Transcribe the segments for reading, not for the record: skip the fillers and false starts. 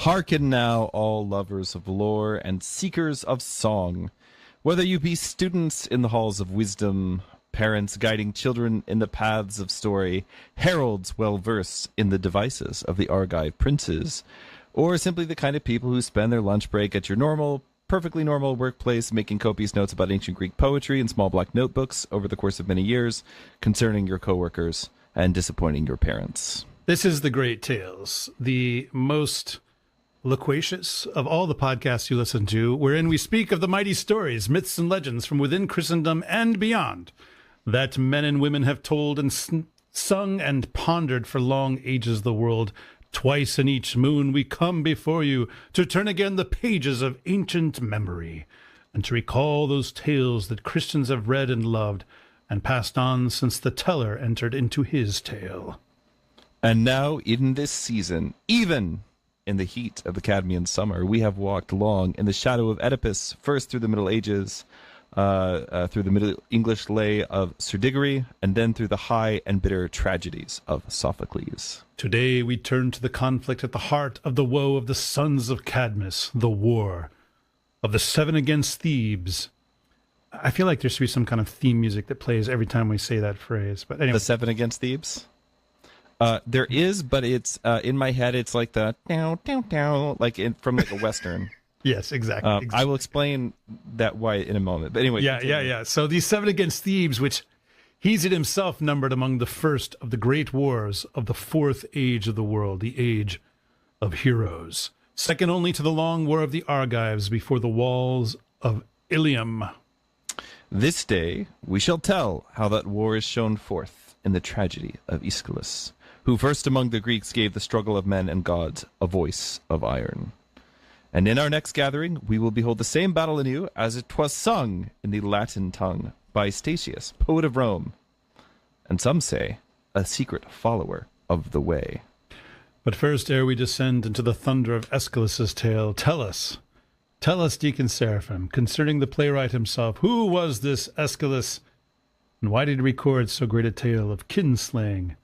Hearken now, all lovers of lore and seekers of song, whether you be students in the halls of wisdom, parents guiding children in the paths of story, heralds well versed in the devices of the Argive princes, or simply the kind of people who spend their lunch break at your perfectly normal workplace making copious notes about ancient Greek poetry in small black notebooks over the course of many years concerning your coworkers and disappointing your parents. This is The Great Tales, the most loquacious of all the podcasts you listen to, wherein we speak of the mighty stories, myths, and legends from within Christendom and beyond that men and women have told and sung and pondered for long ages the world. Twice in each moon we come before you to turn again the pages of ancient memory and to recall those tales that Christians have read and loved and passed on since the teller entered into his tale. And now in this season, even in the heat of the Cadmean summer, we have walked long in the shadow of Oedipus, first through the Middle Ages, through the Middle English lay of Sirdigary, and then through the high and bitter tragedies of Sophocles. Today we turn to the conflict at the heart of the woe of the sons of Cadmus, the war of the Seven Against Thebes. I feel like there should be some kind of theme music that plays every time we say that phrase. But anyway. The Seven Against Thebes? There is, but it's in my head. It's like the down, down, down, from like a Western. Yes, exactly. I will explain that why in a moment. But anyway. Yeah. So these Seven Against Thebes, which Hesiod himself numbered among the first of the great wars of the fourth age of the world, the age of heroes, second only to the long war of the Argives before the walls of Ilium. This day we shall tell how that war is shown forth in the tragedy of Aeschylus, who first among the Greeks gave the struggle of men and gods a voice of iron. And in our next gathering, we will behold the same battle anew as it 'twas sung in the Latin tongue by Statius, poet of Rome, and some say a secret follower of the way. But first, ere we descend into the thunder of Aeschylus' tale, tell us, Deacon Seraphim, concerning the playwright himself, who was this Aeschylus, and why did he record so great a tale of kinslaying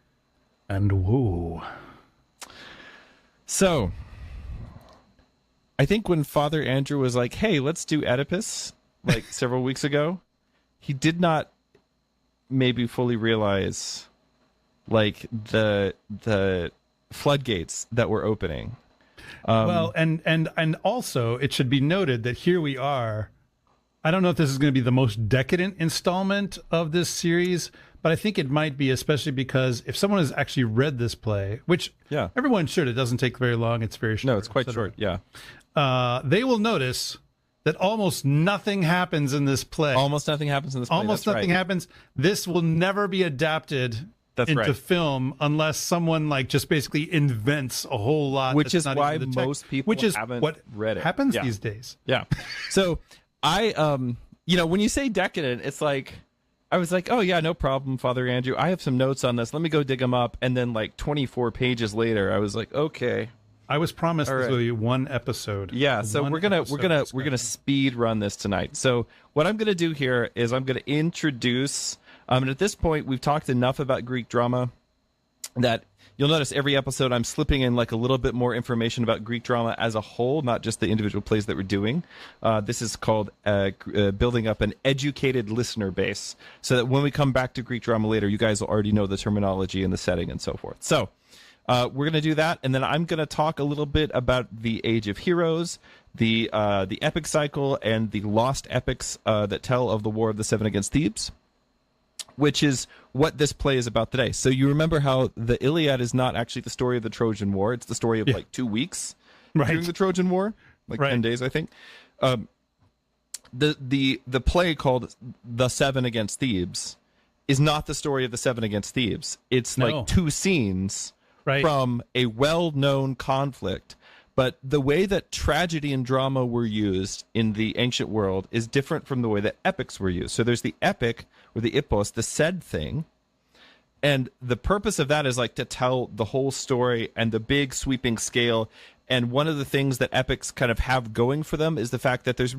and woe? So, I think when Father Andrew was like, hey, let's do Oedipus, several weeks ago, he did not maybe fully realize, the floodgates that were opening. Well, and also, it should be noted that here we are. I don't know if this is going to be the most decadent installment of this series, but I think it might be, especially because if someone has actually read this play, which everyone should, it doesn't take very long, it's very short. No, it's quite short, yeah. They will notice that almost nothing happens in this play. Almost nothing happens in this play. Almost nothing happens. This will never be adapted into film unless someone just basically invents a whole lot. Which is why most people haven't read it. Happens these days. Yeah. So I, when you say decadent, it's like, I was like, oh yeah, no problem, Father Andrew. I have some notes on this. Let me go dig them up. And then 24 pages later, I was like, okay. I was promised this would be one episode. Yeah, so we're gonna speed run this tonight. So what I'm gonna do here is I'm gonna introduce. And at this point, we've talked enough about Greek drama that you'll notice every episode I'm slipping in a little bit more information about Greek drama as a whole, not just the individual plays that we're doing. This is called building up an educated listener base, so that when we come back to Greek drama later, you guys will already know the terminology and the setting and so forth. So. We're going to do that, and then I'm going to talk a little bit about the Age of Heroes, the epic cycle, and the lost epics that tell of the War of the Seven Against Thebes, which is what this play is about today. So you remember how the Iliad is not actually the story of the Trojan War. It's the story of 2 weeks during the Trojan War, 10 days, I think. The play called The Seven Against Thebes is not the story of the Seven Against Thebes. It's two scenes from a well-known conflict. But the way that tragedy and drama were used in the ancient world is different from the way that epics were used. So there's the epic, or the epos, the said thing. And the purpose of that is to tell the whole story and the big sweeping scale. And one of the things that epics kind of have going for them is the fact that there's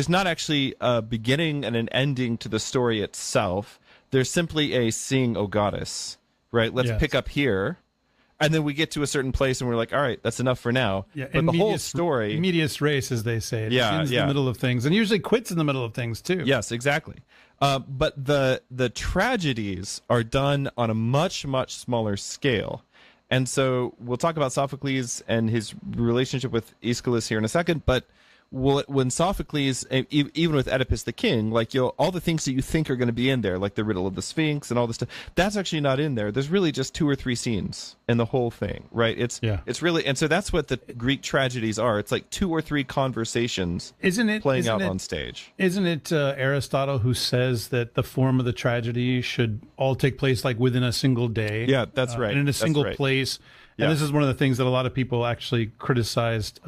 not actually a beginning and an ending to the story itself. There's simply a seeing, O goddess, right? Let's pick up here. and then we get to a certain place and we're like, all right, that's enough for now. Yeah, but the whole story, medias res, as they say, it begins in the middle of things, and usually quits in the middle of things too. Yes, exactly. But the tragedies are done on a much, much smaller scale. And so we'll talk about Sophocles and his relationship with Aeschylus here in a second, but when Sophocles, even with Oedipus the king, like all the things that you think are going to be in there, like the riddle of the Sphinx and all this stuff, that's actually not in there. There's really just 2 or 3 scenes in the whole thing, right? It's really, and so that's what the Greek tragedies are. It's like 2 or 3 conversations playing out on stage. Isn't it Aristotle who says that the form of the tragedy should all take place like within a single day? Yeah, that's right. And in a single place. And this is one of the things that a lot of people actually criticized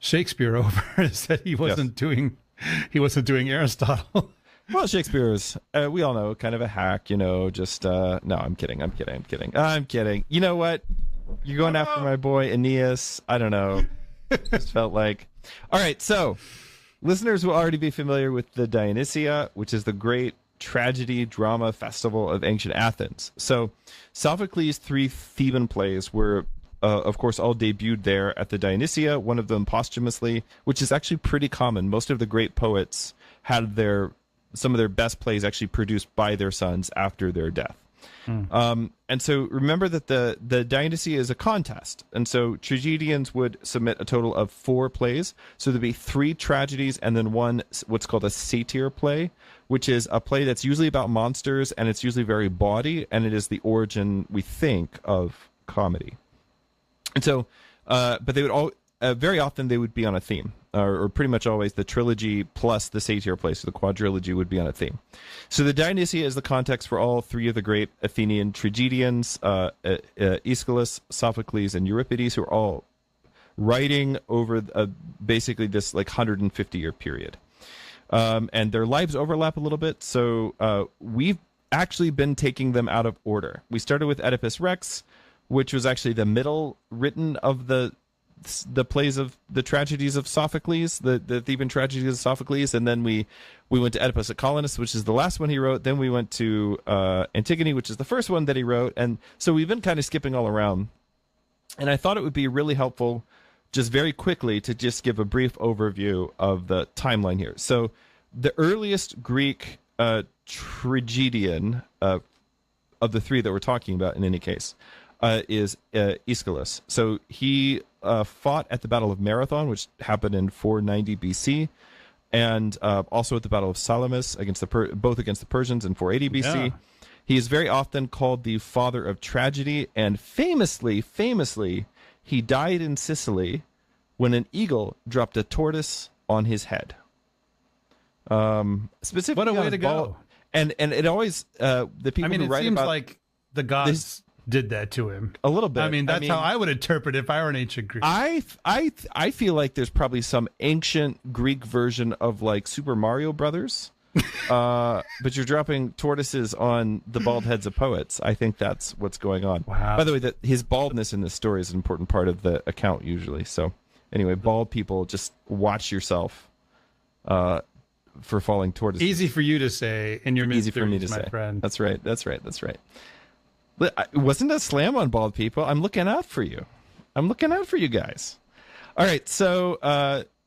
Shakespeare over, is that he wasn't doing Aristotle. Well, Shakespeare is, we all know, kind of a hack, just, no, I'm kidding. You know what? You're going after my boy Aeneas. I don't know. Just felt like. All right, so listeners will already be familiar with the Dionysia, which is the great tragedy drama festival of ancient Athens. So Sophocles' 3 Theban plays were of course, all debuted there at the Dionysia, one of them posthumously, which is actually pretty common. Most of the great poets had some of their best plays actually produced by their sons after their death. And so remember that the Dionysia is a contest. And so tragedians would submit a total of 4 plays. So there'd be 3 tragedies and then one what's called a satyr play, which is a play that's usually about monsters, and it's usually very bawdy, and it is the origin, we think, of comedy. And so, but they would all, very often they would be on a theme, or pretty much always the trilogy plus the satyr play, so the quadrilogy would be on a theme. So the Dionysia is the context for all 3 of the great Athenian tragedians, Aeschylus, Sophocles, and Euripides, who are all writing over basically this like 150-year period. And their lives overlap a little bit, so we've actually been taking them out of order. We started with Oedipus Rex, which was actually the middle written of the plays of the tragedies of Sophocles, the Theban tragedies of Sophocles, and then we went to Oedipus Aeschylus, which is the last one he wrote. Then we went to Antigone, which is the first one that he wrote, and so we've been kind of skipping all around. And I thought it would be really helpful, just very quickly, to just give a brief overview of the timeline here. So the earliest Greek tragedian of the 3 that we're talking about, in any case, is Aeschylus. So he fought at the Battle of Marathon, which happened in 490 BC, and also at the Battle of Salamis both against the Persians in 480 BC. Yeah. He is very often called the father of tragedy, and famously, he died in Sicily when an eagle dropped a tortoise on his head. Specifically, what a way to go! And it always the people who write seems about like the gods did that to him a little bit. I mean, that's how I would interpret it if I were an ancient Greek. I feel like there's probably some ancient Greek version of like Super Mario Brothers, but you're dropping tortoises on the bald heads of poets. I think that's what's going on. Wow. By the way, his baldness in this story is an important part of the account usually. So anyway, bald people, just watch yourself for falling tortoises. Easy for you to say in your easy for me to my say. Friend. That's right. It wasn't a slam on bald people. I'm looking out for you. I'm looking out for you guys. All right, so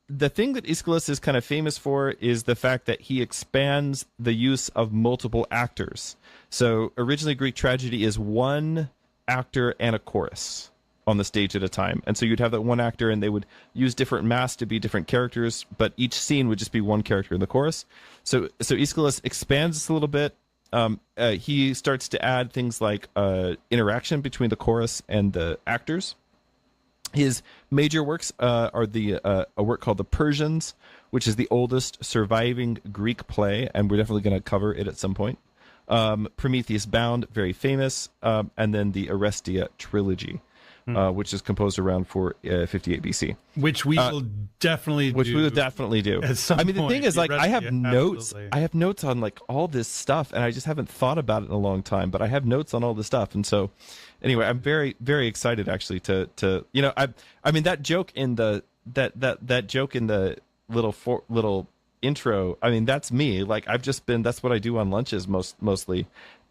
the thing that Aeschylus is kind of famous for is the fact that he expands the use of multiple actors. So originally Greek tragedy is one actor and a chorus on the stage at a time. And so you'd have that one actor and they would use different masks to be different characters, but each scene would just be one character in the chorus. So Aeschylus expands this a little bit. He starts to add things like interaction between the chorus and the actors. His major works are a work called The Persians, which is the oldest surviving Greek play, and we're definitely going to cover it at some point. Prometheus Bound, very famous, and then the Orestia trilogy, which is composed around 458 BC. Which we will definitely do. Which we will definitely do. I mean, the thing is, like, I have notes. Absolutely. I have notes on like all this stuff, and I just haven't thought about it in a long time. But I have notes on all this stuff, and so anyway, I'm very, very excited actually to I mean that joke in the that joke in the little intro. I mean, that's me. Like I've just been. That's what I do on lunches mostly.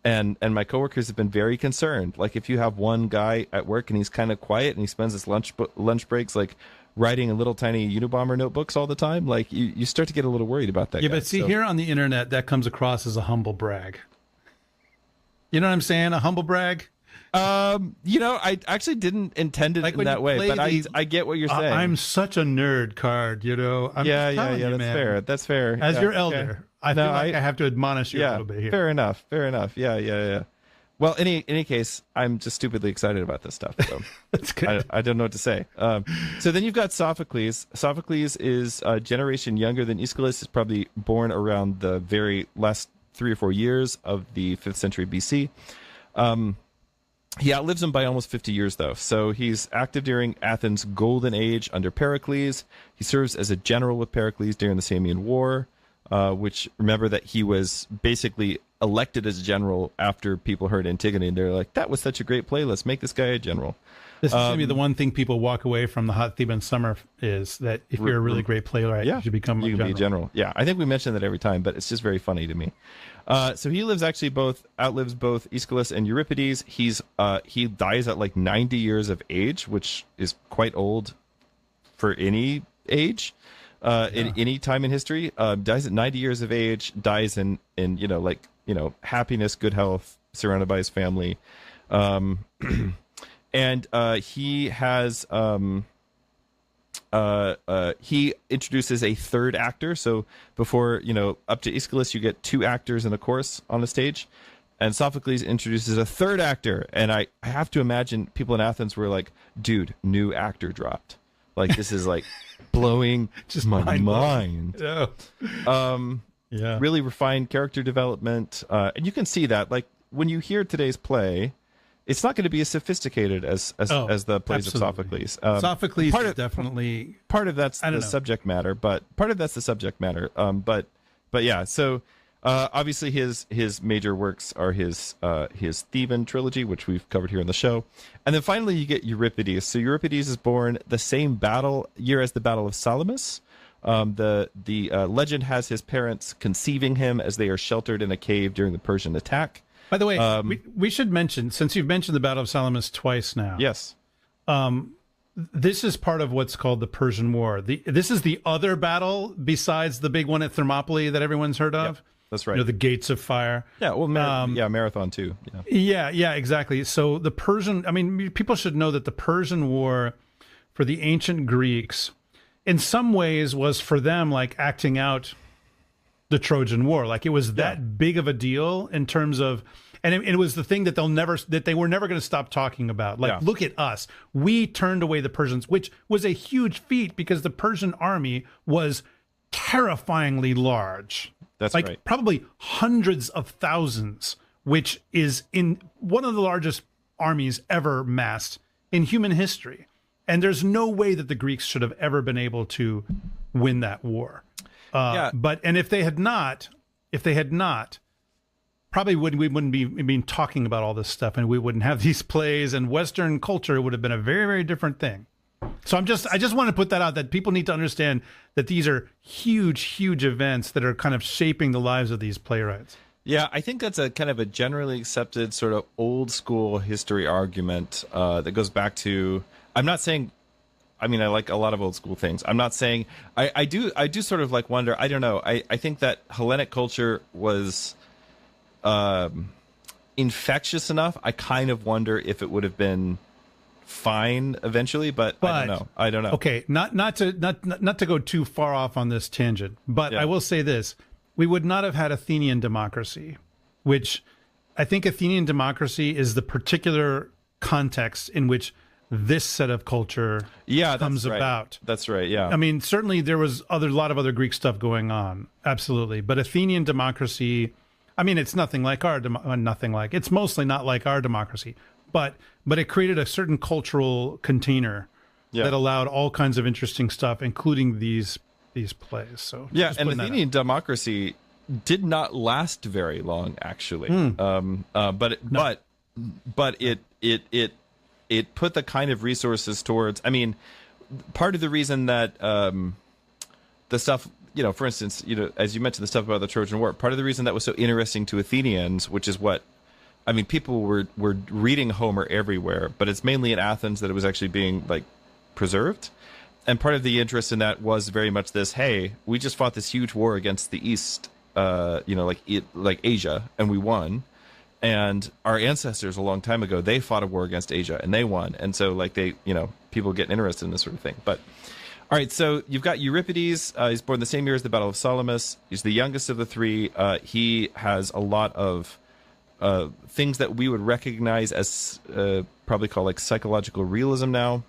And my coworkers have been very concerned. Like, if you have one guy at work and he's kind of quiet and he spends his lunch breaks like writing in little tiny Unabomber notebooks all the time, like you start to get a little worried about that. Yeah, guy. but see, here on the internet, that comes across as a humble brag. You know what I'm saying? A humble brag. I actually didn't intend it in that way, but I get what you're saying. I'm such a nerd card, I'm yeah. man. That's fair. That's fair. As your elder, I feel like I have to admonish you a little bit here. Fair enough. Yeah. Well, any case, I'm just stupidly excited about this stuff. So that's good. I don't know what to say. So then you've got Sophocles. Sophocles is a generation younger than Aeschylus. Is probably born around the very last 3 or 4 years of the 5th century BC. He outlives him by almost 50 years, though. So he's active during Athens' golden age under Pericles. He serves as a general with Pericles during the Samian War, which, remember that he was basically elected as general after people heard Antigone. And they're like, that was such a great play. Let's make this guy a general. This is going to be the one thing people walk away from the Hot Theban Summer is that if you're a really great playwright, you should become a general. You can be a general. Yeah, I think we mention that every time, but it's just very funny to me. So he outlives both Aeschylus and Euripides. He dies at like 90 years of age, which is quite old for any age, in any time in history. Dies at 90 years of age, dies in happiness, good health, surrounded by his family. And he has he introduces a third actor. So before, up to Aeschylus, you get 2 actors in a chorus on the stage. And Sophocles introduces a third actor. And I have to imagine people in Athens were like, dude, new actor dropped. Like, this is like blowing just my mind. Yeah. Really refined character development. And you can see that, like, when you hear today's play, it's not going to be as sophisticated as the plays of Sophocles. Sophocles is definitely part of that's the subject matter, but yeah. So obviously his major works are his Theban trilogy, which we've covered here in the show, and then finally you get Euripides. So Euripides is born the same year as the Battle of Salamis. The legend has his parents conceiving him as they are sheltered in a cave during the Persian attack. By the way, we should mention, since you've mentioned the Battle of Salamis twice now. Yes. This is part of what's called the Persian War. This is the other battle besides the big one at Thermopylae that everyone's heard of. Yep, that's right. The Gates of Fire. Yeah, well, Marathon too. Yeah, exactly. So the Persian, people should know that the Persian War for the ancient Greeks, in some ways, was for them like acting out the Trojan War. Like, it was that big of a deal in terms of, and it was the thing that they were never going to stop talking about. Like, look at us. We turned away the Persians, which was a huge feat because the Persian army was terrifyingly large. That's right. Like, probably hundreds of thousands, which is in one of the largest armies ever massed in human history. And there's no way that the Greeks should have ever been able to win that war. But if they had not, probably we wouldn't be talking about all this stuff, and we wouldn't have these plays, and Western culture would have been a very, very different thing. So I just want to put that out, that people need to understand that these are huge, huge events that are kind of shaping the lives of these playwrights. Yeah, I think that's a kind of a generally accepted sort of old school history argument that goes back to, I'm not saying, I like a lot of old school things. I'm not saying, I do sort of like wonder, I don't know. I think that Hellenic culture was infectious enough. I kind of wonder if it would have been fine eventually, but I don't know. Okay, not to go too far off on this tangent, but I will say this. We would not have had Athenian democracy, which I think Athenian democracy is the particular context in which this set of culture comes about. That's right, yeah. Certainly there was a lot of other Greek stuff going on, absolutely. But Athenian democracy, it's nothing like it's mostly not like our democracy. But it created a certain cultural container that allowed all kinds of interesting stuff, including these plays. So and Athenian democracy did not last very long, actually. But it put the kind of resources towards. Part of the reason that the stuff, for instance, as you mentioned, the stuff about the Trojan War. Part of the reason that was so interesting to Athenians, which is what I mean, people were reading Homer everywhere, but it's mainly in Athens that it was actually being like preserved. And part of the interest in that was very much this: hey, we just fought this huge war against the East, like Asia, and we won. And our ancestors a long time ago, they fought a war against Asia and they won. And so like people get interested in this sort of thing. But all right, so you've got Euripides. He's born the same year as the Battle of Salamis. He's the youngest of the three. He has a lot of things that we would recognize as probably called like psychological realism now.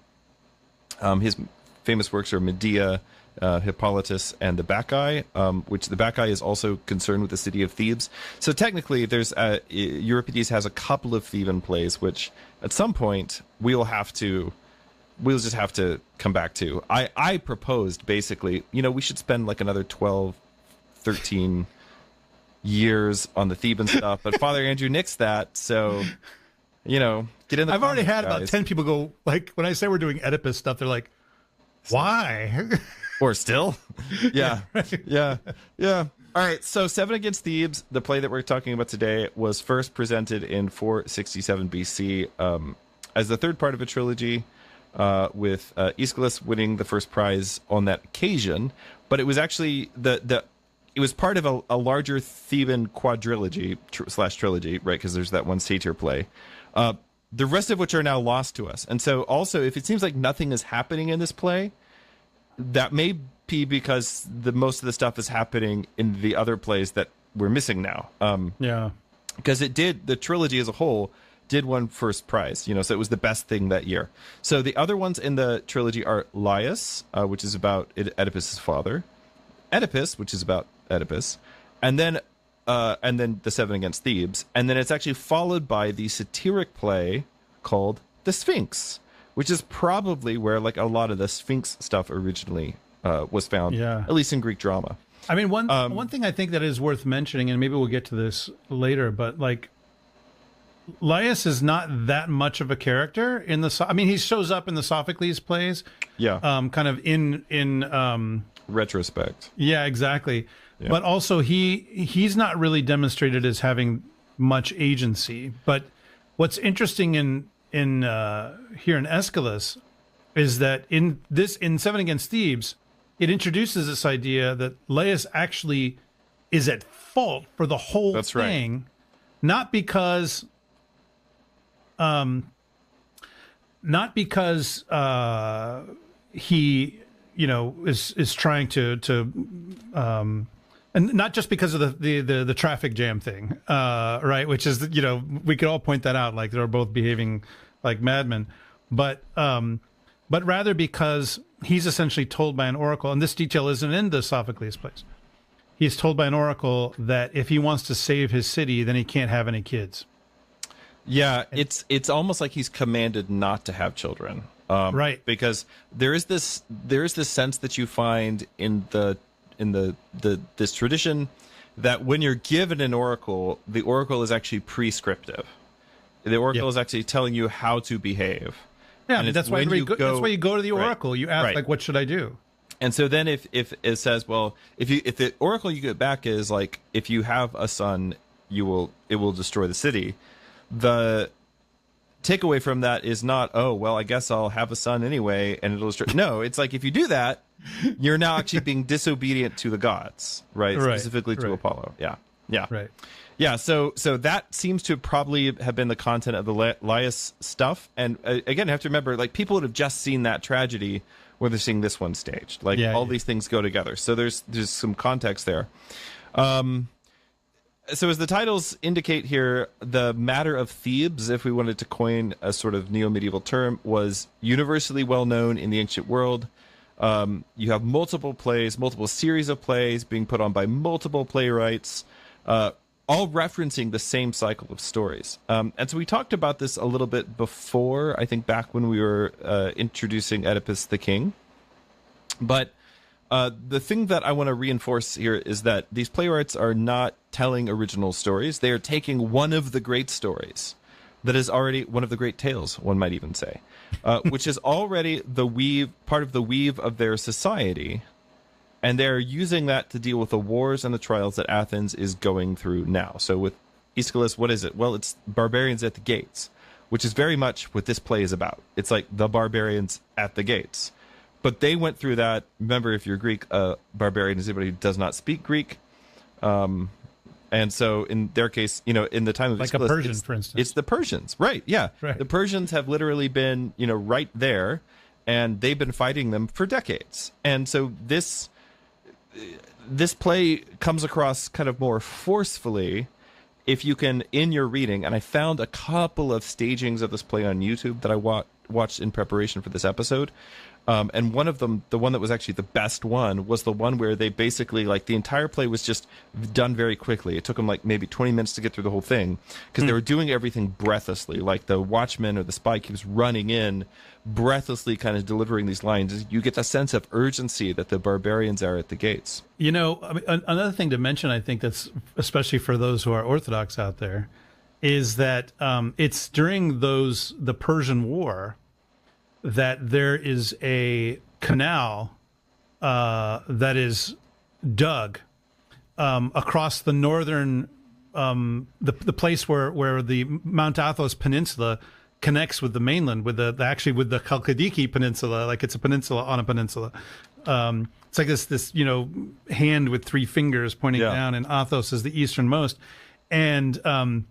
His famous works are Medea, Hippolytus, and the Bacchae, which the Bacchae is also concerned with the city of Thebes. So technically, there's Euripides has a couple of Theban plays, which at some point we'll just have to come back to. I proposed basically, we should spend like another 12, 13 years on the Theban stuff, but Father Andrew nixed that, so get in the I've already had guys. about 10 people go, like, when I say we're doing Oedipus stuff, they're like, why? Or still? Yeah. Right. Yeah. All right. So Seven Against Thebes, the play that we're talking about today, was first presented in 467 BC as the third part of a trilogy, with Aeschylus winning the first prize on that occasion. But it was actually it was part of a larger Theban quadrilogy / trilogy, right? Because there's that one satyr play. The rest of which are now lost to us. And so also, if it seems like nothing is happening in this play, that may be because most of the stuff is happening in the other plays that we're missing now. Yeah. Because the trilogy as a whole did win first prize, so it was the best thing that year. So the other ones in the trilogy are Laius, which is about Oedipus' father, Oedipus, which is about Oedipus, and then the Seven Against Thebes, and then it's actually followed by the satyric play called the Sphinx, which is probably where like a lot of the Sphinx stuff originally was found, at least in Greek drama. I mean, one thing I think that is worth mentioning, and maybe we'll get to this later, but like Laius is not that much of a character in the. I mean, he shows up in the Sophocles plays, kind of in retrospect. Yeah, exactly. Yeah. But also he's not really demonstrated as having much agency. But what's interesting in here in Aeschylus is that in Seven Against Thebes, it introduces this idea that Laius actually is at fault for the whole thing, not because he is trying to and not just because of the traffic jam thing, right? Which is, we could all point that out, like they're both behaving like madmen, but rather because he's essentially told by an oracle, and this detail isn't in the Sophocles plays. He's told by an oracle that if he wants to save his city, then he can't have any kids. Yeah, it's almost like he's commanded not to have children, right? Because there is this sense that you find in this tradition that when you're given an oracle, the oracle is actually prescriptive. The oracle is actually telling you how to behave. Yeah, and that's why you go to the oracle. You ask like, "What should I do?" And so then, if it says, well, if the oracle you get back is like, if you have a son, it will destroy the city. The takeaway from that is not, oh, well, I guess I'll have a son anyway, and it'll destroy. No, it's like, if you do that, you're now actually being disobedient to the gods, right? Specifically to Apollo. Yeah. Right. Yeah, so that seems to probably have been the content of the Laius stuff. And again, you have to remember, like, people would have just seen that tragedy when they're seeing this one staged. Like, these things go together. So there's some context there. So as the titles indicate here, the matter of Thebes, if we wanted to coin a sort of neo-medieval term, was universally well known in the ancient world. You have multiple series of plays being put on by multiple playwrights, all referencing the same cycle of stories. And so we talked about this a little bit before, I think back when we were introducing Oedipus the King. But the thing that I want to reinforce here is that these playwrights are not telling original stories. They are taking one of the great stories that is already one of the great tales, one might even say, which is already part of the weave of their society. And they're using that to deal with the wars and the trials that Athens is going through now. So with Aeschylus, what is it? Well, it's barbarians at the gates, which is very much what this play is about. It's like the barbarians at the gates. But they went through that. Remember, if you're Greek, barbarian is anybody who does not speak Greek. And so in their case, in the time of like a Persian, for instance. It's the Persians. Right, yeah. Right. The Persians have literally been, right there, and they've been fighting them for decades. And so this play comes across kind of more forcefully if you can, in your reading, and I found a couple of stagings of this play on YouTube that I watched in preparation for this episode. And one of them, the one that was actually the best one, was the one where they basically, like, the entire play was just done very quickly. It took them, like, maybe 20 minutes to get through the whole thing, because they were doing everything breathlessly. Like, the watchman or the spy keeps running in, breathlessly kind of delivering these lines. You get the sense of urgency that the barbarians are at the gates. Another thing to mention, I think that's, especially for those who are Orthodox out there, is that it's during the Persian War that there is a canal that is dug across the northern, the place where the Mount Athos Peninsula connects with the mainland, with the Chalkidiki Peninsula. Like, it's a peninsula on a peninsula. It's like this hand with three fingers pointing down, and Athos is the easternmost, and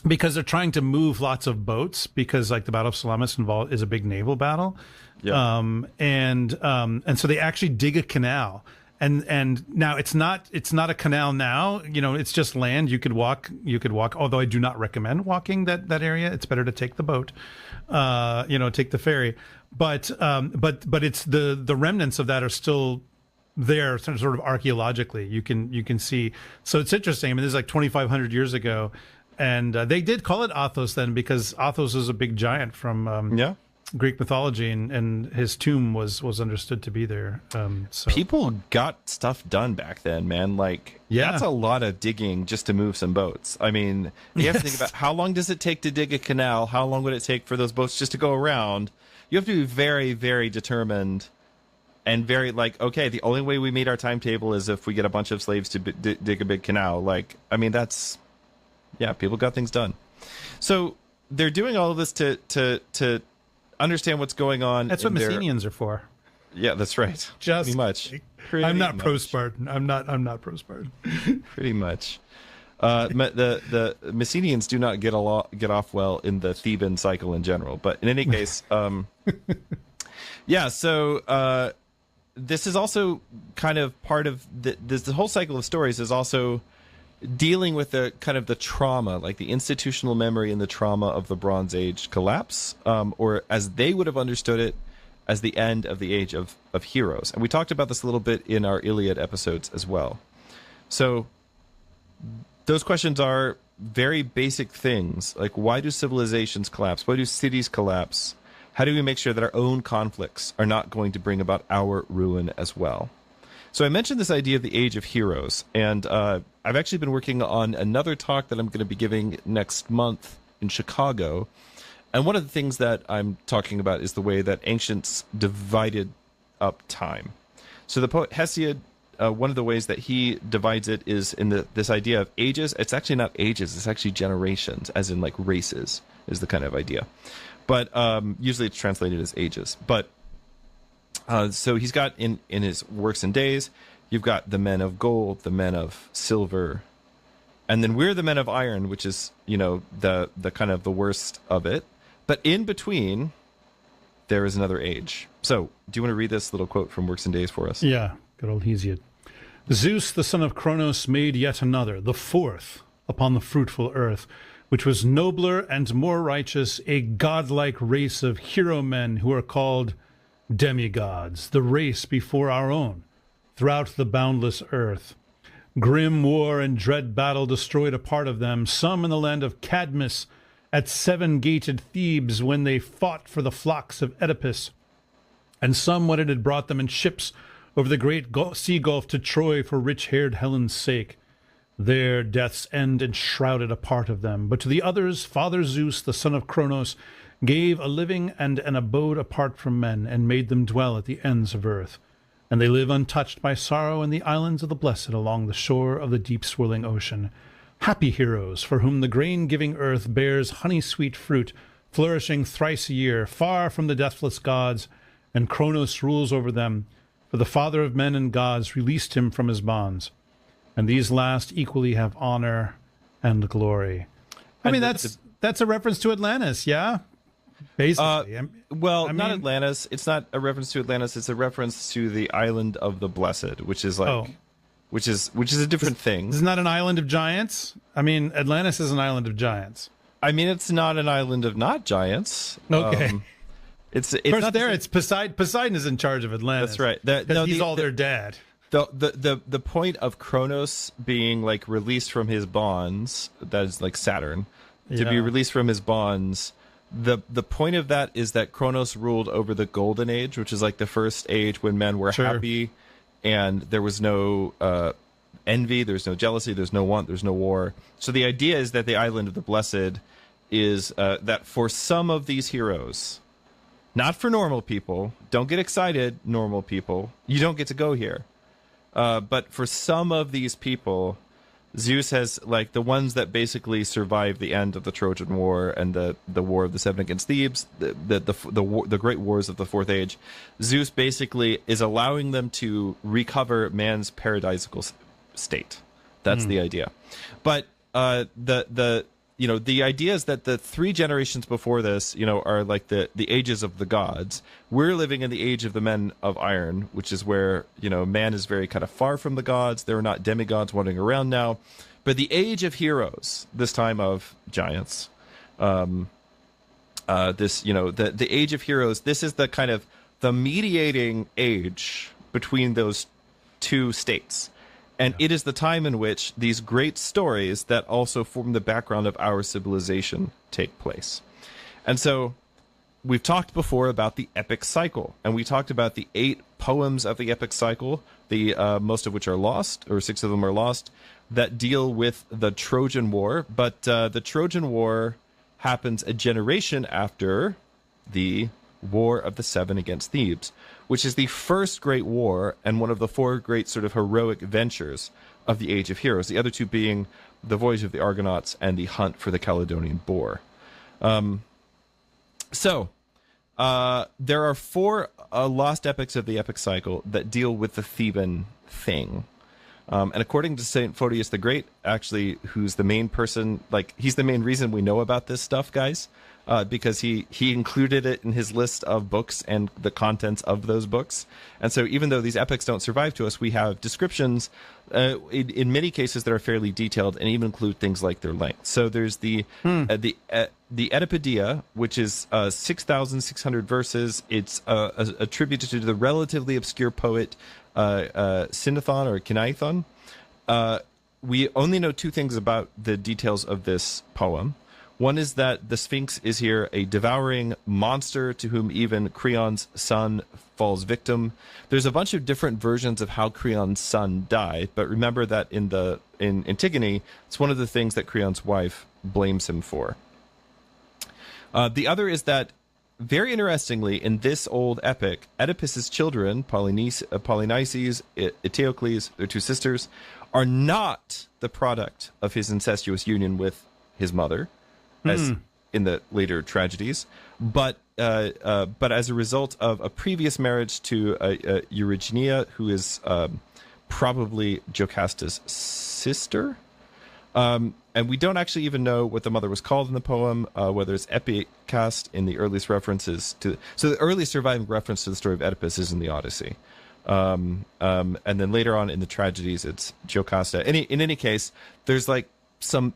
because they're trying to move lots of boats, because, like, the Battle of Salamis is a big naval battle. Yeah. And so they actually dig a canal, and now it's not a canal now, it's just land. You could walk, although I do not recommend walking that area. It's better to take the boat, take the ferry. But it's the remnants of that are still there, sort of archaeologically. You can see. So it's interesting. I mean, this is like 2,500 years ago. And they did call it Athos then, because Athos is a big giant from Greek mythology, and his tomb was understood to be there. So people got stuff done back then, man. Like, that's a lot of digging just to move some boats. I mean, you have to think about, how long does it take to dig a canal? How long would it take for those boats just to go around? You have to be very, very determined, and very, like, okay, the only way we meet our timetable is if we get a bunch of slaves to dig a big canal. Like, I mean, that's... Yeah, people got things done. So they're doing all of this to understand what's going on. That's what Messenians are for. Yeah, that's right. Just pretty much. I'm not pro-Spartan. I'm not pro-Spartan. Pretty much. The Messenians do not get off well in the Theban cycle in general. But in any case, So this is also kind of part of the whole cycle of stories is also dealing with the kind of the trauma, like the institutional memory and the trauma of the Bronze Age collapse, or as they would have understood it, as the end of the age of heroes. And we talked about this a little bit in our Iliad episodes as well. So those questions are very basic things, like, why do civilizations collapse? Why do cities collapse? How do we make sure that our own conflicts are not going to bring about our ruin as well? So I mentioned this idea of the age of heroes, and I've actually been working on another talk that I'm going to be giving next month in Chicago. And one of the things that I'm talking about is the way that ancients divided up time. So the poet Hesiod, one of the ways that he divides it is in this idea of ages. It's actually not ages, it's actually generations, as in, like, races is the kind of idea. But usually it's translated as ages. But so he's got in his works and days, you've got the men of gold, the men of silver, and then we're the men of iron, which is, the kind of the worst of it. But in between, there is another age. So do you want to read this little quote from Works and Days for us? Yeah, good old Hesiod. Zeus, the son of Cronos, made yet another, the fourth, upon the fruitful earth, which was nobler and more righteous, a godlike race of hero men who are called demigods, the race before our own, throughout the boundless earth. Grim war and dread battle destroyed a part of them, some in the land of Cadmus, at seven-gated Thebes, when they fought for the flocks of Oedipus, and some when it had brought them in ships over the great sea gulf to Troy for rich-haired Helen's sake. There death's end enshrouded a part of them, but to the others Father Zeus, the son of Cronos, gave a living and an abode apart from men, and made them dwell at the ends of earth. And they live untouched by sorrow in the islands of the blessed along the shore of the deep-swirling ocean. Happy heroes, for whom the grain-giving earth bears honey-sweet fruit, flourishing thrice a year, far from the deathless gods, and Kronos rules over them, for the father of men and gods released him from his bonds. And these last equally have honor and glory. I mean, that's a reference to Atlantis, yeah? Basically. Not Atlantis. It's not a reference to Atlantis. It's a reference to the island of the blessed, which is like, which is a different thing. This is not an island of giants. I mean, Atlantis is an island of giants. I mean, it's not an island of not giants. Okay. It's not there. It's Poseidon. Poseidon is in charge of Atlantis. That's right. He's their dad. The point of Kronos being like released from his bonds, that is like Saturn, to be released from his bonds. The point of that is that Kronos ruled over the Golden Age, which is like the first age when men were happy, and there was no envy, there's no jealousy, there's no want, there's no war. So the idea is that the island of the blessed is that for some of these heroes, not for normal people, don't get excited, normal people, you don't get to go here. But for some of these people, Zeus has, like, the ones that basically survived the end of the Trojan War and the war of the Seven Against Thebes, the great wars of the Fourth Age. Zeus basically is allowing them to recover man's paradisical state. That's the idea. But the idea is that the 3 generations before this, are like the ages of the gods. We're living in the age of the men of iron, which is where, man is very kind of far from the gods. There are not demigods wandering around now. But the age of heroes, this time of giants, the age of heroes, this is the kind of the mediating age between those 2 states. And it is the time in which these great stories that also form the background of our civilization take place. And so we've talked before about the epic cycle, and we talked about the 8 poems of the epic cycle, the most of which are lost, or 6 of them are lost, that deal with the Trojan War. But the Trojan War happens a generation after the War of the Seven Against Thebes, which is the first great war and one of the 4 great sort of heroic ventures of the Age of Heroes, the other 2 being the voyage of the Argonauts and the hunt for the Caledonian boar. So there are 4 lost epics of the epic cycle that deal with the Theban thing. And according to St. Photius the Great, actually, who's the main person, like, he's the main reason we know about this stuff, guys, because he included it in his list of books and the contents of those books. And so even though these epics don't survive to us, we have descriptions in many cases that are fairly detailed and even include things like their length. So there's the Oedipidia, which is 6,600 verses. It's attributed to the relatively obscure poet Cynethon or Kinaithon. We only know 2 things about the details of this poem. One is that the Sphinx is here a devouring monster to whom even Creon's son falls victim. There's a bunch of different versions of how Creon's son died, but remember that in Antigone, it's one of the things that Creon's wife blames him for. The other is that, very interestingly, in this old epic, Oedipus's children, Polynices, Eteocles, their 2 sisters, are not the product of his incestuous union with his mother, as in the later tragedies, but as a result of a previous marriage to Eurygenia, who is probably Jocasta's sister. And we don't actually even know what the mother was called in the poem, whether it's Epicast in the earliest references to. So the earliest surviving reference to the story of Oedipus is in the Odyssey. And then later on in the tragedies, it's Jocasta. In any case, there's like some,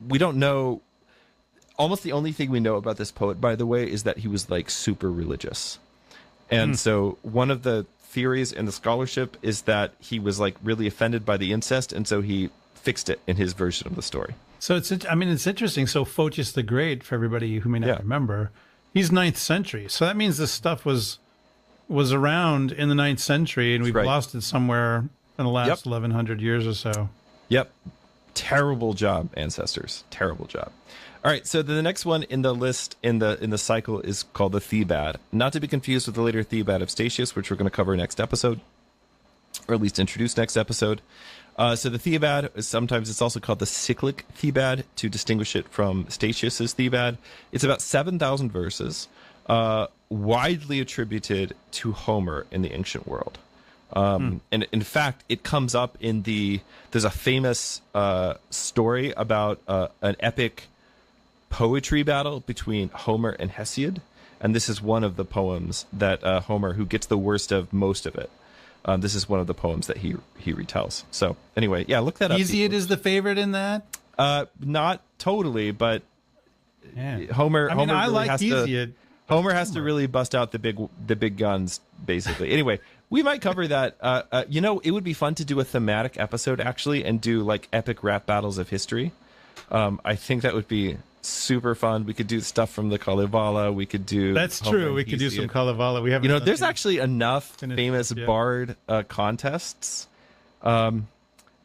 we don't know. Almost the only thing we know about this poet, by the way, is that he was like super religious. And so one of the theories in the scholarship is that he was like really offended by the incest, and so he fixed it in his version of the story. So it's interesting. So Photius the Great, for everybody who may not remember, he's 9th century. So that means this stuff was around in the 9th century, and we've lost it somewhere in the last 1100 years or so. Yep. Terrible job, ancestors. Terrible job. All right, so the next one in the list in the cycle is called the Thebaid, not to be confused with the later Thebaid of Statius, which we're going to cover next episode, or at least introduce next episode. So the Thebaid, sometimes it's also called the cyclic Thebaid to distinguish it from Statius's Thebaid. It's about 7,000 verses, widely attributed to Homer in the ancient world. And in fact, it comes up in there's a famous story about an epic poetry battle between Homer and Hesiod. And this is one of the poems that Homer, who gets the worst of most of it, this is one of the poems that he retells. So anyway, yeah, look that up. Hesiod is the favorite in that? Not totally, but Yeah. Homer I mean, really I like has Hesiod. Homer has to really bust out the big guns, basically. Anyway, we might cover that. It would be fun to do a thematic episode, actually, and do, like, epic rap battles of history. I think that would be super fun. We could do stuff from the Kalevala. We could do... That's Homer true. We could do some Kalevala. We haven't there's actually enough famous bard contests.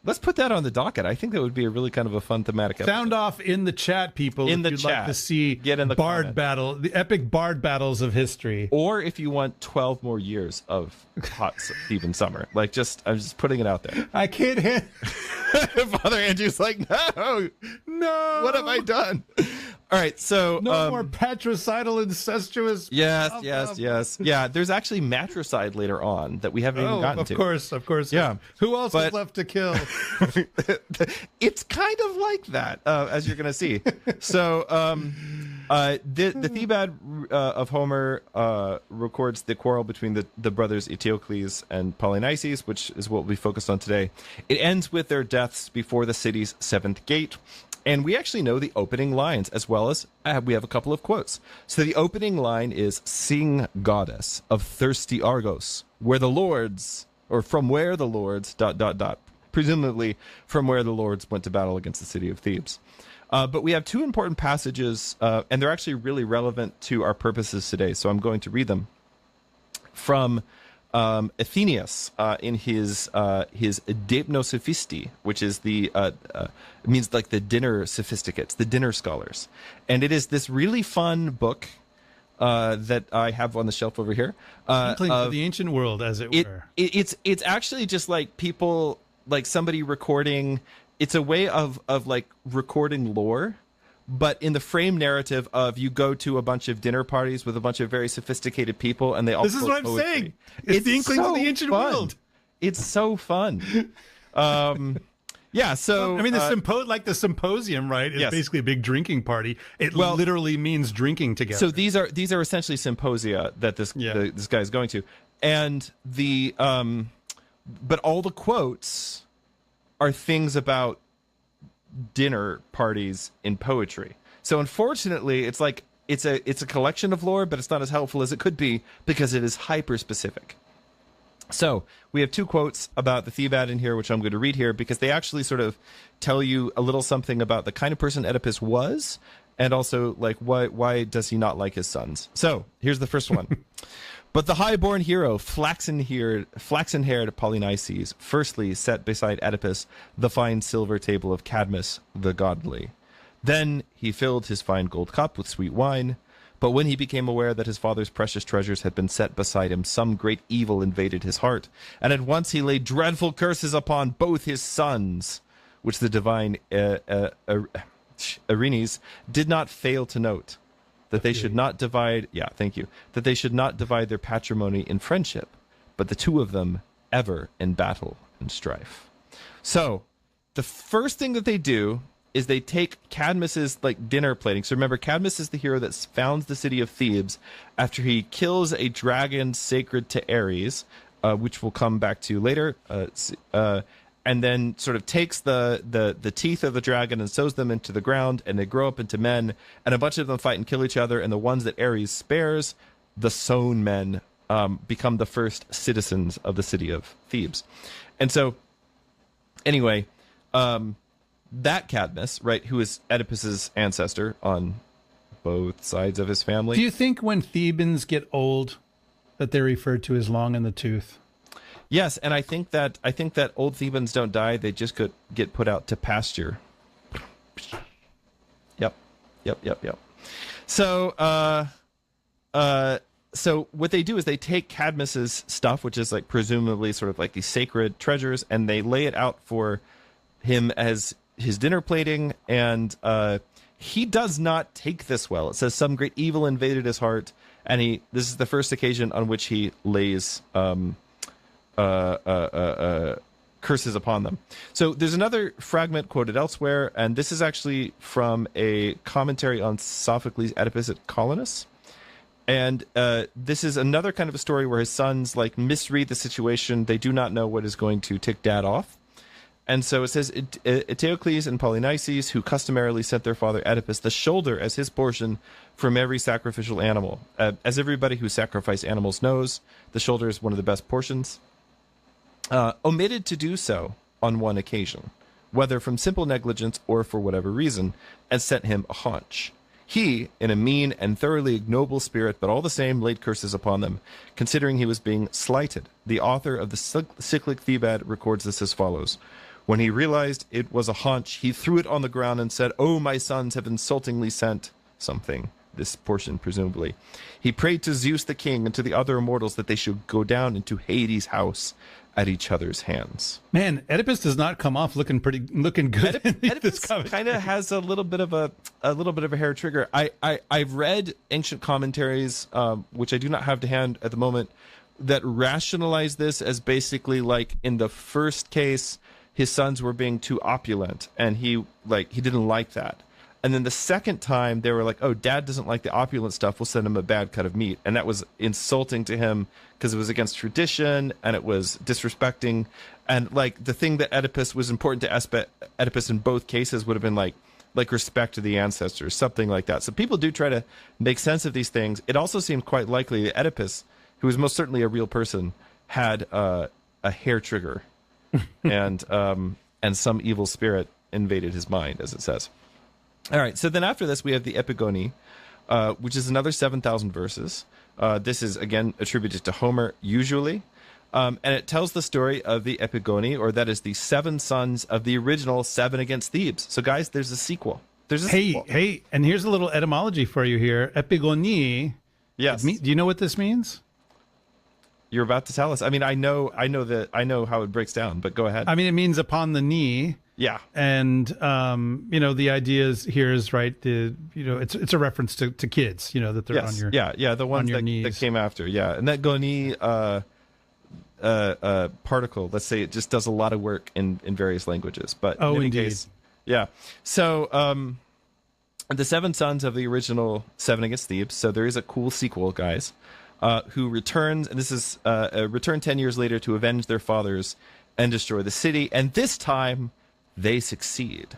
Let's put that on the docket. I think that would be a really kind of a fun thematic episode. Sound off in the chat, people. In the if you'd chat. like to see Get in the bard comment. battle, the epic bard battles of history. Or if you want 12 more years of hot Theban summer. I'm just putting it out there. I can't hit. Father Andrew's like, no, what have I done? All right, so No more patricidal, incestuous. Yes. Yeah, there's actually matricide later on that we haven't even gotten to. Of course. Yeah. Who else is left to kill? It's kind of like that, as you're going to see. So the Thebaid of Homer records the quarrel between the brothers Eteocles and Polynices, which is what we focused on today. It ends with their deaths before the city's seventh gate. And we actually know the opening lines, as well as we have a couple of quotes. So the opening line is, "Sing, goddess of thirsty Argos, where the lords, or from where the lords, ... presumably from where the lords went to battle against the city of Thebes." But we have two important passages, and they're actually really relevant to our purposes today. So I'm going to read them from Aeschylus in his Deipnosophisti, which is it means like the dinner sophisticates, the dinner scholars, and it is this really fun book that I have on the shelf over here. Of the ancient world, as it were. It's actually just like people, like somebody recording. It's a way of like recording lore, but in the frame narrative of you go to a bunch of dinner parties with a bunch of very sophisticated people, and they all. This is what I'm saying. It's the Inklings of the ancient world. It's so fun. Yeah. So I mean, the symposium, right? Is basically a big drinking party. It literally means drinking together. So these are essentially symposia that this guy is going to, and but all the quotes are things about dinner parties in poetry. So unfortunately, it's like it's a collection of lore, but it's not as helpful as it could be because it is hyper specific. So we have two quotes about the Thebaid in here, which I'm going to read here because they actually sort of tell you a little something about the kind of person Oedipus was, and also like why does he not like his sons. So here's the first one. But the high-born hero, flaxen-haired Polynices, firstly set beside Oedipus the fine silver table of Cadmus the godly. Then he filled his fine gold cup with sweet wine. But when he became aware that his father's precious treasures had been set beside him, some great evil invaded his heart, and at once he laid dreadful curses upon both his sons, which the divine Erines did not fail to note. That they should not divide, that they should not divide their patrimony in friendship, but the two of them ever in battle and strife. So, the first thing that they do is they take Cadmus's like dinner plating. So remember, Cadmus is the hero that founds the city of Thebes after he kills a dragon sacred to Ares, which we'll come back to later. And then sort of takes the teeth of the dragon and sews them into the ground, and they grow up into men, and a bunch of them fight and kill each other, and the ones that Ares spares, the sown men, become the first citizens of the city of Thebes. And so, anyway, that Cadmus, right, who is Oedipus's ancestor on both sides of his family. Do you think when Thebans get old that they're referred to as long in the tooth? Yes, and I think that old Thebans don't die; they just get put out to pasture. Yep. So, so what they do is they take Cadmus's stuff, which is like presumably sort of like these sacred treasures, and they lay it out for him as his dinner plating, and he does not take this well. It says some great evil invaded his heart, and this is the first occasion on which he lays curses upon them. So there's another fragment quoted elsewhere, and this is actually from a commentary on Sophocles' Oedipus at Polynices. And this is another kind of a story where his sons like misread the situation. They do not know what is going to tick dad off. And so it says, Eteocles and Polynices, who customarily sent their father Oedipus the shoulder as his portion from every sacrificial animal. As everybody who sacrificed animals knows, the shoulder is one of the best portions. Omitted to do so on one occasion, whether from simple negligence or for whatever reason, and sent him a haunch. He, in a mean and thoroughly ignoble spirit, but all the same laid curses upon them, considering he was being slighted. The author of the cyclic Thebaid records this as follows. When he realized it was a haunch, he threw it on the ground and said, "Oh, my sons have insultingly sent something," this portion presumably. He prayed to Zeus the king and to the other immortals that they should go down into Hades' house at each other's hands. Man, Oedipus does not come off looking good. Oedipus kind of has a little bit of a hair trigger. I've read ancient commentaries, which I do not have to hand at the moment, that rationalize this as basically like in the first case, his sons were being too opulent, and he didn't like that. And then the second time, they were like, "Oh, dad doesn't like the opulent stuff. We'll send him a bad cut of meat." And that was insulting to him because it was against tradition and it was disrespecting. And like the thing that Oedipus was important to Oedipus in both cases would have been like respect to the ancestors, something like that. So people do try to make sense of these things. It also seemed quite likely that Oedipus, who was most certainly a real person, had a hair trigger, and some evil spirit invaded his mind, as it says. All right, so then after this, we have the Epigoni, which is another 7,000 verses. This is, again, attributed to Homer, usually. And it tells the story of the Epigoni, or that is the 7 sons of the original Seven Against Thebes. So, guys, there's a sequel. Hey, and here's a little etymology for you here. Epigoni. Yes. Do you know what this means? You're about to tell us. I mean, I know how it breaks down, but go ahead. I mean, it means upon the knee. Yeah. And, the idea is right. It's a reference to kids, that they're on your, the ones that came after. Yeah. And that goni, particle, let's say it just does a lot of work in various languages, but in any case, yeah. So, the 7 sons of the original Seven Against Thebes. So there is a cool sequel, guys, who returns, and this is, return 10 years later to avenge their fathers and destroy the city. And this time, they succeed.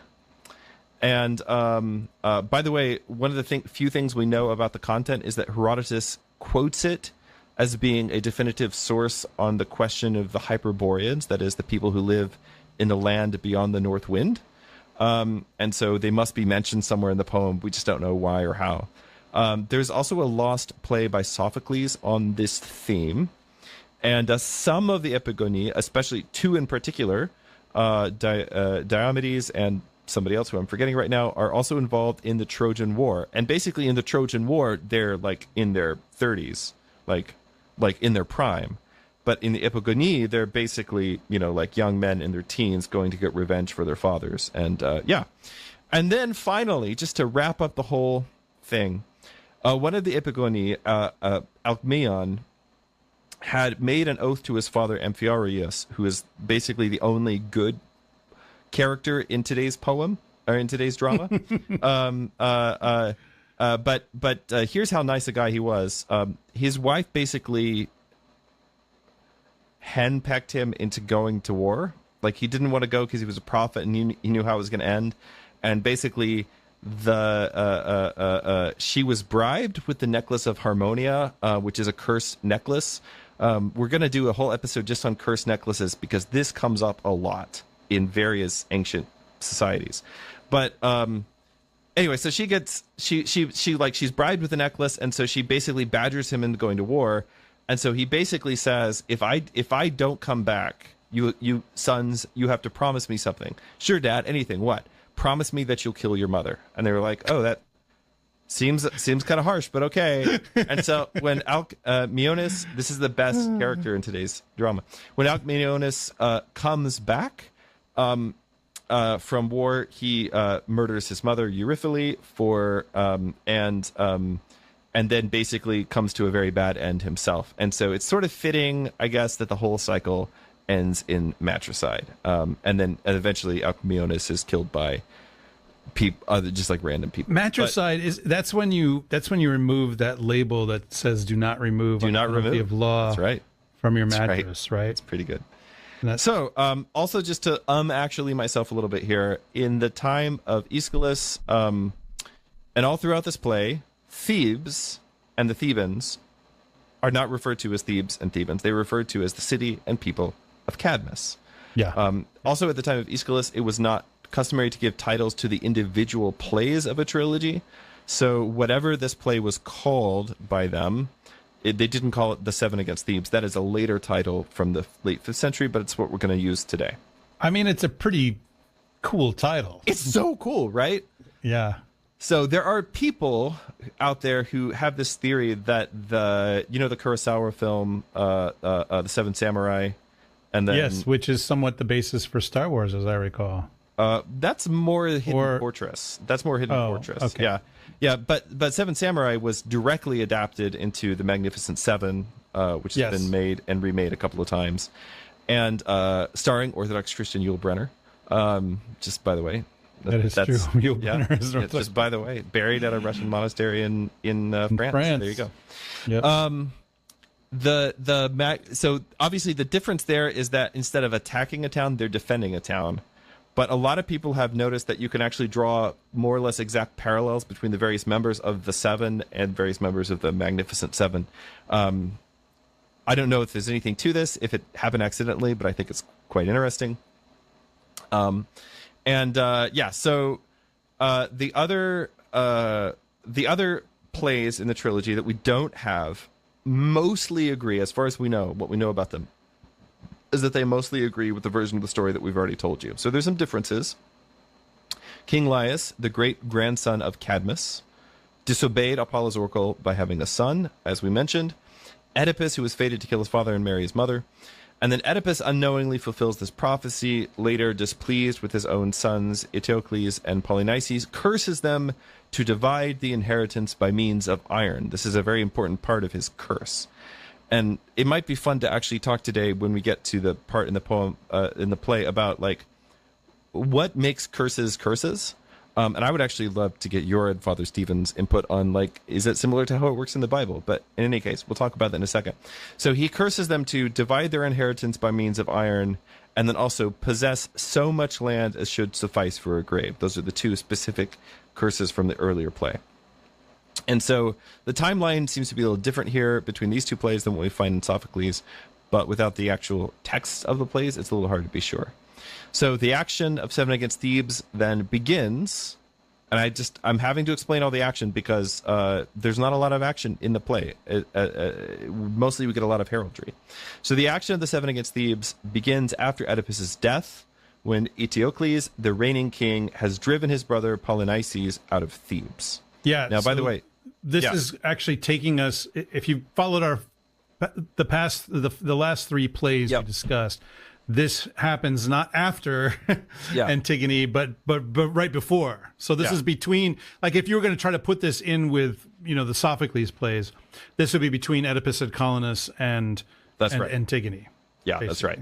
And by the way, one of the few things we know about the content is that Herodotus quotes it as being a definitive source on the question of the Hyperboreans, that is, the people who live in the land beyond the north wind. And so they must be mentioned somewhere in the poem. We just don't know why or how. There's also a lost play by Sophocles on this theme. And some of the Epigoni, especially 2 in particular, Diomedes and somebody else who I'm forgetting right now, are also involved in the Trojan War. And basically in the Trojan War, they're like in their 30s, like in their prime. But in the Epigoni, they're basically, like young men in their teens going to get revenge for their fathers. And And then finally, just to wrap up the whole thing, one of the Epigoni, Alcmaeon, had made an oath to his father Amphiaraus, who is basically the only good character in today's poem or in today's drama. But here's how nice a guy he was. His wife basically henpecked him into going to war. Like, he didn't want to go because he was a prophet and he knew how it was going to end. And basically, she was bribed with the necklace of Harmonia, which is a cursed necklace. We're going to do a whole episode just on cursed necklaces because this comes up a lot in various ancient societies. But anyway, so she's bribed with the necklace, and so she basically badgers him into going to war. And so he basically says, if I don't come back, you sons, you have to promise me something. Sure, Dad, anything. What? Promise me that you'll kill your mother. And they were like, oh, Seems kind of harsh, but okay. And so when Meonis, this is the best character in today's drama. When Meonis comes back from war, he murders his mother Euryphile and then basically comes to a very bad end himself. And so it's sort of fitting, I guess, that the whole cycle ends in matricide. And eventually Meonis is killed by people, just like random people. Matricide that's when you remove that label that says "do not remove" of law. That's right. From your mattress, right? It's pretty good. So, also just to actually myself a little bit here, in the time of Aeschylus, and all throughout this play, Thebes and the Thebans are not referred to as Thebes and Thebans. They are referred to as the city and people of Cadmus. Yeah. Also, at the time of Aeschylus, it was not customary to give titles to the individual plays of a trilogy. So whatever this play was called by them, they didn't call it the Seven Against Thebes. That is a later title from the late 5th century, but it's what we're going to use today. I mean, it's a pretty cool title. It's so cool, right? Yeah. So there are people out there who have this theory that the Kurosawa film, the Seven Samurai, and then yes, which is somewhat the basis for Star Wars, as I recall. That's more Hidden Fortress. That's more Hidden Fortress. Okay. Yeah. But Seven Samurai was directly adapted into the Magnificent Seven, which has been made and remade a couple of times, and starring Orthodox Christian Yul Brynner. Just by the way, that's true. Yul Brynner is just by the way, buried at a Russian monastery in France. There you go. Yep. So obviously the difference there is that instead of attacking a town, they're defending a town. But a lot of people have noticed that you can actually draw more or less exact parallels between the various members of the Seven and various members of the Magnificent Seven. I don't know if there's anything to this, if it happened accidentally, but I think it's quite interesting. So the other plays in the trilogy that we don't have mostly agree, as far as we know, what we know about them, is that they mostly agree with the version of the story that we've already told you. So there's some differences. King Laius, the great-grandson of Cadmus, disobeyed Apollo's oracle by having a son, as we mentioned. Oedipus, who was fated to kill his father and marry his mother. And then Oedipus unknowingly fulfills this prophecy, later displeased with his own sons, Eteocles and Polynices, curses them to divide the inheritance by means of iron. This is a very important part of his curse. And it might be fun to actually talk today when we get to the part in the poem, in the play, about like what makes curses. And I would actually love to get your and Father Stephen's input on, like, is it similar to how it works in the Bible? But in any case, we'll talk about that in a second. So he curses them to divide their inheritance by means of iron, and then also possess so much land as should suffice for a grave. Those are the two specific curses from the earlier play. And so the timeline seems to be a little different here between these two plays than what we find in Sophocles, but without the actual text of the plays, it's a little hard to be sure. So the action of Seven Against Thebes then begins, and I'm having to explain all the action because there's not a lot of action in the play. Mostly we get a lot of heraldry. So the action of the Seven Against Thebes begins after Oedipus's death, when Eteocles, the reigning king, has driven his brother Polynices out of Thebes. Yeah. Now, by the way, this is actually taking us. If you followed the last three plays we discussed, this happens not after Antigone, but right before. So this is between. Like, if you were going to try to put this in with the Sophocles plays, this would be between Oedipus and Colonus and Antigone. Yeah, basically. That's right.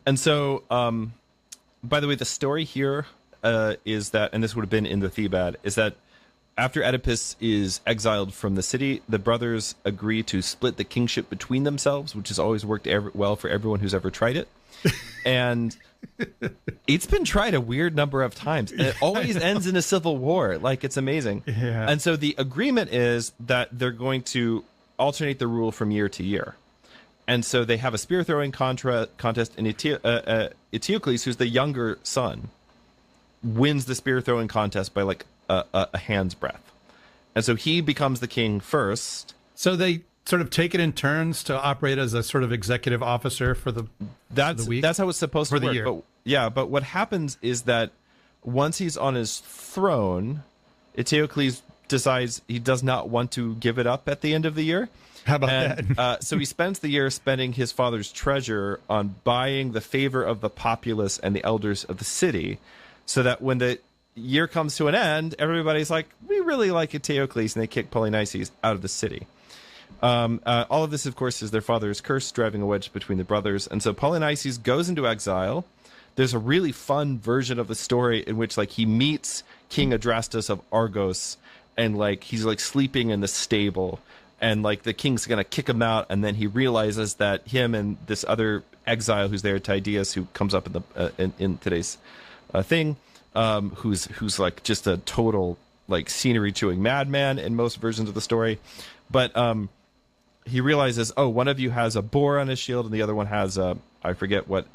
And so, by the way, the story here is that, and this would have been in the Thebaid, is that after Oedipus is exiled from the city, the brothers agree to split the kingship between themselves, which has always worked well for everyone who's ever tried it. And it's been tried a weird number of times. And it always ends in a civil war. Like, it's amazing. Yeah. And so the agreement is that they're going to alternate the rule from year to year. And so they have a spear throwing contest, and Eteocles, who's the younger son, wins the spear throwing contest by like a hand's breadth. And so he becomes the king first. So they sort of take it in turns to operate as a sort of executive officer for the week? That's how it's supposed to work. The year. But what happens is that once he's on his throne, Eteocles decides he does not want to give it up at the end of the year. How about that? So he spends the year spending his father's treasure on buying the favor of the populace and the elders of the city, so that when the year comes to an end, everybody's like, we really like Eteocles, and they kick Polynices out of the city. All of this, of course, is their father's curse, driving a wedge between the brothers. And so Polynices goes into exile. There's a really fun version of the story in which, like, he meets King Adrastus of Argos, and like he's like sleeping in the stable, and like the king's gonna kick him out, and then he realizes that him and this other exile who's there, Tydeus, who comes up in the in today's thing, who's like just a total like scenery chewing madman in most versions of the story, but he realizes, oh, one of you has a boar on his shield, and the other one has I forget what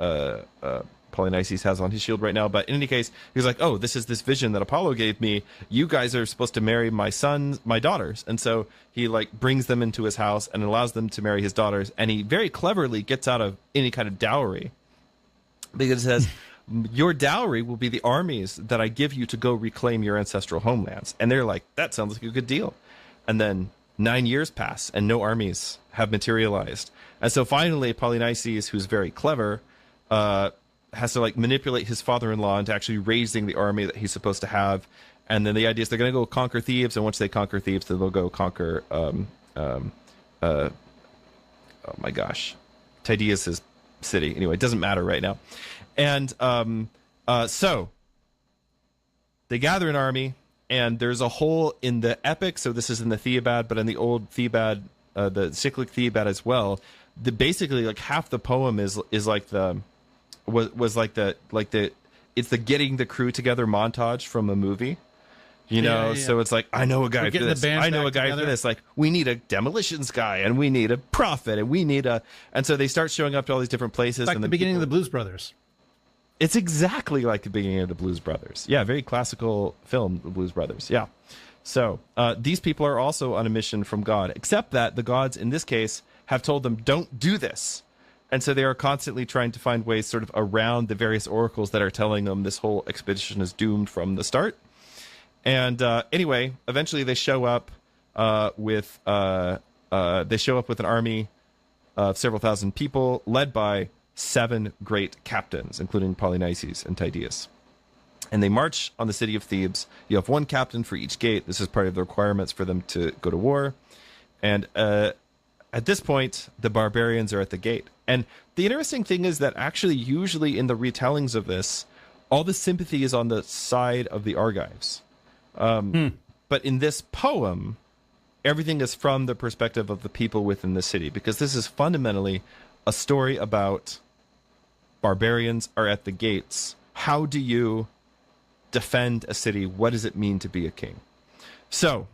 Polynices has on his shield right now, but in any case, he's like, oh, this is this vision that Apollo gave me. You guys are supposed to marry my daughters. And so he like brings them into his house and allows them to marry his daughters. And he very cleverly gets out of any kind of dowry, because it says, your dowry will be the armies that I give you to go reclaim your ancestral homelands. And they're like, that sounds like a good deal. And then 9 years pass and no armies have materialized. And so finally, Polynices, who's very clever, has to like manipulate his father-in-law into actually raising the army that he's supposed to have. And then the idea is they're going to go conquer Thebes, and once they conquer Thebes, then they'll go conquer oh my gosh, Tydeus's city. Anyway, it doesn't matter right now. And so they gather an army, and there's a hole in the epic. So this is in the Thebaid, but in the old Thebaid, the cyclic Thebaid as well, basically like half the poem is like was like the it's the getting the crew together montage from a movie, you know. Yeah. So it's like, I know a guy for this, I know a guy together for this, like we need a demolitions guy, and we need a prophet, and we need and so they start showing up to all these different places. Like and the beginning of the Blues Brothers. It's exactly like the beginning of the Blues Brothers. Yeah, very classical film, the Blues Brothers. Yeah. So these people are also on a mission from God, except that the gods in this case have told them, don't do this. And so they are constantly trying to find ways sort of around the various oracles that are telling them this whole expedition is doomed from the start. And anyway, eventually they show up with an army of several thousand people led by 7 great captains, including Polynices and Tydeus. And they march on the city of Thebes. You have 1 captain for each gate. This is part of the requirements for them to go to war. And at this point, the barbarians are at the gate. And the interesting thing is that actually, usually in the retellings of this, all the sympathy is on the side of the Argives. But in this poem, everything is from the perspective of the people within the city, because this is fundamentally a story about barbarians are at the gates. How do you defend a city? What does it mean to be a king? So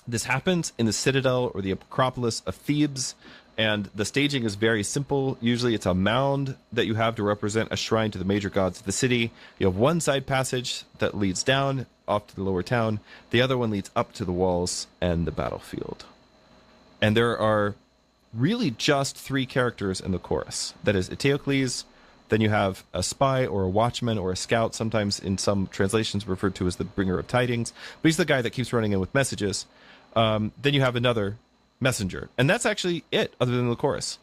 this happens in the citadel or the Acropolis of Thebes, and the staging is very simple. Usually it's a mound that you have to represent a shrine to the major gods of the city. You have one side passage that leads down off to the lower town. The other one leads up to the walls and the battlefield. And there are really just 3 characters in the chorus. That is Eteocles, then you have a spy or a watchman or a scout, sometimes in some translations referred to as the bringer of tidings, but he's the guy that keeps running in with messages. Then you have another messenger, and that's actually it, other than the chorus.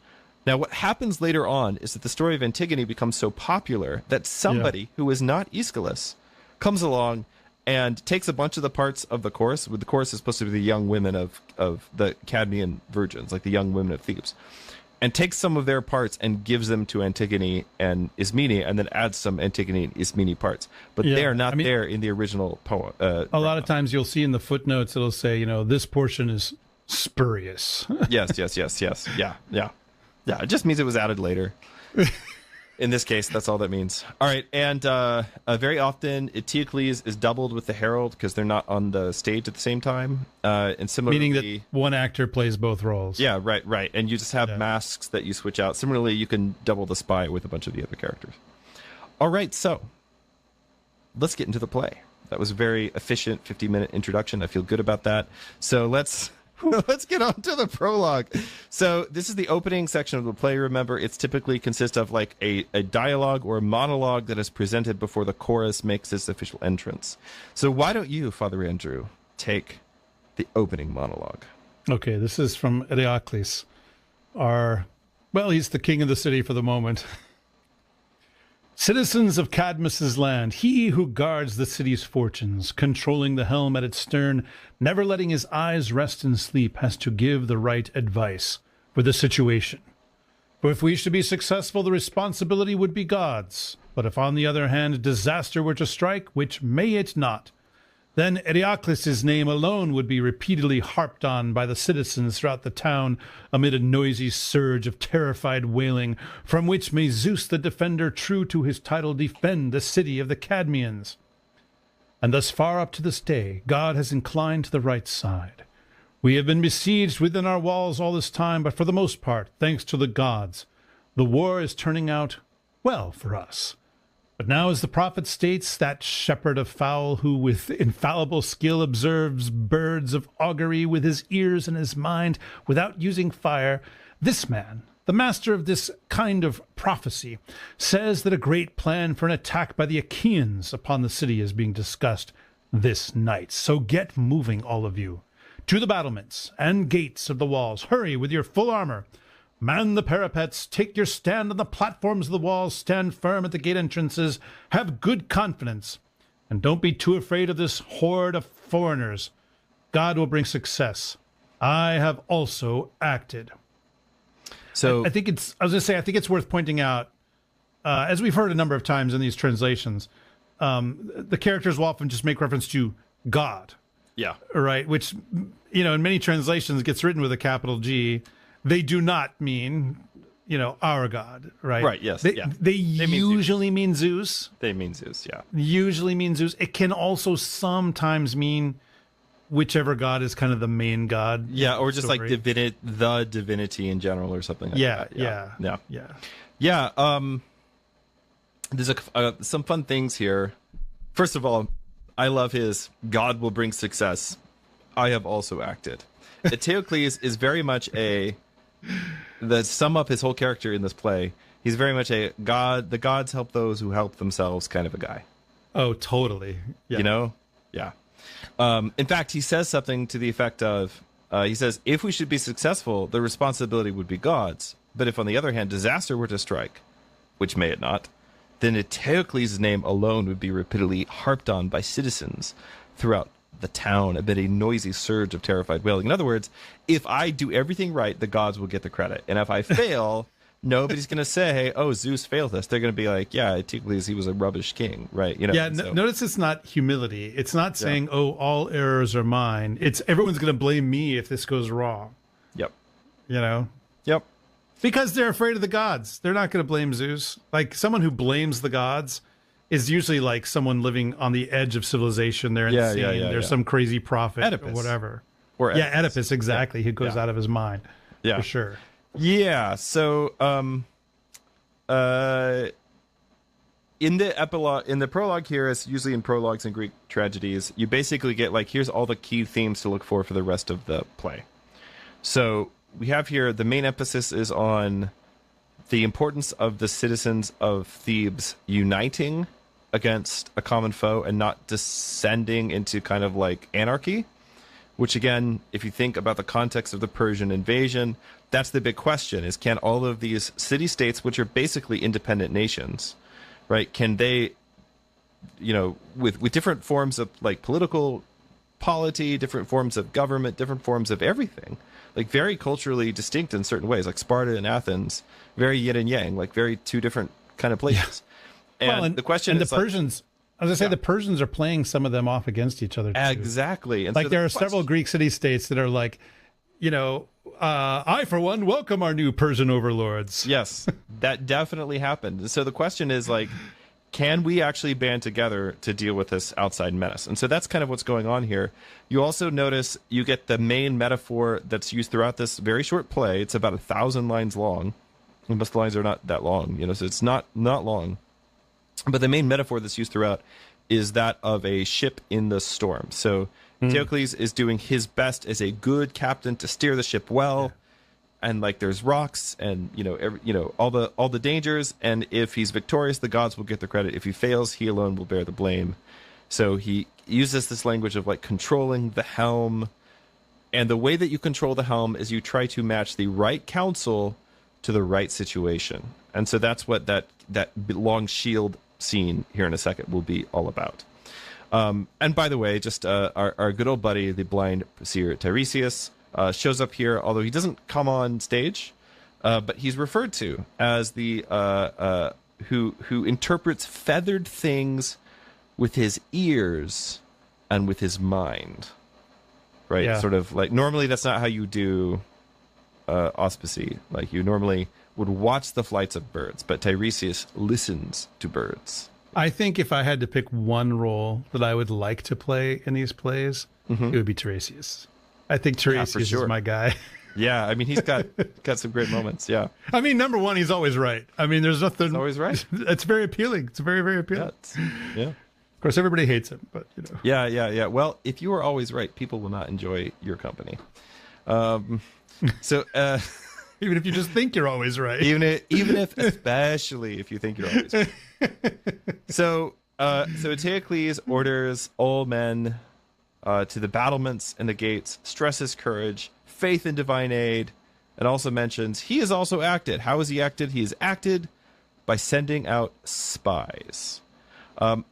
Now, what happens later on is that the story of Antigone becomes so popular that somebody who is not Aeschylus comes along and takes a bunch of the parts of the chorus. The chorus is supposed to be the young women of the Cadmean virgins, like the young women of Thebes, and takes some of their parts and gives them to Antigone and Ismene, and then adds some Antigone and Ismene parts. But they are not there in the original poem. A lot of times you'll see in the footnotes, it'll say, you know, this portion is spurious. Yes. Yeah. It just means it was added later. In this case, that's all that means. All right, and very often Eteocles is doubled with the herald because they're not on the stage at the same time. And similarly, meaning that one actor plays both roles. Yeah, right. And you just have masks that you switch out. Similarly, you can double the spy with a bunch of the other characters. All right, so let's get into the play. That was a very efficient 50-minute introduction. I feel good about that. So let's get on to the prologue. So this is the opening section of the play. Remember, it's typically consists of like a dialogue or a monologue that is presented before the chorus makes its official entrance. So why don't you, Father Andrew, take the opening monologue. Okay, this is from Eteocles. He's the king of the city for the moment. Citizens of Cadmus's land, he who guards the city's fortunes, controlling the helm at its stern, never letting his eyes rest in sleep, has to give the right advice for the situation. For if we should be successful, the responsibility would be God's. But if, on the other hand, disaster were to strike, which may it not, then Eteocles' name alone would be repeatedly harped on by the citizens throughout the town amid a noisy surge of terrified wailing, from which may Zeus the defender, true to his title, defend the city of the Cadmeans. And thus far up to this day, God has inclined to the right side. We have been besieged within our walls all this time, but for the most part, thanks to the gods, the war is turning out well for us. But now, as the prophet states, that shepherd of fowl who with infallible skill observes birds of augury with his ears and his mind without using fire, this man, the master of this kind of prophecy, says that a great plan for an attack by the Achaeans upon the city is being discussed this night. So get moving, all of you, to the battlements and gates of the walls. Hurry with your full armor. Man the parapets, take your stand on the platforms of the walls, stand firm at the gate entrances, have good confidence, and don't be too afraid of this horde of foreigners. God will bring success. I have also acted. So I think it's worth pointing out, as we've heard a number of times in these translations, the characters will often just make reference to God. Yeah. Right, which, in many translations gets written with a capital G. They do not mean, our God, right? Right, yes. They usually mean Zeus. They mean Zeus, yeah. Usually mean Zeus. It can also sometimes mean whichever God is kind of the main God. Yeah, or just story. Like the divinity in general or something like that. Yeah. There's some fun things here. First of all, I love his God will bring success. I have also acted. Eteocles is very much the sum up his whole character in this play. He's very much a God. The gods help those who help themselves kind of a guy. Oh, totally. Yeah. Yeah. In fact, he says something to the effect of, he says, if we should be successful, the responsibility would be God's. But if, on the other hand, disaster were to strike, which may it not, then Eteocles' name alone would be repeatedly harped on by citizens throughout the town amid a noisy surge of terrified wailing. In other words, if I do everything right, the gods will get the credit. And if I fail, nobody's going to say, oh, Zeus failed us. They're going to be like, yeah, Eteocles, he was a rubbish king, right? Notice it's not humility. It's not saying, oh, all errors are mine. It's everyone's going to blame me if this goes wrong. Yep. Yep. Because they're afraid of the gods. They're not going to blame Zeus. Like, someone who blames the gods is usually like someone living on the edge of civilization. They're insane. There's some crazy prophet Oedipus. Or whatever. Or Oedipus, exactly. Who goes out of his mind. Yeah. For sure. Yeah. So, in the prologue here, as usually in prologues and Greek tragedies, you basically get here's all the key themes to look for the rest of the play. So we have here, the main emphasis is on the importance of the citizens of Thebes uniting against a common foe and not descending into kind of anarchy, which again, if you think about the context of the Persian invasion, that's the big question, is can all of these city-states, which are basically independent nations, right, can they, with different forms of political polity, different forms of government, different forms of everything, very culturally distinct in certain ways, like Sparta and Athens, very yin and yang, very two different kind of places. Yeah. And the question is, the Persians, as I say, the Persians are playing some of them off against each other too. Exactly. And there are several Greek city-states that are I, for one, welcome our new Persian overlords. Yes, that definitely happened. So the question is, can we actually band together to deal with this outside menace? And so that's kind of what's going on here. You also notice you get the main metaphor that's used throughout this very short play. It's about 1,000 lines long. Most lines are not that long, so it's not long. But the main metaphor that's used throughout is that of a ship in the storm. So Eteocles is doing his best as a good captain to steer the ship well, and there's rocks and all the dangers. And if he's victorious, the gods will get the credit. If he fails, he alone will bear the blame. So he uses this language of like controlling the helm. And the way that you control the helm is you try to match the right counsel to the right situation. And so that's what that long shield scene here in a second will be all about. And by the way, just our good old buddy, the blind seer Tiresias, shows up here, although he doesn't come on stage, but he's referred to as the who interprets feathered things with his ears and with his mind. Right, yeah. Sort of like normally that's not how you do auspicy. Like you normally would watch the flights of birds, but Tiresias listens to birds. I think if I had to pick one role that I would like to play in these plays, it would be Tiresias. I think Tiresias is my guy. Yeah, I mean he's got some great moments. Yeah, I mean number one, he's always right. I mean there's nothing. He's always right. It's very appealing. It's very, very appealing. Yeah. Of course, everybody hates him, but you know. Yeah. Well, if you are always right, people will not enjoy your company. So even if you just think you're always right, even if, especially if you think you're always right. So Eteocles orders all men to the battlements and the gates, stresses courage, faith in divine aid, and also mentions he has also acted. How has he acted? He has acted by sending out spies.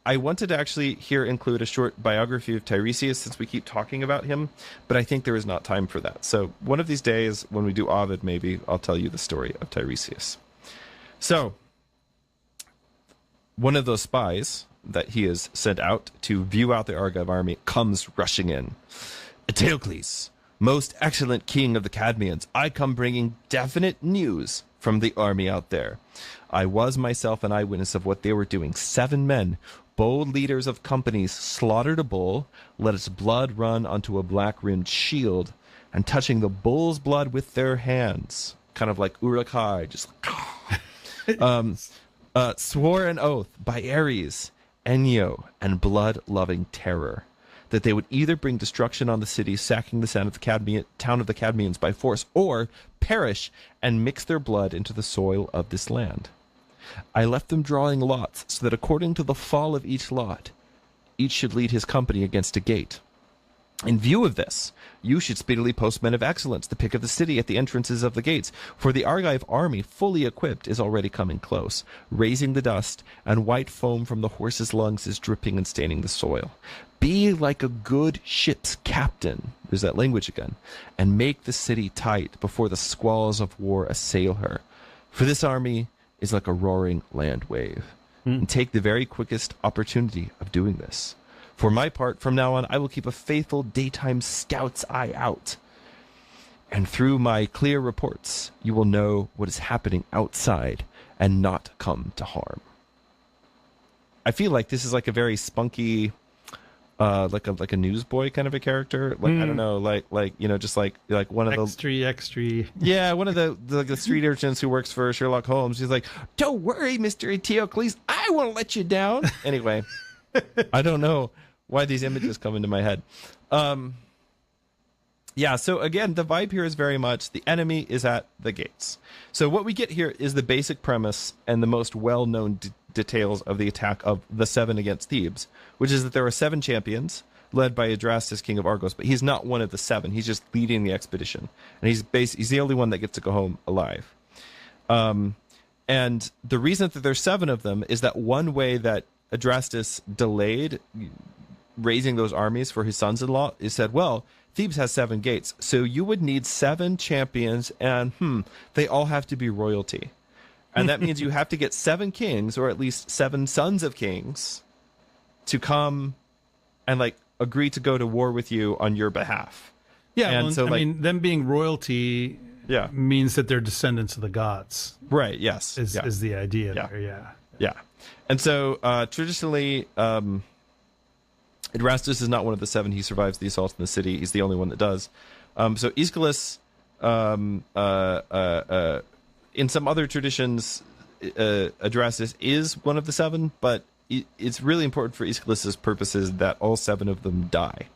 I wanted to actually here include a short biography of Tiresias since we keep talking about him, but I think there is not time for that. So one of these days when we do Ovid, maybe I'll tell you the story of Tiresias. So one of those spies that he has sent out to view out the Argive army comes rushing in. Eteocles, most excellent king of the Cadmeans, I come bringing definite news from the army out there. I was myself an eyewitness of what they were doing. 7 men, bold leaders of companies, slaughtered a bull, let its blood run onto a black-rimmed shield, and touching the bull's blood with their hands, kind of like Uruk-hai, just swore an oath by Ares, Enyo, and blood-loving terror that they would either bring destruction on the city, sacking the town of the Cadmeans by force, or perish and mix their blood into the soil of this land. I left them drawing lots, so that according to the fall of each lot, each should lead his company against a gate. In view of this, you should speedily post men of excellence, the pick of the city at the entrances of the gates, for the Argive army, fully equipped, is already coming close, raising the dust, and white foam from the horses' lungs is dripping and staining the soil. Be like a good ship's captain, there's that language again, and make the city tight before the squalls of war assail her. For this army is like a roaring land wave, and take the very quickest opportunity of doing this. For my part, from now on, I will keep a faithful daytime scout's eye out. And through my clear reports, you will know what is happening outside and not come to harm. I feel like this is like a very spunky, like a newsboy kind of a character. Like I don't know, like you know, just like one of the extra. Yeah, one of the street urchins who works for Sherlock Holmes. He's like, "Don't worry, Mr. Eteocles, I won't let you down." Anyway, I don't know why these images come into my head. Yeah, so again, the vibe here is very much the enemy is at the gates. So what we get here is the basic premise and the most well-known details of the attack of the Seven Against Thebes, which is that there are 7 champions led by Adrastus, king of Argos, but he's not one of the 7. He's just leading the expedition, and he's the only one that gets to go home alive. And the reason that there's 7 of them is that one way that Adrastus delayed raising those armies for his sons-in-law is said, well, Thebes has 7 gates, so you would need 7 champions, and they all have to be royalty. And that means you have to get 7 kings, or at least 7 sons of kings, to come and like agree to go to war with you on your behalf. Yeah, and well, so I mean, them being royalty means that they're descendants of the gods. Right, yes. Is the idea there, Yeah. And so traditionally, Adrastus is not one of the 7. He survives the assault in the city. He's the only one that does. So Aeschylus, in some other traditions, Adrastus is one of the 7, but it's really important for Aeschylus's purposes that all 7 of them die,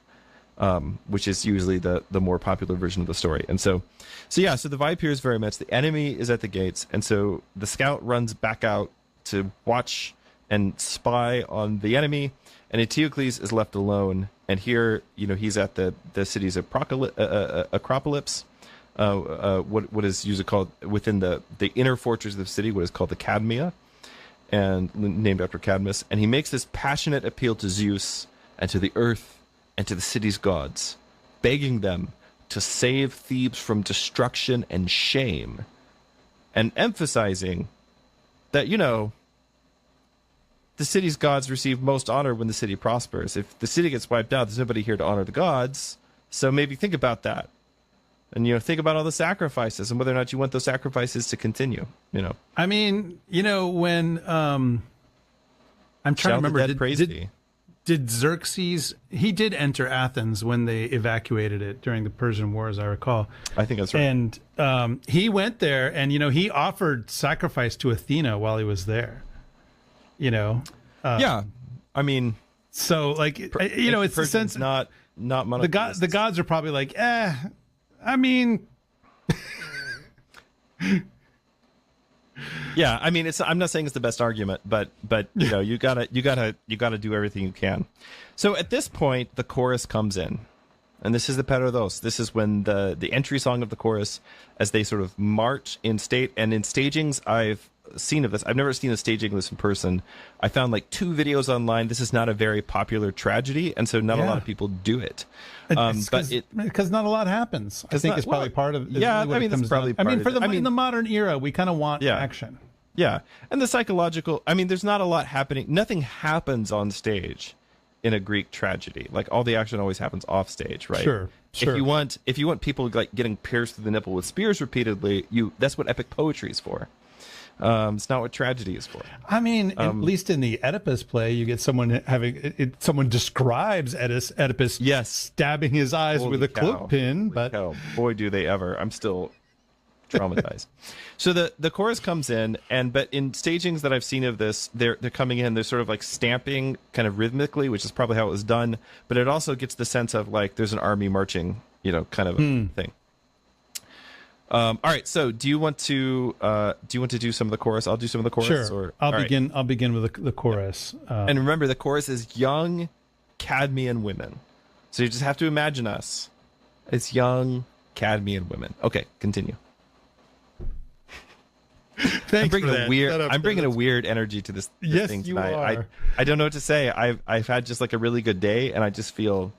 which is usually the more popular version of the story. And so the vibe here is very much the enemy is at the gates, and so the scout runs back out to watch and spy on the enemy, and Eteocles is left alone. And here, he's at the city's Acropolis, what is usually called within the inner fortress of the city, what is called the Cadmea, and named after Cadmus. And he makes this passionate appeal to Zeus and to the earth and to the city's gods, begging them to save Thebes from destruction and shame, and emphasizing that, the city's gods receive most honor when the city prospers. If the city gets wiped out, there's nobody here to honor the gods. So maybe think about that. And, think about all the sacrifices and whether or not you want those sacrifices to continue, I mean, when I'm trying to remember, did Xerxes, he did enter Athens when they evacuated it during the Persian War, as I recall. I think that's right. And he went there and, he offered sacrifice to Athena while he was there. Yeah, I mean, so like, it's the sense not the gods are probably like, I mean, yeah, I mean, I'm not saying it's the best argument, but you gotta do everything you can. So at this point, the chorus comes in, and this is the Perodos. This is when the entry song of the chorus, as they sort of march in state, and in stagings I've seen of this. I've never seen a staging of this in person. I found like 2 videos online. This is not a very popular tragedy, and so not a lot of people do it. Because not a lot happens. I think it's probably part of. Yeah, I mean, that's probably. In the modern era, we kind of want action. Yeah, and the psychological. I mean, there's not a lot happening. Nothing happens on stage in a Greek tragedy. Like all the action always happens off stage, right? Sure. If you want people like getting pierced through the nipple with spears repeatedly, that's what epic poetry is for. It's not what tragedy is for. I mean, at least in the Oedipus play, you get someone someone describes Oedipus stabbing his eyes with a cloak pin. But boy, do they ever! I'm still traumatized. So the chorus comes in, but in stagings that I've seen of this, they're coming in. They're sort of like stamping, kind of rhythmically, which is probably how it was done. But it also gets the sense of like there's an army marching, kind of a thing. All right. So, do you want to do some of the chorus? I'll do some of the chorus. Sure. I'll begin with the chorus. And remember, the chorus is young Cadmean women. So you just have to imagine us as young Cadmean women. Okay, continue. Thanks I'm bringing a weird energy to this thing tonight. You are. I don't know what to say. I've had just like a really good day, and I just feel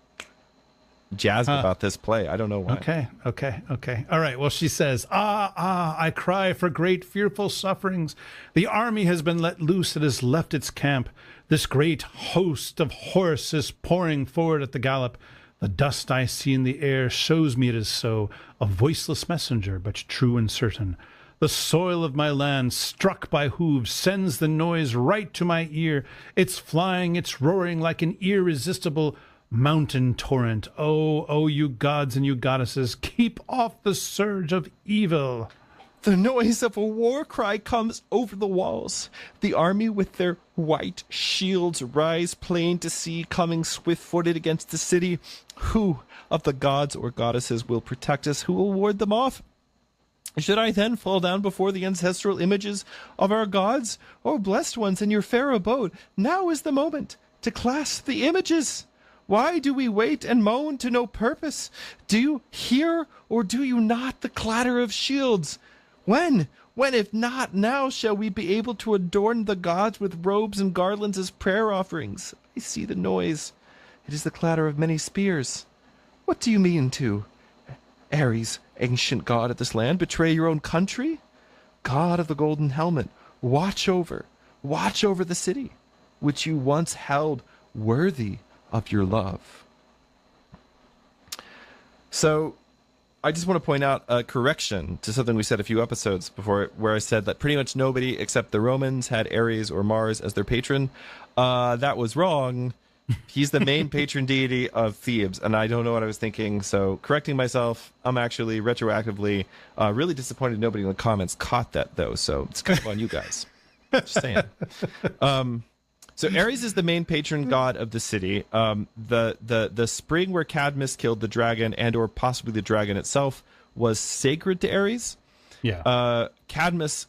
jazzed about this play. I don't know why. Okay. All right. Well, she says, I cry for great fearful sufferings. The army has been let loose. It has left its camp. This great host of horse is pouring forward at the gallop. The dust I see in the air shows me it is so, a voiceless messenger, but true and certain. The soil of my land, struck by hooves, sends the noise right to my ear. It's flying, it's roaring like an irresistible mountain torrent. Oh, you gods and you goddesses, keep off the surge of evil. The noise of a war cry comes over the walls. The army with their white shields rise plain to see, coming swift-footed against the city. Who of the gods or goddesses will protect us? Who will ward them off? Should I then fall down before the ancestral images of our gods? Oh, blessed ones, in your fair abode, now is the moment to clasp the images. Why do we wait and moan to no purpose? Do you hear or do you not the clatter of shields? When if not now, shall we be able to adorn the gods with robes and garlands as prayer offerings? I see the noise. It is the clatter of many spears. What do you mean to, Ares, ancient god of this land, betray your own country? God of the golden helmet, watch over the city, which you once held worthy of your love. So, I just want to point out a correction to something we said a few episodes before, where I said that pretty much nobody except the Romans had Ares or Mars as their patron. That was wrong. He's the main patron deity of Thebes, and I don't know what I was thinking, so correcting myself. I'm actually retroactively really disappointed nobody in the comments caught that, though, so it's kind of on you guys. Just saying. So Ares is the main patron god of the city. The spring where Cadmus killed the dragon, and or possibly the dragon itself, was sacred to Ares. Yeah. Cadmus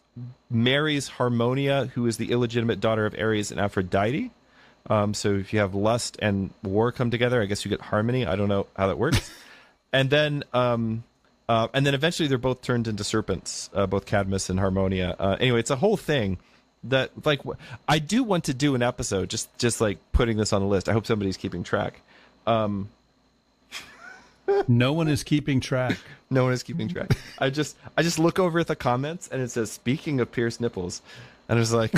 marries Harmonia, who is the illegitimate daughter of Ares and Aphrodite. So if you have lust and war come together, I guess you get harmony. I don't know how that works. And then eventually they're both turned into serpents, both Cadmus and Harmonia. Anyway, it's a whole thing that, like, I do want to do an episode, just like putting this on the list. I hope somebody's keeping track. No one is keeping track. No one is keeping track. I just look over at the comments and it says, "Speaking of pierced nipples," and it's like,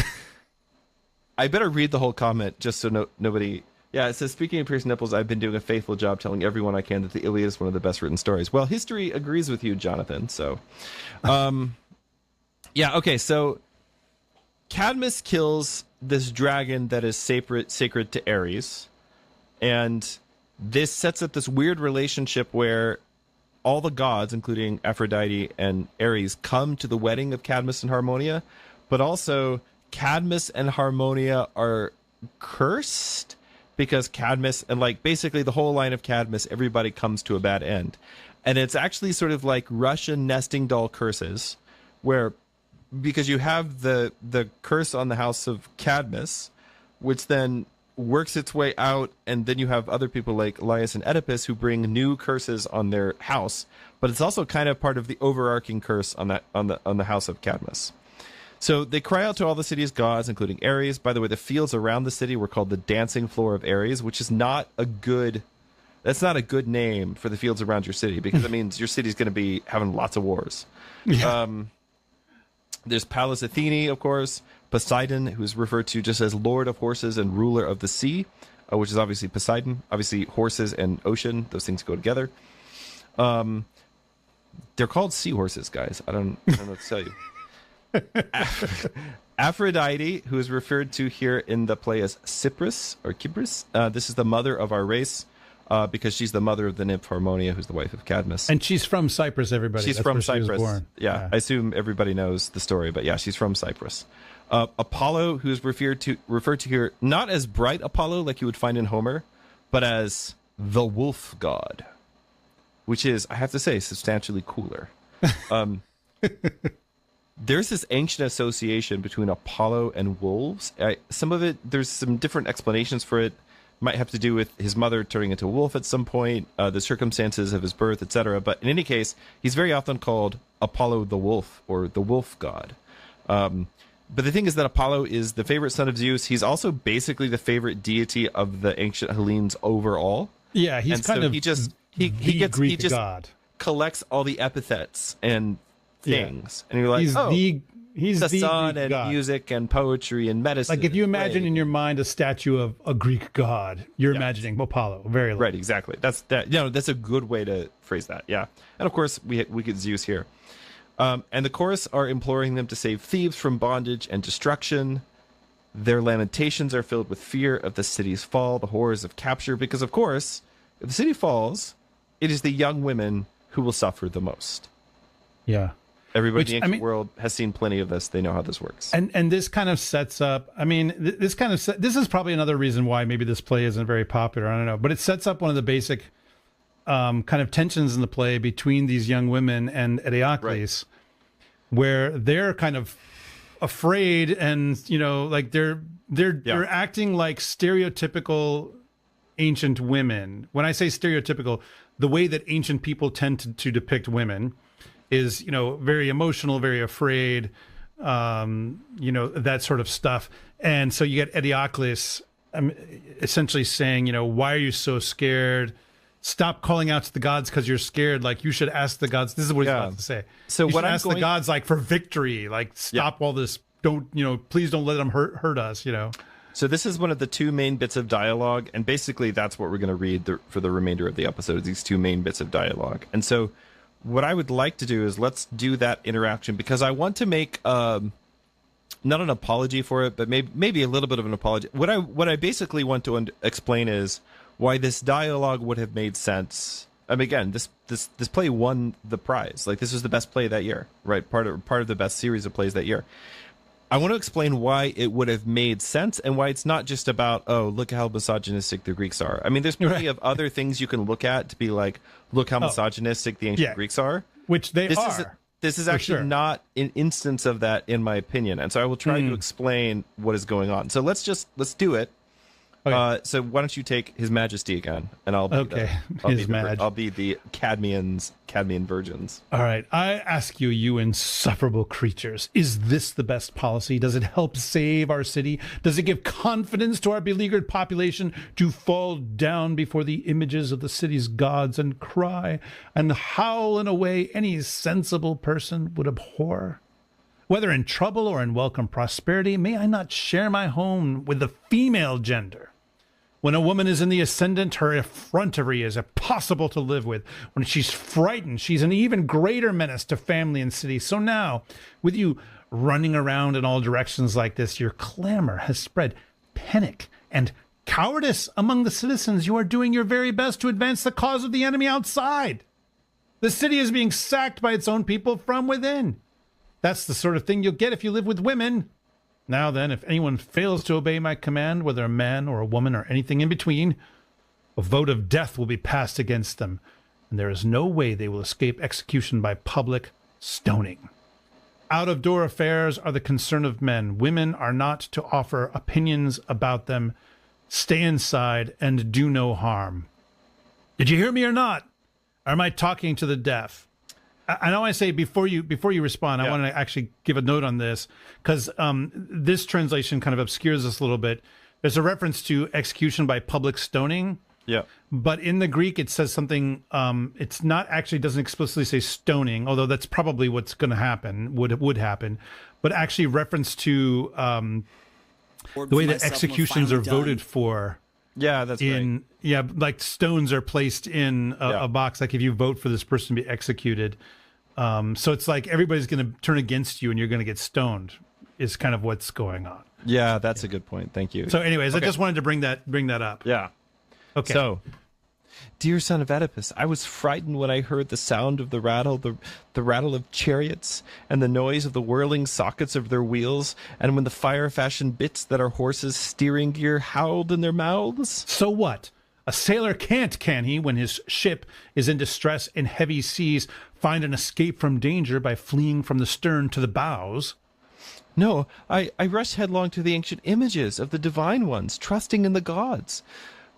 I better read the whole comment just so nobody. Yeah, it says, "Speaking of pierced nipples, I've been doing a faithful job telling everyone I can that the Iliad is one of the best written stories." Well, history agrees with you, Jonathan. So, yeah, okay. So, Cadmus kills this dragon that is sacred to Ares, and this sets up this weird relationship where all the gods, including Aphrodite and Ares, come to the wedding of Cadmus and Harmonia, but also Cadmus and Harmonia are cursed because Cadmus, and like basically the whole line of Cadmus, everybody comes to a bad end. And it's actually sort of like Russian nesting doll curses, where because you have the curse on the house of Cadmus, which then works its way out, and then you have other people like Laius and Oedipus who bring new curses on their house, but it's also kind of part of the overarching curse on the house of Cadmus. So they cry out to all the city's gods, including Ares. By the way, the fields around the city were called the dancing floor of Ares, which is not a good name for the fields around your city, because it means your city's going to be having lots of wars. Yeah. There's Pallas Athene, of course, Poseidon, who's referred to just as Lord of Horses and Ruler of the Sea, which is obviously Poseidon. Obviously, horses and ocean, those things go together. They're called seahorses, guys. I don't know what to tell you. Aphrodite, who is referred to here in the play as Cypris or Kybris. This is the mother of our race, because she's the mother of the nymph Harmonia, who's the wife of Cadmus. And she's from Cyprus, everybody. She's That's from where Cyprus. She was born. Yeah, I assume everybody knows the story, but yeah, she's from Cyprus. Apollo, who's referred to here not as bright Apollo like you would find in Homer, but as the wolf god, which is, I have to say, substantially cooler. There's this ancient association between Apollo and wolves. Some of it, there's some different explanations for it. Might have to do with his mother turning into a wolf at some point, the circumstances of his birth, etc. But in any case, he's very often called Apollo the wolf, or the wolf god. But the thing is that Apollo is the favorite son of Zeus. He's also basically the favorite deity of the ancient Hellenes overall. Yeah, he's kind of he just god. Collects all the epithets and things, and you're like, he's the sun Greek and god. Music and poetry and medicine. Like if you imagine in your mind a statue of a Greek god, you're imagining Apollo. Very right, exactly. That's a good way to phrase that. Yeah, and of course we get Zeus here. And the chorus are imploring them to save Thebes from bondage and destruction. Their lamentations are filled with fear of the city's fall, the horrors of capture, because, of course, if the city falls, it is the young women who will suffer the most. Yeah. Everybody in the ancient world has seen plenty of this. They know how this works. And this kind of sets up, I mean, this is probably another reason why maybe this play isn't very popular. I don't know. But it sets up one of the basic kind of tensions in the play between these young women and Eteocles, where they're kind of afraid, and like they're acting like stereotypical ancient women. When I say stereotypical, the way that ancient people tend to depict women is very emotional, very afraid, that sort of stuff. And so you get Eteocles essentially saying, why are you so scared? Stop calling out to the gods because you're scared. Like, you should ask the gods. This is what he's about to say. So you what I'm ask the gods, like, for victory. Like, stop all this. Don't, please don't let them hurt us, So this is one of the two main bits of dialogue, and basically that's what we're going to read for the remainder of the episode, these two main bits of dialogue. And so what I would like to do is let's do that interaction, because I want to make not an apology for it, but maybe a little bit of an apology. What I basically want to explain is why this dialogue would have made sense. I mean, again, this play won the prize. Like, this was the best play that year, right? Part of the best series of plays that year. I want to explain why it would have made sense, and why it's not just about, oh, look how misogynistic the Greeks are. I mean, there's plenty of other things you can look at to be like, look how misogynistic the ancient Greeks are. Which they are. this is actually not an instance of that, in my opinion. And so I will try to explain what is going on. So let's do it. Okay. So why don't you take His Majesty again, and I'll be I'll be the Cadmean virgins. All right. I ask you, you insufferable creatures, is this the best policy? Does it help save our city? Does it give confidence to our beleaguered population to fall down before the images of the city's gods and cry and howl in a way any sensible person would abhor? Whether in trouble or in welcome prosperity, may I not share my home with the female gender? When a woman is in the ascendant, her effrontery is impossible to live with. When she's frightened, she's an even greater menace to family and city. So now, with you running around in all directions like this, your clamor has spread panic and cowardice among the citizens. You are doing your very best to advance the cause of the enemy outside. The city is being sacked by its own people from within. That's the sort of thing you'll get if you live with women. Now then, if anyone fails to obey my command, whether a man or a woman or anything in between, a vote of death will be passed against them, and there is no way they will escape execution by public stoning. Out-of-door affairs are the concern of men. Women are not to offer opinions about them. Stay inside and do no harm. Did you hear me or not? Or am I talking to the deaf? I know I say before you respond, I want to actually give a note on this, because this translation kind of obscures this a little bit. There's a reference to execution by public stoning. Yeah. But in the Greek, it says something, it's not actually, doesn't explicitly say stoning, although that's probably what's going to happen, would happen, but actually reference to the way that executions are voted for. Yeah, that's right. Yeah, like stones are placed in a box, like if you vote for this person to be executed. So it's like everybody's going to turn against you and you're going to get stoned is kind of what's going on. Yeah, that's a good point. Thank you. So anyways, I just wanted to bring that up. Yeah. Okay. So, dear son of Oedipus, I was frightened when I heard the sound of the rattle, the rattle of chariots, and the noise of the whirling sockets of their wheels, and when the fire-fashioned bits that our horses' steering gear howled in their mouths. So what? A sailor can't, can he, when his ship is in distress in heavy seas, find an escape from danger by fleeing from the stern to the bows? No, I rushed headlong to the ancient images of the divine ones, trusting in the gods.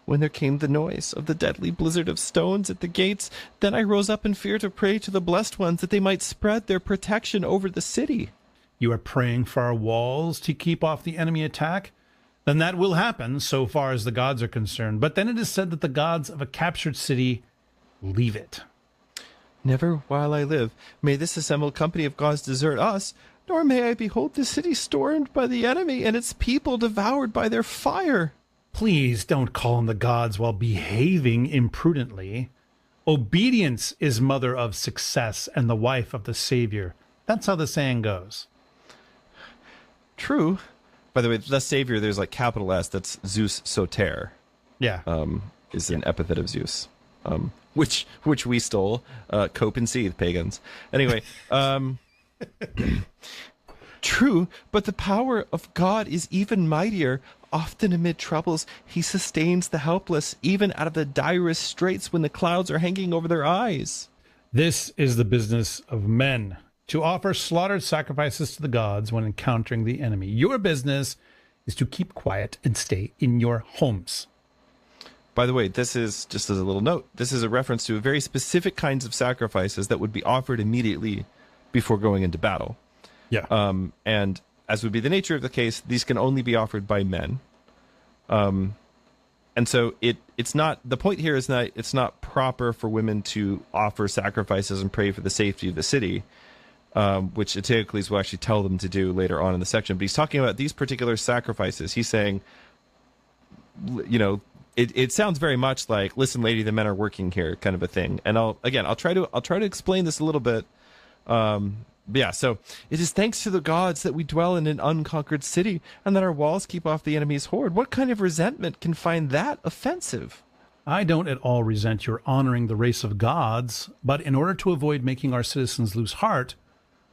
When there came the noise of the deadly blizzard of stones at the gates, then I rose up in fear to pray to the blessed ones that they might spread their protection over the city. You are praying for our walls to keep off the enemy attack? Then that will happen so far as the gods are concerned. But then it is said that the gods of a captured city leave it. Never while I live may this assembled company of gods desert us, nor may I behold the city stormed by the enemy and its people devoured by their fire. Please don't call on the gods while behaving imprudently. Obedience is mother of success and the wife of the savior. That's how the saying goes. True. By the way, the savior, there's like capital S, that's Zeus Soter. Yeah. Is an epithet of Zeus. Which we stole, cope and seethe, pagans. Anyway, true, but the power of God is even mightier. Often amid troubles, he sustains the helpless, even out of the direst straits when the clouds are hanging over their eyes. This is the business of men, to offer slaughtered sacrifices to the gods when encountering the enemy. Your business is to keep quiet and stay in your homes. By the way, this is, just as a little note, this is a reference to very specific kinds of sacrifices that would be offered immediately before going into battle. Yeah. And as would be the nature of the case, these can only be offered by men. And so it's not, the point here is that it's not proper for women to offer sacrifices and pray for the safety of the city, which Eteocles will actually tell them to do later on in the section. But he's talking about these particular sacrifices. He's saying, you know, it sounds very much like, listen, lady, the men are working here, kind of a thing. And I'll try to explain this a little bit. But yeah, so it is thanks to the gods that we dwell in an unconquered city and that our walls keep off the enemy's horde. What kind of resentment can find that offensive? I don't at all resent your honoring the race of gods, but in order to avoid making our citizens lose heart,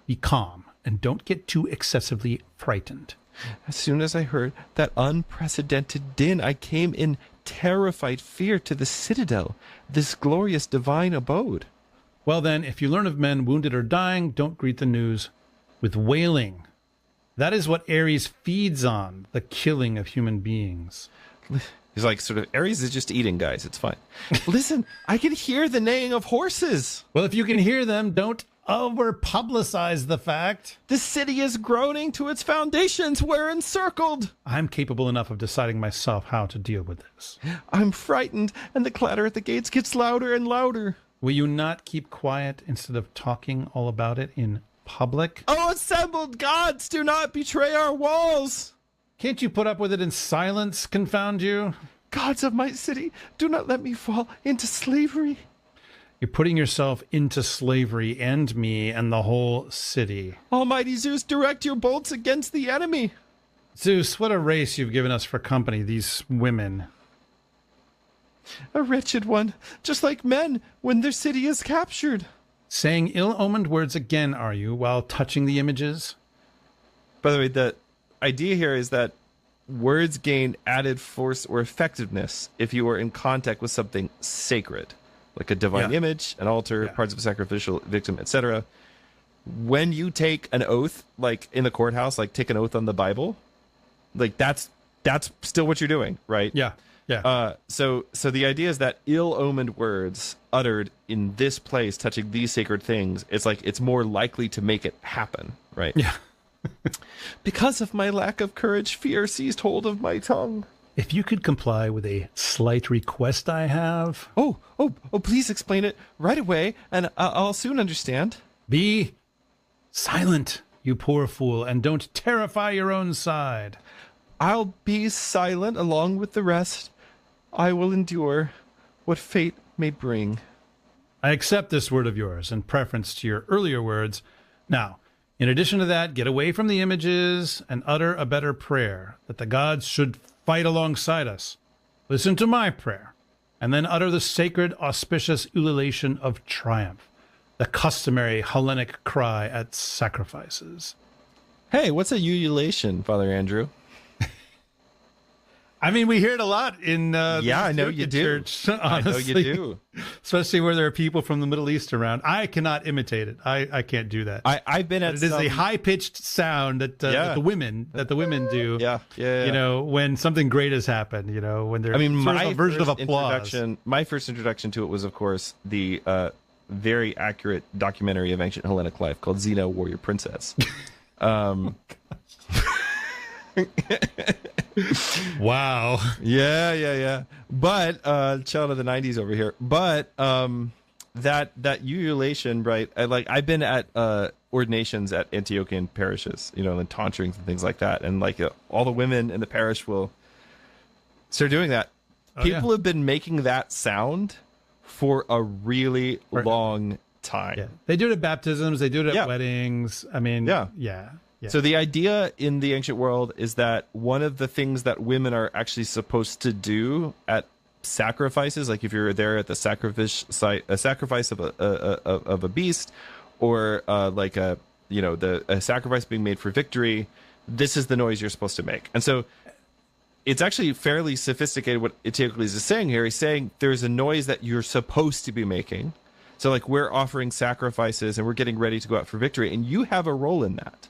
be calm and don't get too excessively frightened. As soon as I heard that unprecedented din, I came in terrified fear to the citadel, this glorious divine abode. Well then, if you learn of men wounded or dying, don't greet the news with wailing. That is what Ares feeds on, the killing of human beings. He's like, sort of, Ares is just eating, guys. It's fine. Listen, I can hear the neighing of horses. Well, if you can hear them, don't over-publicize the fact. The city is groaning to its foundations. We're encircled. I'm capable enough of deciding myself how to deal with this. I'm frightened, and the clatter at the gates gets louder and louder. Will you not keep quiet instead of talking all about it in public? Oh, assembled gods, do not betray our walls. Can't you put up with it in silence, confound you? Gods of my city, do not let me fall into slavery. You're putting yourself into slavery and me and the whole city. Almighty Zeus, direct your bolts against the enemy. Zeus, what a race you've given us for company, these women. A wretched one, just like men when their city is captured. Saying ill-omened words again, are you, while touching the images? By the way, the idea here is that words gain added force or effectiveness if you are in contact with something sacred, like a divine image, an altar, parts of a sacrificial victim, etc. When you take an oath, like in the courthouse, like take an oath on the Bible, like that's still what you're doing, right? Yeah. Yeah. So the idea is that ill-omened words uttered in this place, touching these sacred things, it's like it's more likely to make it happen, right? Yeah. Because of my lack of courage, fear seized hold of my tongue. If you could comply with a slight request I have. Oh, please explain it right away, and I'll soon understand. Be silent, you poor fool, and don't terrify your own side. I'll be silent along with the rest. I will endure what fate may bring. I accept this word of yours in preference to your earlier words. Now, in addition to that, get away from the images and utter a better prayer, that the gods should fight alongside us. Listen to my prayer, and then utter the sacred, auspicious ululation of triumph, the customary Hellenic cry at sacrifices. Hey, what's a ululation, Father Andrew? I mean, we hear it a lot in I know you do. church, honestly. I know you do. Especially where there are people from the Middle East around. I cannot imitate it. I can't do that. I've been at It is a high-pitched sound that the women do. Yeah. You know, when something great has happened. You know, when there's a version of applause. My first introduction to it was, of course, the very accurate documentary of ancient Hellenic life called Xena, Warrior Princess. Wow. Yeah. But child of the 90s over here. But that ululation, right? I've been at ordinations at Antiochian parishes, you know, and tantrings and things like that, and all the women in the parish will start doing that. People have been making that sound for a really long time. Yeah. They do it at baptisms. They do it at weddings. I mean, yeah. So the idea in the ancient world is that one of the things that women are actually supposed to do at sacrifices, like if you're there at the sacrifice site, a sacrifice of a beast, or a sacrifice being made for victory, this is the noise you're supposed to make. And so it's actually fairly sophisticated what Eteocles is saying here. He's saying there's a noise that you're supposed to be making. So like we're offering sacrifices and we're getting ready to go out for victory, and you have a role in that.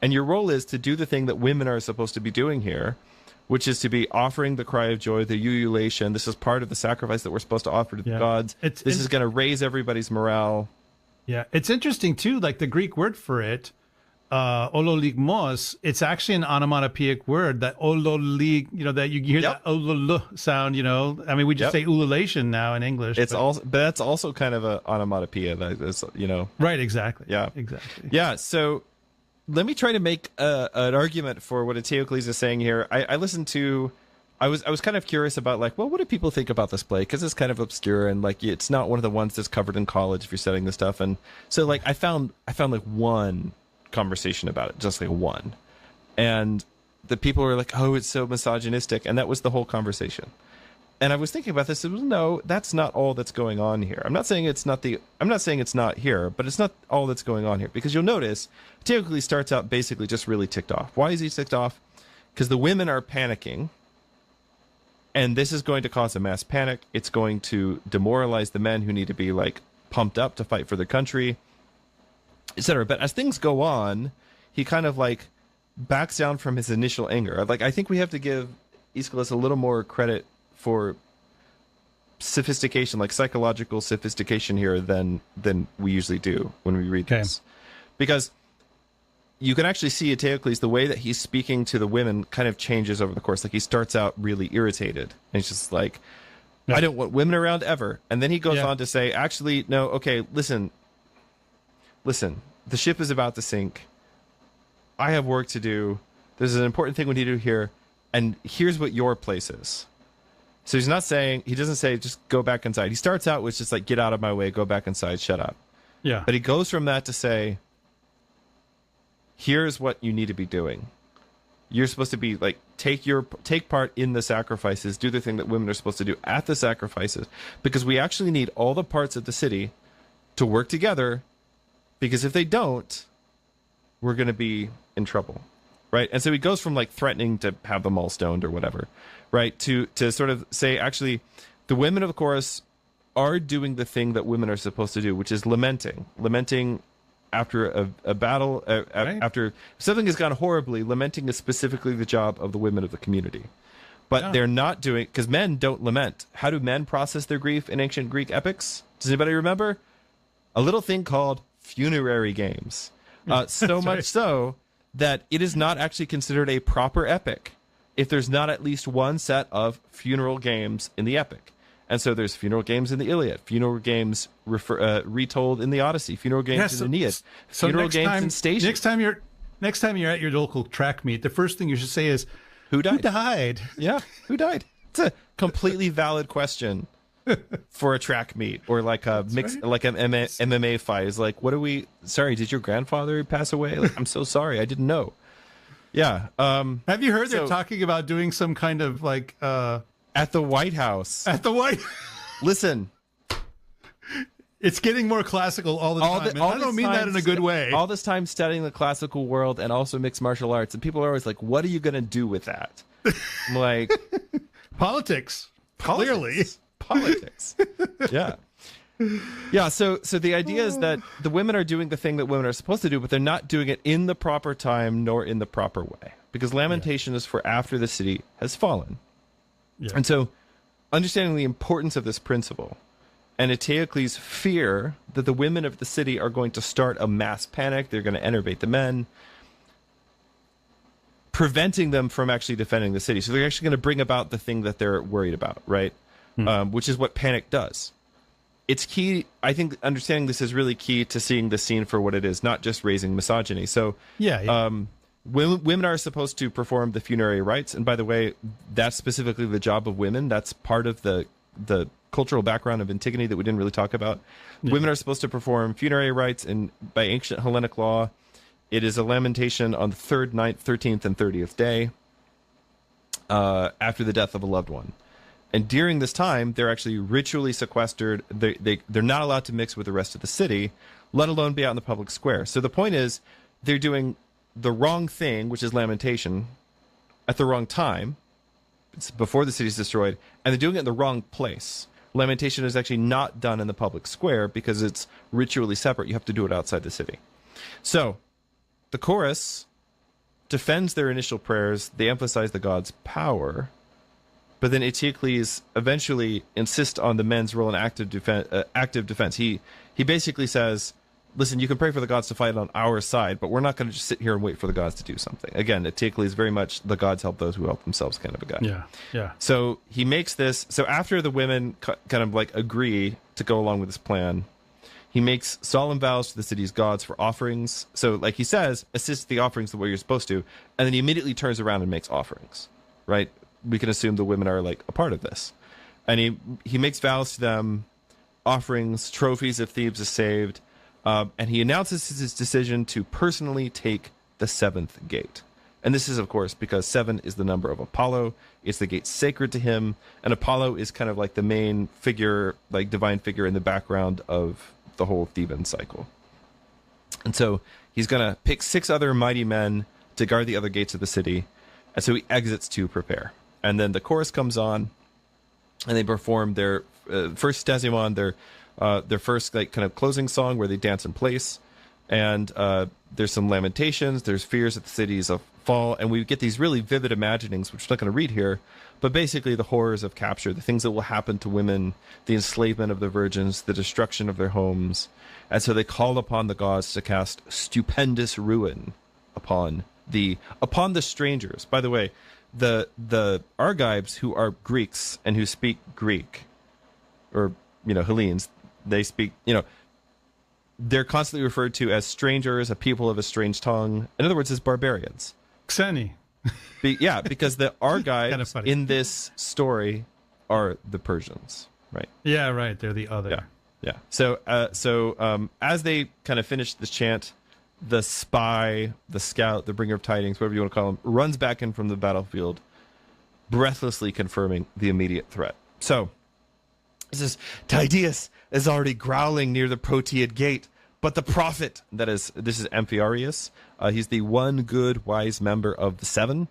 And your role is to do the thing that women are supposed to be doing here, which is to be offering the cry of joy, the ululation. This is part of the sacrifice that we're supposed to offer to the gods. This is going to raise everybody's morale. Yeah, it's interesting, too, like the Greek word for it, ololigmos, it's actually an onomatopoeic word, that ololig, you know, that you hear that olol sound, you know. I mean, we just say ululation now in English. But that's also kind of an onomatopoeia, that, you know. Right, exactly. Yeah. Exactly. Yeah, so let me try to make an argument for what Eteocles is saying here. I listened to, I was kind of curious about what do people think about this play? Because it's kind of obscure and it's not one of the ones that's covered in college if you're studying this stuff. And so I found one conversation about it, just one. And the people were like, oh, it's so misogynistic. And that was the whole conversation. And I was thinking about this. No, that's not all that's going on here. I'm not saying it's not here, but it's not all that's going on here. Because you'll notice, Eteocles starts out basically just really ticked off. Why is he ticked off? Because the women are panicking. And this is going to cause a mass panic. It's going to demoralize the men who need to be pumped up to fight for the country, etc. But as things go on, he kind of like backs down from his initial anger. Like, I think we have to give Aeschylus a little more credit for sophistication, like psychological sophistication here than we usually do when we read this. Because you can actually see Eteocles, the way that he's speaking to the women kind of changes over the course. Like, he starts out really irritated, and he's just like, I don't want women around ever. And then he goes on to say, actually, no, okay, listen, the ship is about to sink. I have work to do. There's an important thing we need to do here, and here's what your place is. So he doesn't say, just go back inside. He starts out with just like, get out of my way, go back inside, shut up. Yeah. But he goes from that to say, here's what you need to be doing. You're supposed to be like, take part in the sacrifices, do the thing that women are supposed to do at the sacrifices, because we actually need all the parts of the city to work together, because if they don't, we're going to be in trouble. Right. And so he goes from like threatening to have them all stoned or whatever, right, to sort of say, actually, the women of the chorus are doing the thing that women are supposed to do, which is lamenting after a battle, after something has gone horribly. Lamenting is specifically the job of the women of the community. But they're not doing, because men don't lament. How do men process their grief in ancient Greek epics? Does anybody remember? A little thing called funerary games. So much so that it is not actually considered a proper epic if there's not at least one set of funeral games in the epic. And so there's funeral games in the Iliad, funeral games retold in the Odyssey, funeral games in the Aeneid, funeral games in Statia. Next time you're at your local track meet, the first thing you should say is, "Who died?" Who died? Yeah, who died? It's a completely valid question for a track meet, or like a like an MMA fight. Is like, sorry, did your grandfather pass away? Like, I'm so sorry, I didn't know. Yeah. Have you heard they're talking about doing some kind of like at the White House? Listen, it's getting more classical all the time. I don't mean that in a good way. All this time studying the classical world and also mixed martial arts, and people are always like, "What are you going to do with that?" I'm like, politics. Clearly. Politics. Yeah. So the idea is that the women are doing the thing that women are supposed to do, but they're not doing it in the proper time nor in the proper way, because lamentation is for after the city has fallen. Yeah. And so understanding the importance of this principle and Eteocles' fear that the women of the city are going to start a mass panic, they're going to enervate the men, preventing them from actually defending the city. So they're actually going to bring about the thing that they're worried about, right? Which is what panic does. It's key. I think understanding this is really key to seeing the scene for what it is, not just raising misogyny. So women are supposed to perform the funerary rites. And by the way, that's specifically the job of women. That's part of the cultural background of Antigone that we didn't really talk about. Yeah. Women are supposed to perform funerary rites, and by ancient Hellenic law, it is a lamentation on the 3rd, 9th, 13th, and 30th day after the death of a loved one. And during this time, they're actually ritually sequestered. They're not allowed to mix with the rest of the city, let alone be out in the public square. So the point is, they're doing the wrong thing, which is lamentation, at the wrong time. It's before the city's destroyed, and they're doing it in the wrong place. Lamentation is actually not done in the public square because it's ritually separate. You have to do it outside the city. So the chorus defends their initial prayers. They emphasize the god's power. But then Eteocles eventually insists on the men's role in active defense. He basically says, listen, you can pray for the gods to fight on our side, but we're not going to just sit here and wait for the gods to do something. Again, Eteocles is very much the gods help those who help themselves kind of a guy. Yeah. So he makes this. So after the women kind of like agree to go along with this plan, he makes solemn vows to the city's gods for offerings. So like he says, assist the offerings the way you're supposed to, and then he immediately turns around and makes offerings, right? We can assume the women are like a part of this. And he makes vows to them, offerings, trophies if Thebes is saved. And he announces his decision to personally take the 7th gate. And this is, of course, because 7 is the number of Apollo. It's the gate sacred to him. And Apollo is kind of like the main figure, like divine figure in the background of the whole Theban cycle. And so he's going to pick 6 other mighty men to guard the other gates of the city. And so he exits to prepare. And then the chorus comes on, and they perform their first Stasimon, their first like kind of closing song where they dance in place, and there's some lamentations, there's fears that the cities of fall, and we get these really vivid imaginings, which I'm not going to read here, but basically the horrors of capture, the things that will happen to women, the enslavement of the virgins, the destruction of their homes. And so they call upon the gods to cast stupendous ruin upon the strangers. By the way, the Argives, who are Greeks and who speak Greek, or Hellenes, they speak, they're constantly referred to as strangers, a people of a strange tongue. In other words, as barbarians. Xeni. Because the Argives in this story are the Persians, right? Yeah, right. They're the other. Yeah. So as they kind of finish this chant, the spy, the scout, the bringer of tidings, whatever you want to call him, runs back in from the battlefield, breathlessly confirming the immediate threat. So this is Tydeus is already growling near the Proteid gate, but the prophet, this is Amphiaraus, he's the one good wise member of the seven.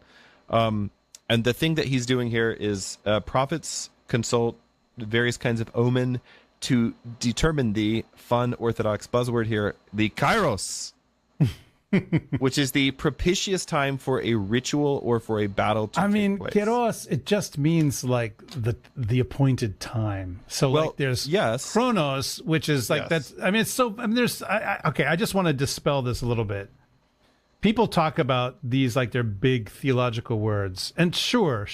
And the thing that he's doing here is prophets consult various kinds of omen to determine the fun Orthodox buzzword here, the kairos, which is the propitious time for a ritual or for a battle to take place. Kairos, it just means like the appointed time. So like there's chronos, which is like that's. I just want to dispel this a little bit. People talk about these like they're big theological words, and sure,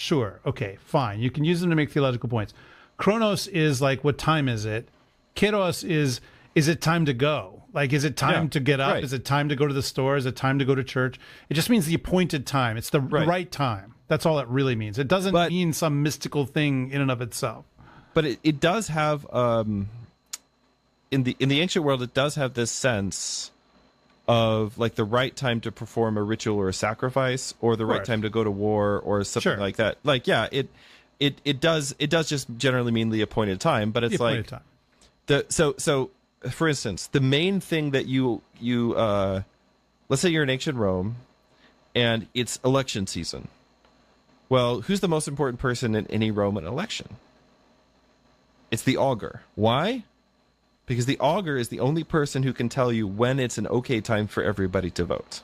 okay, fine, you can use them to make theological points. Chronos is like, what time is it? Kairos is it time to go? Like, is it time to get up? Right. Is it time to go to the store? Is it time to go to church? It just means the appointed time. It's the right time. That's all it really means. It doesn't mean some mystical thing in and of itself. But it does have, in the ancient world, it does have this sense of like the right time to perform a ritual or a sacrifice, or the right time to go to war or something like that. Like, it does just generally mean the appointed time, but it's like time. So for instance, the main thing that you let's say you're in ancient Rome and it's election season. Well, who's the most important person in any Roman election? It's the augur. Why? Because the augur is the only person who can tell you when it's an okay time for everybody to vote.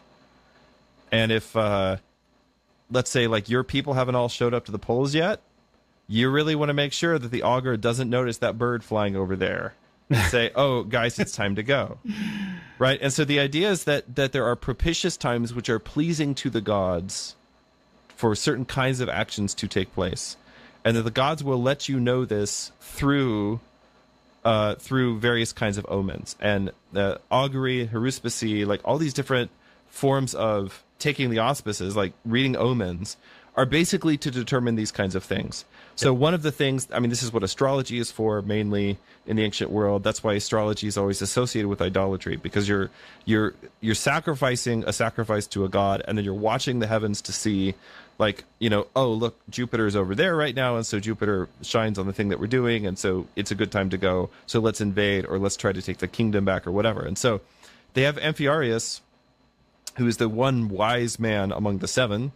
And if let's say like your people haven't all showed up to the polls yet, you really want to make sure that the augur doesn't notice that bird flying over there and say, oh, guys, it's time to go. Right? And so the idea is that there are propitious times which are pleasing to the gods for certain kinds of actions to take place. And that the gods will let you know this through various kinds of omens. And the augury, haruspicy, like all these different forms of taking the auspices, like reading omens, are basically to determine these kinds of things. So one of the things, I mean, this is what astrology is for, mainly in the ancient world. That's why astrology is always associated with idolatry, because you're sacrificing a sacrifice to a god, and then you're watching the heavens to see, like, oh, look, Jupiter's over there right now, and so Jupiter shines on the thing that we're doing, and so it's a good time to go. So let's invade, or let's try to take the kingdom back, or whatever. And so they have Amphiaraus, who is the one wise man among the seven,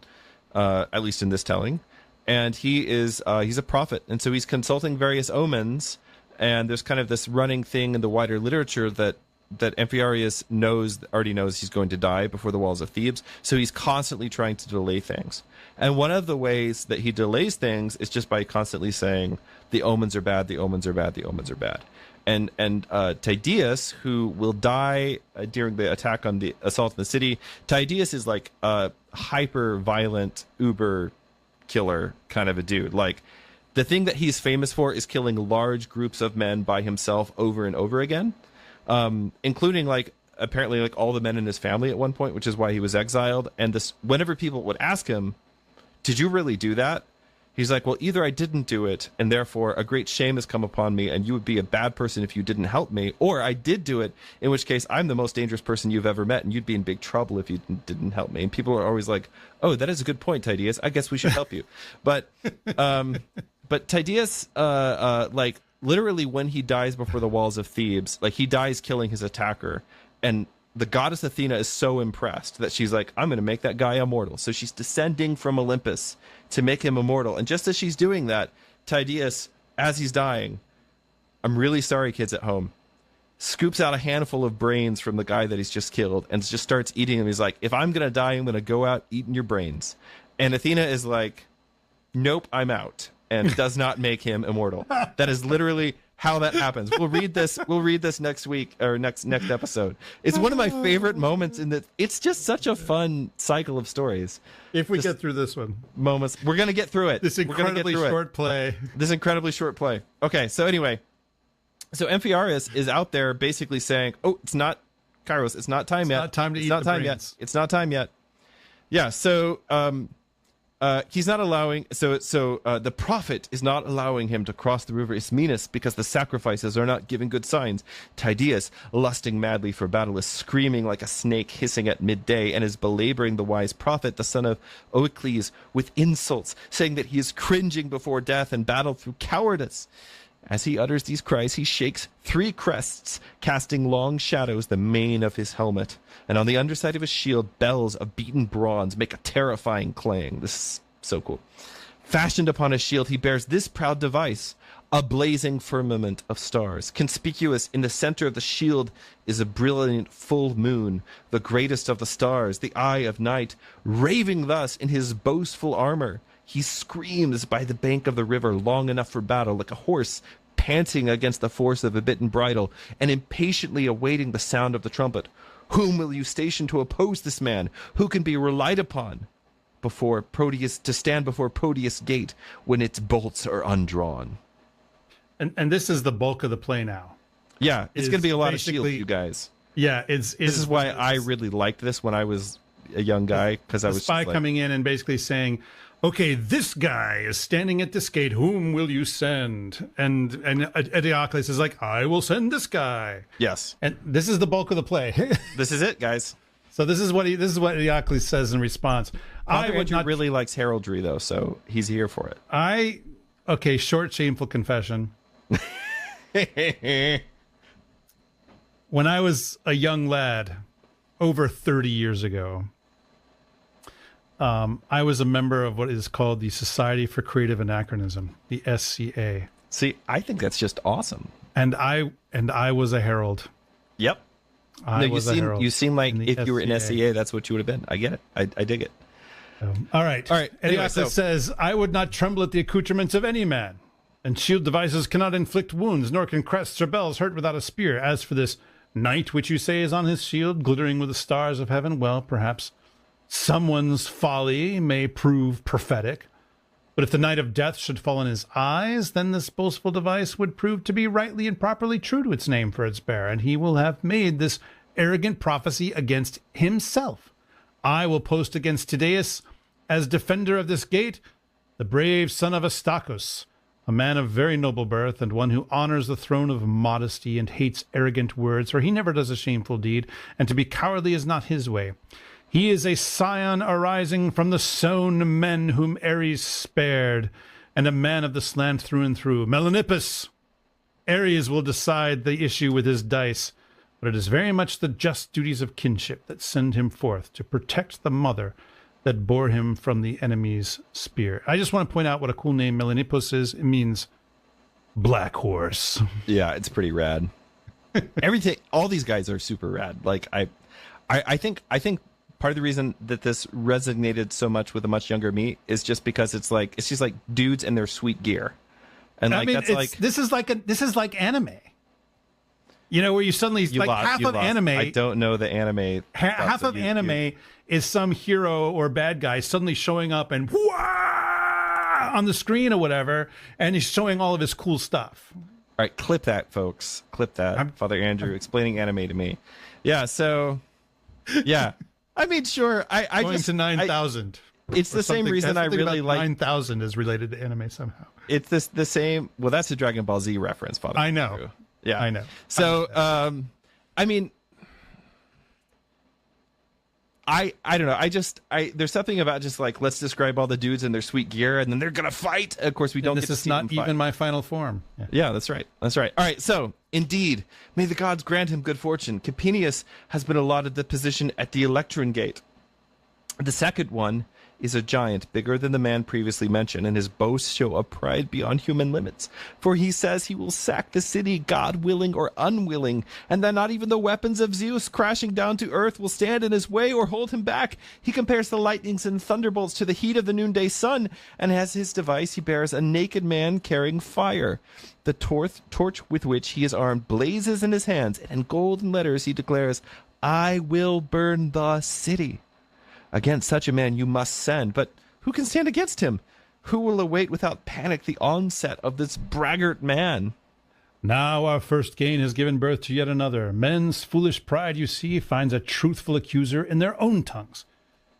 at least in this telling, and he's a prophet, and so he's consulting various omens. And there's kind of this running thing in the wider literature that Amphiaraus already knows he's going to die before the walls of Thebes, so he's constantly trying to delay things. And one of the ways that he delays things is just by constantly saying the omens are bad, the omens are bad, the omens are bad. And Tydeus, who will die during the attack on the assault on the city, Tydeus is like a hyper violent uber killer kind of a dude. Like, the thing that he's famous for is killing large groups of men by himself over and over again, including like apparently like all the men in his family at one point, which is why he was exiled. And this, whenever people would ask him, did you really do that? He's like, well, either I didn't do it, and therefore a great shame has come upon me, and you would be a bad person if you didn't help me, or I did do it, in which case I'm the most dangerous person you've ever met, and you'd be in big trouble if you didn't help me. And people are always like, oh, that is a good point, Tydeus. I guess we should help you. But Tydeus, like, literally when he dies before the walls of Thebes, like, he dies killing his attacker, and the goddess Athena is so impressed that she's like, I'm going to make that guy immortal. So she's descending from Olympus to make him immortal. And just as she's doing that, Tydeus, as he's dying, I'm really sorry, kids at home. Scoops out a handful of brains from the guy that he's just killed and just starts eating them. He's like, if I'm going to die, I'm going to go out eating your brains. And Athena is like, nope, I'm out. And does not make him immortal. That is literally how that happens. We'll read this next week or next episode. It's one of my favorite moments in that. It's just such a fun cycle of stories. If we get through this one. Moments. We're going to get through it. This incredibly short play. This incredibly short play. Okay, so anyway. So Amphiaraus is out there basically saying, oh, it's not Kairos. It's not time yet. It's not time to eat the brains. It's not time yet. Yeah, so he's not allowing, the prophet is not allowing him to cross the river Ismenus because the sacrifices are not giving good signs. Tydeus, lusting madly for battle, is screaming like a snake hissing at midday and is belaboring the wise prophet, the son of Oedipus, with insults, saying that he is cringing before death and battle through cowardice. As he utters these cries, he shakes 3 crests, casting long shadows the mane of his helmet. And on the underside of his shield, bells of beaten bronze make a terrifying clang. This is so cool. Fashioned upon his shield, he bears this proud device, a blazing firmament of stars. Conspicuous in the center of the shield is a brilliant full moon, the greatest of the stars, the eye of night. Raving thus in his boastful armor, he screams by the bank of the river long enough for battle, like a horse panting against the force of a bitten bridle, and impatiently awaiting the sound of the trumpet. Whom will you station to oppose this man? Who can be relied upon before Proteus to stand before Proteus' gate when its bolts are undrawn? And this is the bulk of the play now. Yeah, it's going to be a lot of shield, you guys. Yeah, this is why I really liked this when I was a young guy, because I was spy coming in and basically saying, okay, this guy is standing at this gate. Whom will you send? And Eteocles is like, I will send this guy. Yes. And this is the bulk of the play. This is it, guys. So this is what Eteocles says in response. Andrew really likes heraldry, though, so he's here for it. Okay, short, shameful confession. When I was a young lad, over 30 years ago, I was a member of what is called the Society for Creative Anachronism, the SCA. See, I think that's just awesome. And I was a herald. Yep. You seem like if you were in SCA, that's what you would have been. I get it. I dig it. All right. Anyway, Eteocles says, I would not tremble at the accoutrements of any man, and shield devices cannot inflict wounds, nor can crests or bells hurt without a spear. As for this knight which you say is on his shield, glittering with the stars of heaven, well, perhaps someone's folly may prove prophetic. But if the night of death should fall in his eyes, then this boastful device would prove to be rightly and properly true to its name for its bearer, and he will have made this arrogant prophecy against himself. I will post against Tydeus as defender of this gate the brave son of Eteocles, a man of very noble birth, and one who honors the throne of modesty and hates arrogant words, for he never does a shameful deed, and to be cowardly is not his way. He is a scion arising from the sown men whom Ares spared, and a man of this land through and through. Melanippus! Ares will decide the issue with his dice, but it is very much the just duties of kinship that send him forth to protect the mother that bore him from the enemy's spear. I just want to point out what a cool name Melanippus is. It means black horse. Yeah, it's pretty rad. Everything, all these guys are super rad. Like I think part of the reason that this resonated so much with a much younger me is just because it's just like dudes and their sweet gear, and like this is like anime. You know, where you suddenly half of anime. I don't know the anime. Half of anime is some hero or bad guy suddenly showing up and on the screen or whatever, and he's showing all of his cool stuff. All right, clip that, folks. Clip that. Father Andrew explaining anime to me. Yeah. So, yeah. I mean, sure. I going just to 9,000. It's the same reason I really like 9,000 is related to anime somehow. It's the same. Well, that's a Dragon Ball Z reference, Father. I know. Andrew. Yeah, I know. So, I mean, I don't know. There's something about just like, let's describe all the dudes in their sweet gear and then they're going to fight. Of course, we don't get to see them fight. This is not even my final form. Yeah, that's right. That's right. All right. So, indeed, may the gods grant him good fortune. Capenius has been allotted the position at the Electron Gate. The second one is a giant, bigger than the man previously mentioned, and his boasts show a pride beyond human limits. For he says he will sack the city, God willing or unwilling, and that not even the weapons of Zeus crashing down to earth will stand in his way or hold him back. He compares the lightnings and thunderbolts to the heat of the noonday sun, and as his device he bears a naked man carrying fire. The torch with which he is armed blazes in his hands, and in golden letters he declares, I will burn the city. Against such a man you must send, but who can stand against him? Who will await without panic the onset of this braggart man? Now our first gain has given birth to yet another. Men's foolish pride, you see, finds a truthful accuser in their own tongues.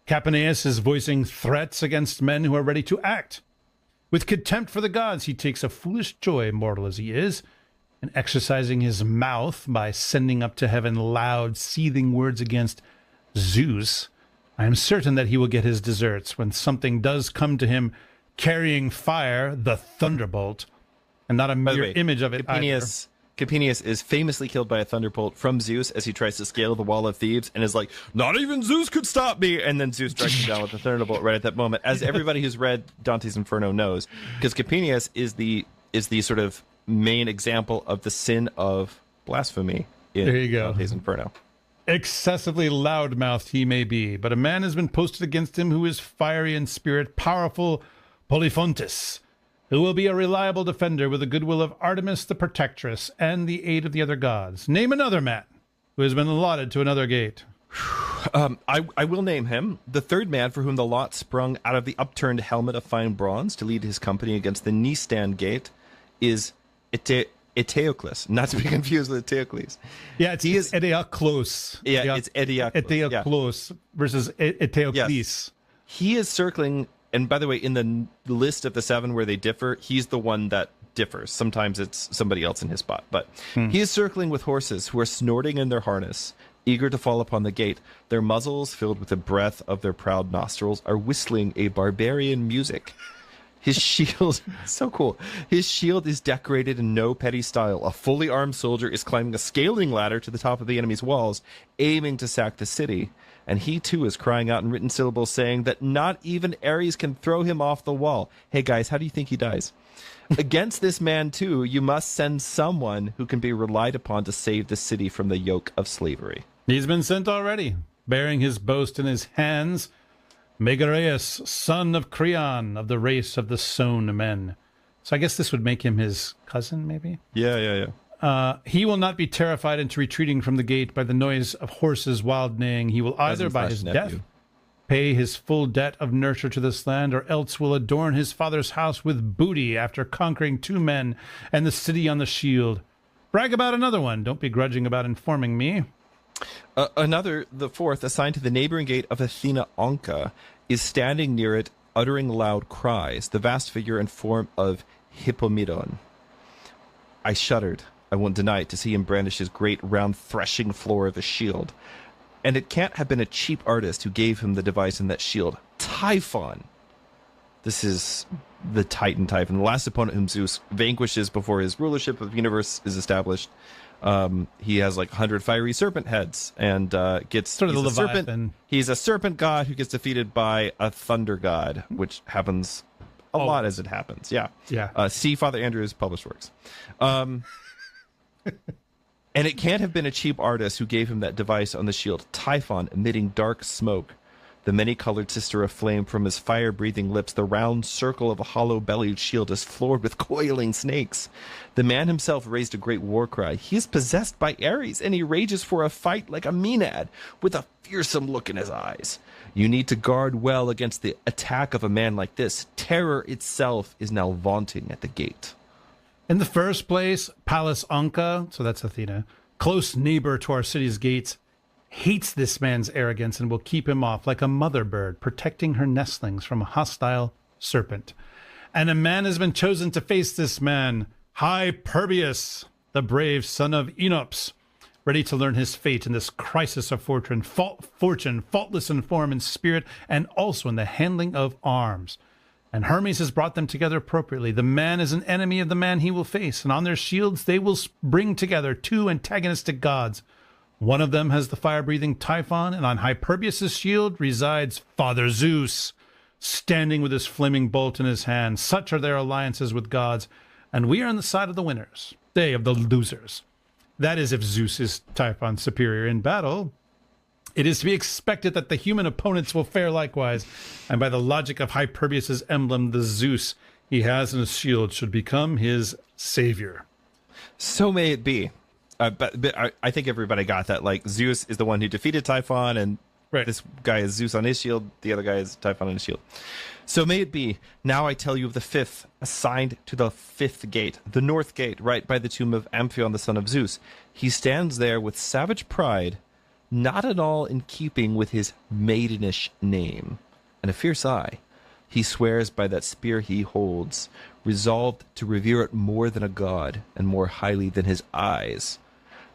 Capaneus is voicing threats against men who are ready to act. With contempt for the gods, he takes a foolish joy, mortal as he is, in exercising his mouth by sending up to heaven loud, seething words against Zeus. I am certain that he will get his deserts when something does come to him carrying fire, the thunderbolt, and not a mere image of it either. Capaneus is famously killed by a thunderbolt from Zeus as he tries to scale the wall of Thebes and is like, not even Zeus could stop me! And then Zeus strikes him down with the thunderbolt right at that moment, as everybody who's read Dante's Inferno knows, because Capaneus is the sort of main example of the sin of blasphemy in Dante's Inferno. Excessively loud-mouthed he may be, but a man has been posted against him who is fiery in spirit, powerful Polyphontis, who will be a reliable defender with the goodwill of Artemis the protectress and the aid of the other gods. Name another man who has been allotted to another gate. I will name him. The third man for whom the lot sprung out of the upturned helmet of fine bronze to lead his company against the knee-stand gate is Eteocles, not to be confused with Eteocles. Yeah, it's Eteocles. Yeah, it's Eteocles. Eteocles versus Eteocles. Yes. He is circling, and by the way, in the list of the seven where they differ, he's the one that differs. Sometimes it's somebody else in his spot, but he is circling with horses who are snorting in their harness, eager to fall upon the gate. Their muzzles, filled with the breath of their proud nostrils, are whistling a barbarian music. His shield, so cool. His shield is decorated in no petty style. A fully armed soldier is climbing a scaling ladder to the top of the enemy's walls, aiming to sack the city. And he too is crying out in written syllables, saying that not even Ares can throw him off the wall. Hey guys, how do you think he dies? Against this man too, you must send someone who can be relied upon to save the city from the yoke of slavery. He's been sent already, bearing his boast in his hands. Megareus, son of Creon, of the race of the sown men. So I guess this would make him his cousin, maybe? Yeah. He will not be terrified into retreating from the gate by the noise of horses' wild neighing. He will either by his death pay his full debt of nurture to this land, or else will adorn his father's house with booty after conquering 2 men and the city on the shield. Brag about another one. Don't be grudging about informing me. The fourth, assigned to the neighboring gate of Athena Onca, is standing near it, uttering loud cries, the vast figure and form of Hippomedon. I shuddered, I won't deny it, to see him brandish his great round threshing floor of a shield. And it can't have been a cheap artist who gave him the device in that shield. Typhon! This is the Titan Typhon, the last opponent whom Zeus vanquishes before his rulership of the universe is established. He has like 100 fiery serpent heads and gets sort of the Leviathan. He's a serpent god who gets defeated by a thunder god, which happens a lot as it happens. Yeah. See Father Andrew's published works. And it can't have been a cheap artist who gave him that device on the shield. Typhon, emitting dark smoke, the many-colored sister of flame from his fire-breathing lips, the round circle of a hollow-bellied shield is floored with coiling snakes. The man himself raised a great war cry. He is possessed by Ares, and he rages for a fight like a Maenad, with a fearsome look in his eyes. You need to guard well against the attack of a man like this. Terror itself is now vaunting at the gate. In the first place, Pallas Onca, so that's Athena, close neighbor to our city's gates, hates this man's arrogance and will keep him off like a mother bird, protecting her nestlings from a hostile serpent. And a man has been chosen to face this man, Hyperbius, the brave son of Enops, ready to learn his fate in this crisis of fortune, faultless in form and spirit, and also in the handling of arms. And Hermes has brought them together appropriately. The man is an enemy of the man he will face, and on their shields they will bring together 2 antagonistic gods, One of them has the fire-breathing Typhon, and on Hyperbius' shield resides Father Zeus, standing with his flaming bolt in his hand. Such are their alliances with gods, and we are on the side of the winners, they of the losers. That is, if Zeus is Typhon's superior in battle. It is to be expected that the human opponents will fare likewise, and by the logic of Hyperbius' emblem, the Zeus he has in his shield should become his savior. So may it be. But I think everybody got that. Like, Zeus is the one who defeated Typhon, and this guy is Zeus on his shield. The other guy is Typhon on his shield. So may it be. Now I tell you of the fifth, assigned to the fifth gate, the north gate, right by the tomb of Amphion, the son of Zeus. He stands there with savage pride, not at all in keeping with his maidenish name, and a fierce eye. He swears by that spear he holds, resolved to revere it more than a god, and more highly than his eyes,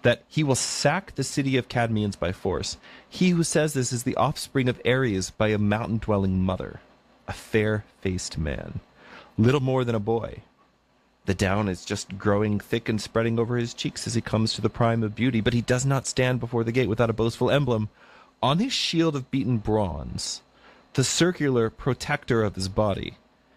that he will sack the city of Cadmeans by force. He who says this is the offspring of Ares by a mountain-dwelling mother, a fair-faced man, little more than a boy. The down is just growing thick and spreading over his cheeks as he comes to the prime of beauty, but he does not stand before the gate without a boastful emblem. On his shield of beaten bronze, the circular protector of his body,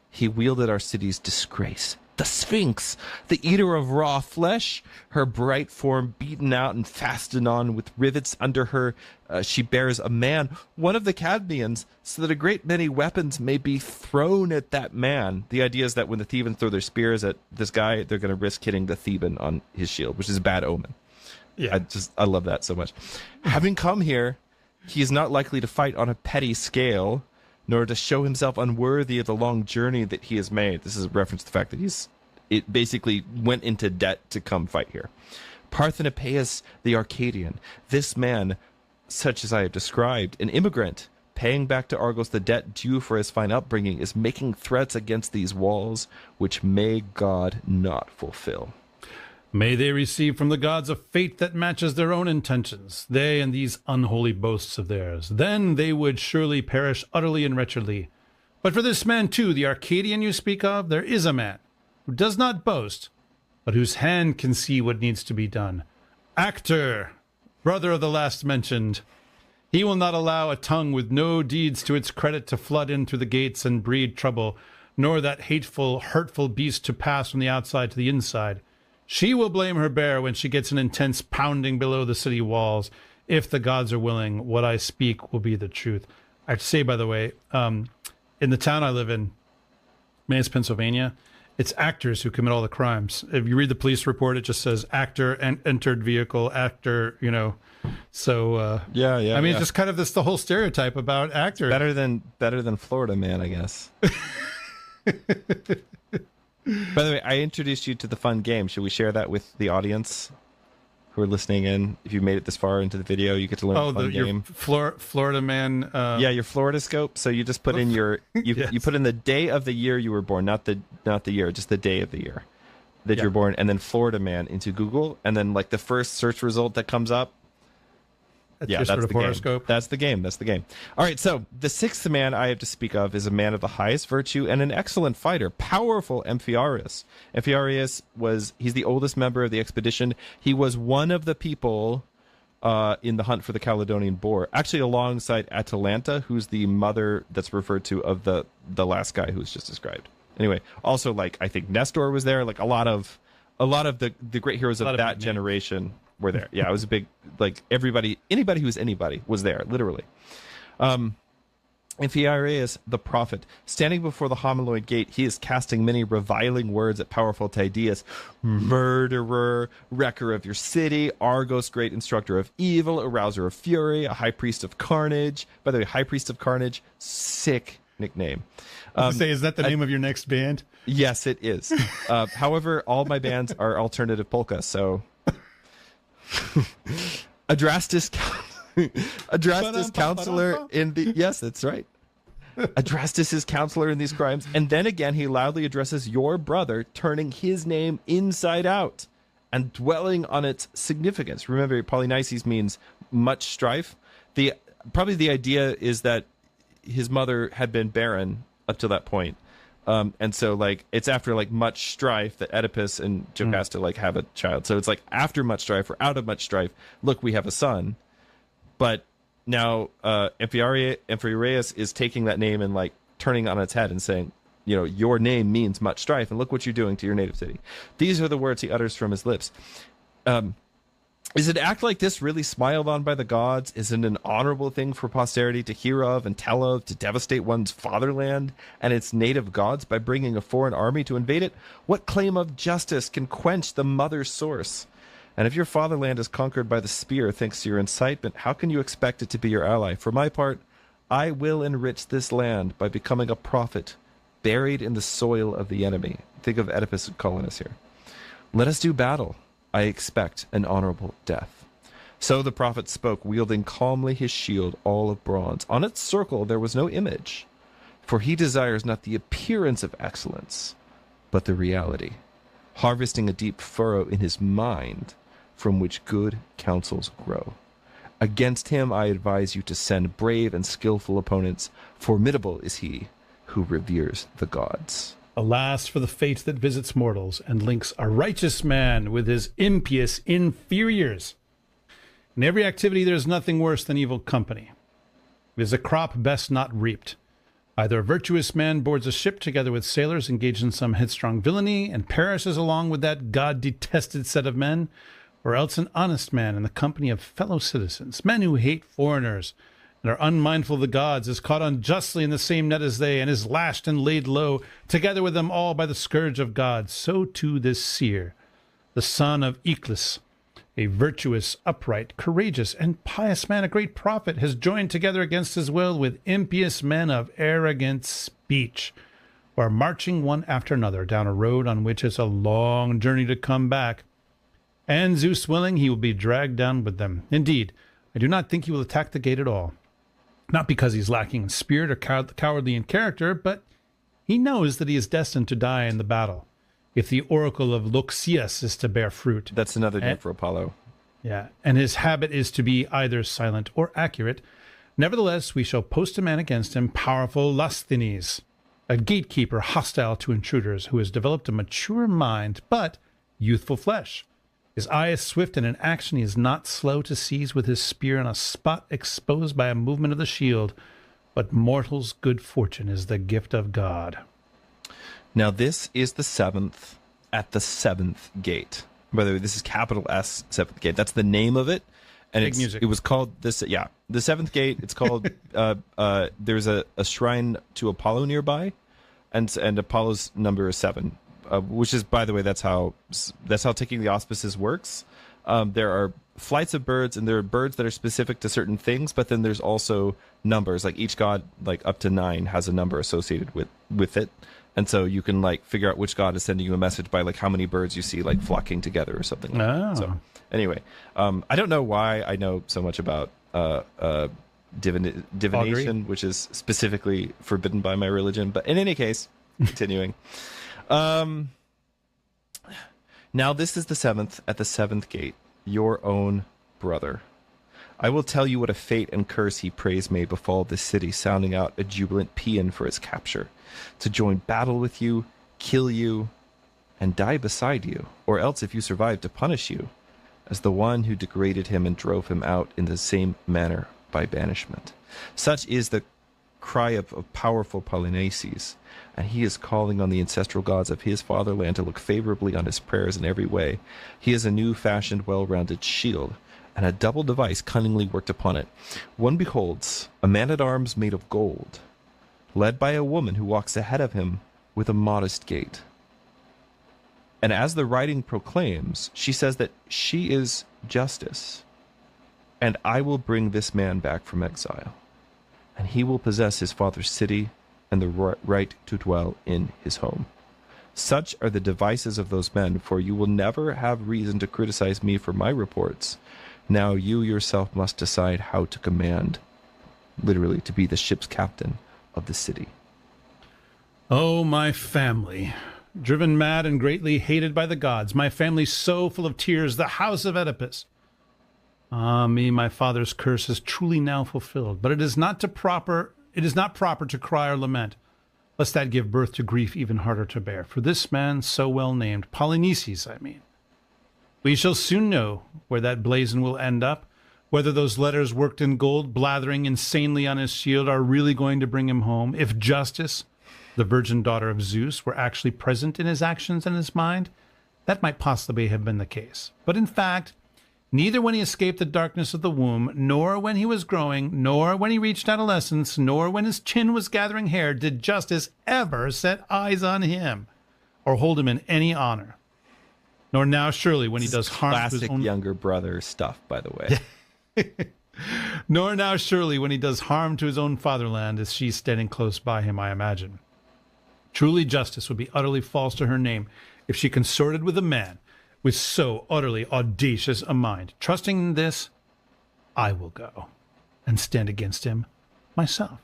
he wielded our city's disgrace, the Sphinx, the eater of raw flesh, her bright form beaten out and fastened on with rivets under her. She bears a man, one of the Cadmeans, so that a great many weapons may be thrown at that man. The idea is that when the Thebans throw their spears at this guy, they're going to risk hitting the Theban on his shield, which is a bad omen. Yeah, I love that so much. Having come here, he is not likely to fight on a petty scale, nor to show himself unworthy of the long journey that he has made. This is a reference to the fact that it basically went into debt to come fight here. Parthenopaeus the Arcadian, this man, such as I have described, an immigrant, paying back to Argos the debt due for his fine upbringing, is making threats against these walls, which may God not fulfill. May they receive from the gods a fate that matches their own intentions, they and these unholy boasts of theirs. Then they would surely perish utterly and wretchedly. But for this man too, the Arcadian you speak of, there is a man who does not boast, but whose hand can see what needs to be done. Actor, brother of the last mentioned. He will not allow a tongue with no deeds to its credit to flood in through the gates and breed trouble, nor that hateful, hurtful beast to pass from the outside to the inside. She will blame her bear when she gets an intense pounding below the city walls. If the gods are willing, what I speak will be the truth. I have to say, by the way, in the town I live in, Mays, Pennsylvania, it's actors who commit all the crimes. If you read the police report, it just says actor and entered vehicle, actor, you know. So I mean, just kind of the whole stereotype about actors. Better than Florida Man, I guess. By the way, I introduced you to the fun game. Should we share that with the audience who are listening in? If you made it this far into the video, you get to learn the fun game. Florida Man. Your Florida scope. So you just put in you put in the day of the year you were born, not the year, just the day of the year that you're born, and then Florida Man into Google, and then like the first search result that comes up. That's the horoscope. That's the game. All right, so the sixth man I have to speak of is a man of the highest virtue and an excellent fighter, powerful Amphiaraus. Amphiaraus he's the oldest member of the expedition. He was one of the people in the hunt for the Caledonian boar, actually alongside Atalanta, who's the mother that's referred to of the last guy who was just described. Anyway, also like I think Nestor was there, like a lot of the great heroes of that generation were there. Yeah, it was a big, like anybody who's anybody was there, literally. Amphiaraus, the prophet, standing before the Homoloid gate, he is casting many reviling words at powerful Tydeus, murderer, wrecker of your city, Argos, great instructor of evil, arouser of fury, a high priest of carnage. By the way, high priest of carnage, sick nickname. Is that the name of your next band? Yes, it is. However, all my bands are alternative polka, so... Adrastus counselor in the... Yes, that's right. Adrastus is counselor in these crimes. And then again, he loudly addresses your brother, turning his name inside out and dwelling on its significance. Remember, Polynices means much strife. Probably the idea is that his mother had been barren up to that point. And so like it's after like much strife that Oedipus and Jocasta like have a child. So it's like after much strife or out of much strife, look, we have a son. But now Amphiaraus is taking that name and like turning it on its head and saying, you know, your name means much strife, and look what you're doing to your native city. These are the words he utters from his lips. Is an act like this really smiled on by the gods? Is it an honorable thing for posterity to hear of and tell of, to devastate one's fatherland and its native gods by bringing a foreign army to invade it? What claim of justice can quench the mother's source? And if your fatherland is conquered by the spear thanks to your incitement, how can you expect it to be your ally? For my part, I will enrich this land by becoming a prophet buried in the soil of the enemy. Think of Oedipus and Polynices here. Let us do battle. I expect an honorable death. So the prophet spoke, wielding calmly his shield, all of bronze. On its circle there was no image, for he desires not the appearance of excellence, but the reality, harvesting a deep furrow in his mind, from which good counsels grow. Against him I advise you to send brave and skillful opponents. Formidable is he who reveres the gods. Alas for the fate that visits mortals and links a righteous man with his impious inferiors. In every activity there is nothing worse than evil company. It is a crop best not reaped. Either a virtuous man boards a ship together with sailors engaged in some headstrong villainy and perishes along with that god-detested set of men, or else an honest man in the company of fellow citizens, men who hate foreigners, and are unmindful of the gods, is caught unjustly in the same net as they, and is lashed and laid low, together with them all by the scourge of God. So too this seer, the son of Aeschylus, a virtuous, upright, courageous, and pious man, a great prophet, has joined together against his will with impious men of arrogant speech, who are marching one after another down a road on which is a long journey to come back. And Zeus willing, he will be dragged down with them. Indeed, I do not think he will attack the gate at all. Not because he's lacking in spirit or cowardly in character, but he knows that he is destined to die in the battle, if the oracle of Laius is to bear fruit. That's another name for Apollo. Yeah, and his habit is to be either silent or accurate. Nevertheless, we shall post a man against him, powerful Lasthenes, a gatekeeper hostile to intruders, who has developed a mature mind, but youthful flesh. His eye is swift, and in action he is not slow to seize with his spear on a spot exposed by a movement of the shield. But mortal's good fortune is the gift of God. Now this is the seventh at the seventh gate. By the way, this is capital S, seventh gate. That's the name of it. And Big music. It was called this. Yeah, the seventh gate. It's called. There's a shrine to Apollo nearby, and Apollo's number is 7. Which is, by the way, that's how taking the auspices works. There are flights of birds, and there are birds that are specific to certain things, but then there's also numbers. Like each god, like up to 9, has a number associated with it, and so you can like figure out which god is sending you a message by like how many birds you see like flocking together or something. Like that. So anyway, I don't know why I know so much about divination, Augury, which is specifically forbidden by my religion. But in any case, continuing. Now this is the 7th at the 7th gate, your own brother. I will tell you what a fate and curse he prays may befall this city, sounding out a jubilant paean for its capture, to join battle with you, kill you, and die beside you, or else if you survive to punish you, as the one who degraded him and drove him out in the same manner by banishment. Such is the cry of powerful Polynices, and he is calling on the ancestral gods of his fatherland to look favorably on his prayers in every way. He has a new-fashioned, well-rounded shield, and a double device cunningly worked upon it. One beholds a man-at-arms made of gold, led by a woman who walks ahead of him with a modest gait. And as the writing proclaims, she says that she is justice, and I will bring this man back from exile, and he will possess his father's city and the right to dwell in his home. Such are the devices of those men, for you will never have reason to criticize me for my reports. Now you yourself must decide how to command, literally to be the ship's captain of the city. Oh, my family, driven mad and greatly hated by the gods, my family so full of tears, the house of Oedipus. Ah, me, my father's curse is truly now fulfilled, but it is not proper to cry or lament. lest that give birth to grief even harder to bear. For this man so well named, Polynices, I mean. We shall soon know where that blazon will end up, whether those letters worked in gold, blathering insanely on his shield, are really going to bring him home. If Justice, the virgin daughter of Zeus, were actually present in his actions and his mind, that might possibly have been the case. But in fact, neither when he escaped the darkness of the womb, nor when he was growing, nor when he reached adolescence, nor when his chin was gathering hair, did Justice ever set eyes on him or hold him in any honor. Nor now, surely, when he does harm to his own younger brother stuff, by the way. Nor now, surely, when he does harm to his own fatherland, is she standing close by him, I imagine. Truly, Justice would be utterly false to her name if she consorted with a man with so utterly audacious a mind. Trusting in this, I will go and stand against him myself.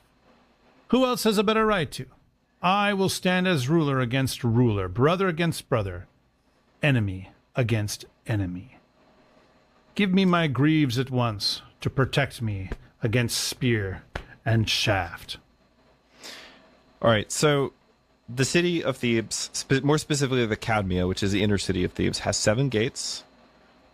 Who else has a better right to? I will stand as ruler against ruler, brother against brother, enemy against enemy. Give me my greaves at once to protect me against spear and shaft. All right, so the city of Thebes, more specifically the Cadmea, which is the inner city of Thebes, has 7 gates,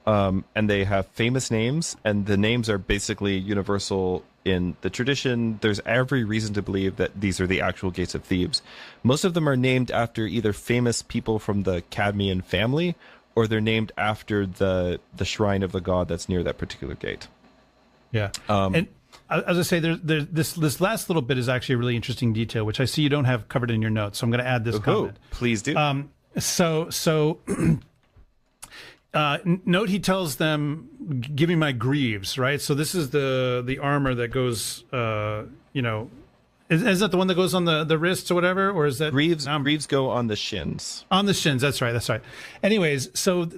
and they have famous names, and the names are basically universal in the tradition. There's every reason to believe that these are the actual gates of Thebes. Most of them are named after either famous people from the Cadmean family, or they're named after the shrine of the god that's near that particular gate. Yeah. And as I say, this last little bit is actually a really interesting detail, which I see you don't have covered in your notes. So I'm going to add this comment. Please do. Note he tells them, give me my greaves, right? So this is the armor that goes, is that the one that goes on the wrists or whatever? Or is that... Greaves go on the shins. On the shins, that's right. Anyways, so...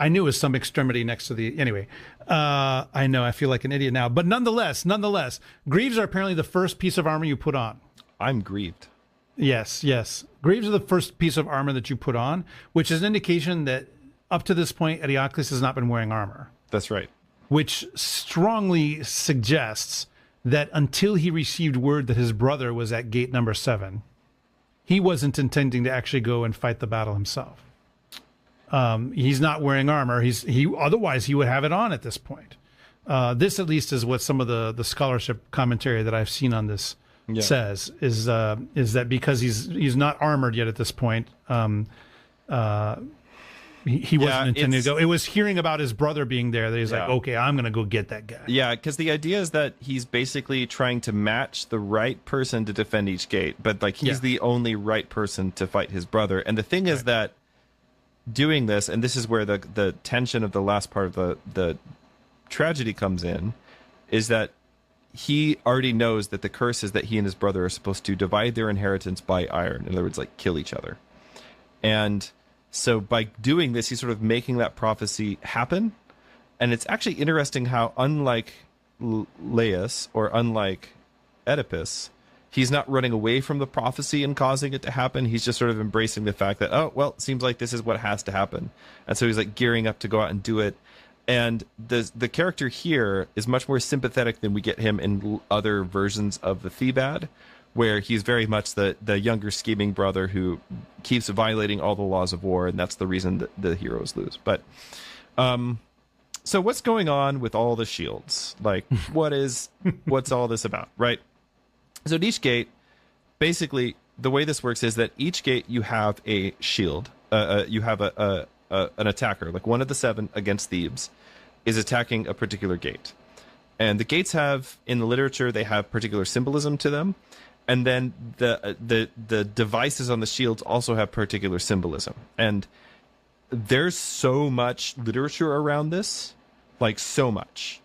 I knew it was some extremity next to the... Anyway, I know, I feel like an idiot now. But nonetheless, greaves are apparently the first piece of armor you put on. I'm grieved. Yes. Greaves are the first piece of armor that you put on, which is an indication that up to this point, Eteocles has not been wearing armor. That's right. Which strongly suggests that until he received word that his brother was at gate number 7, he wasn't intending to actually go and fight the battle himself. He's not wearing armor. Otherwise he would have it on at this point. This at least is what some of the scholarship commentary that I've seen on this says is that because he's not armored yet at this point. He wasn't intending to go. It was hearing about his brother being there that he's like, okay, I'm going to go get that guy. Yeah, because the idea is that he's basically trying to match the right person to defend each gate, but like he's the only right person to fight his brother. And the thing is that doing this, and this is where the tension of the last part of the tragedy comes in, is that he already knows that the curse is that he and his brother are supposed to divide their inheritance by iron. In other words, like kill each other. And so by doing this, he's sort of making that prophecy happen. And it's actually interesting how, unlike Laius or unlike Oedipus, he's not running away from the prophecy and causing it to happen. He's just sort of embracing the fact that, oh, well, it seems like this is what has to happen. And so he's like gearing up to go out and do it. And the character here is much more sympathetic than we get him in other versions of the Thebaid, where he's very much the younger scheming brother who keeps violating all the laws of war, and that's the reason that the heroes lose. But so what's going on with all the shields? Like, what's all this about, right? So at each gate, basically, the way this works is that each gate you have a shield. You have an attacker, like one of the 7 against Thebes, is attacking a particular gate. And the gates have, in the literature, they have particular symbolism to them. And then the devices on the shields also have particular symbolism. And there's so much literature around this, like so much,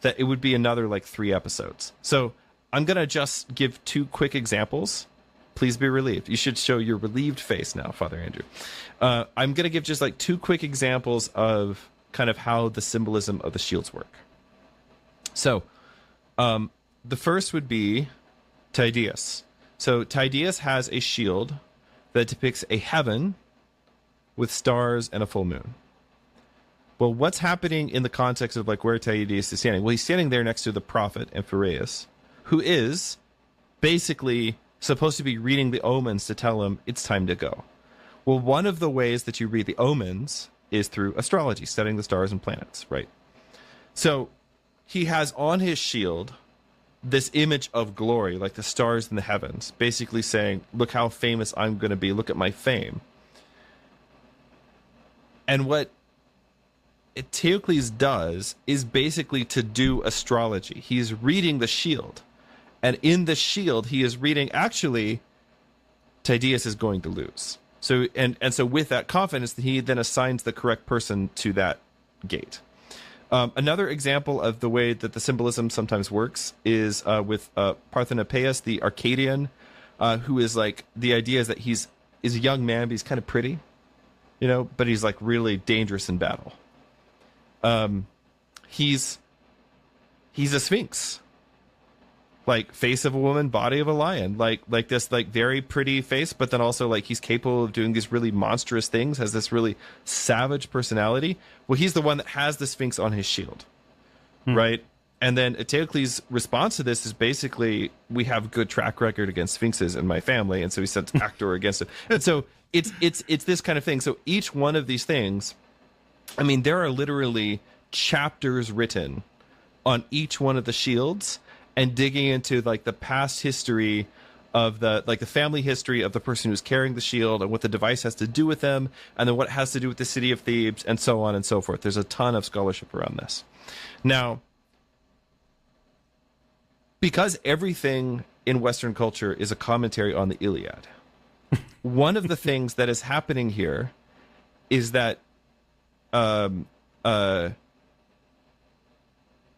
that it would be another like 3 episodes. So I'm going to just give 2 quick examples. Please be relieved. You should show your relieved face now, Father Andrew. I'm going to give just like 2 quick examples of kind of how the symbolism of the shields work. So the first would be Tydeus. So Tydeus has a shield that depicts a heaven with stars and a full moon. Well, what's happening in the context of like where Tydeus is standing? Well, he's standing there next to the prophet Amphiaraus, who is basically supposed to be reading the omens to tell him it's time to go. Well, one of the ways that you read the omens is through astrology, studying the stars and planets, right? So he has on his shield this image of glory, like the stars in the heavens, basically saying, look how famous I'm going to be. Look at my fame. And what Eteocles does is basically to do astrology. He's reading the shield. And in the shield, he is reading, actually, Tydeus is going to lose. So so with that confidence, he then assigns the correct person to that gate. Another example of the way that the symbolism sometimes works is with Parthenopaeus, the Arcadian, who is like, the idea is that he's a young man, but he's kind of pretty, you know, but he's like really dangerous in battle. He's a Sphinx, like face of a woman, body of a lion, like this like very pretty face, but then also like he's capable of doing these really monstrous things, has this really savage personality. Well, he's the one that has the Sphinx on his shield, right? And then Eteocles' response to this is basically, we have good track record against Sphinxes in my family, and so he sends Actor against it. And so it's this kind of thing. So each one of these things, I mean, there are literally chapters written on each one of the shields, and digging into like the past history of the family history of the person who's carrying the shield, and what the device has to do with them, and then what it has to do with the city of Thebes, and so on and so forth. There's a ton of scholarship around this. Now, because everything in Western culture is a commentary on the Iliad, one of the things that is happening here is that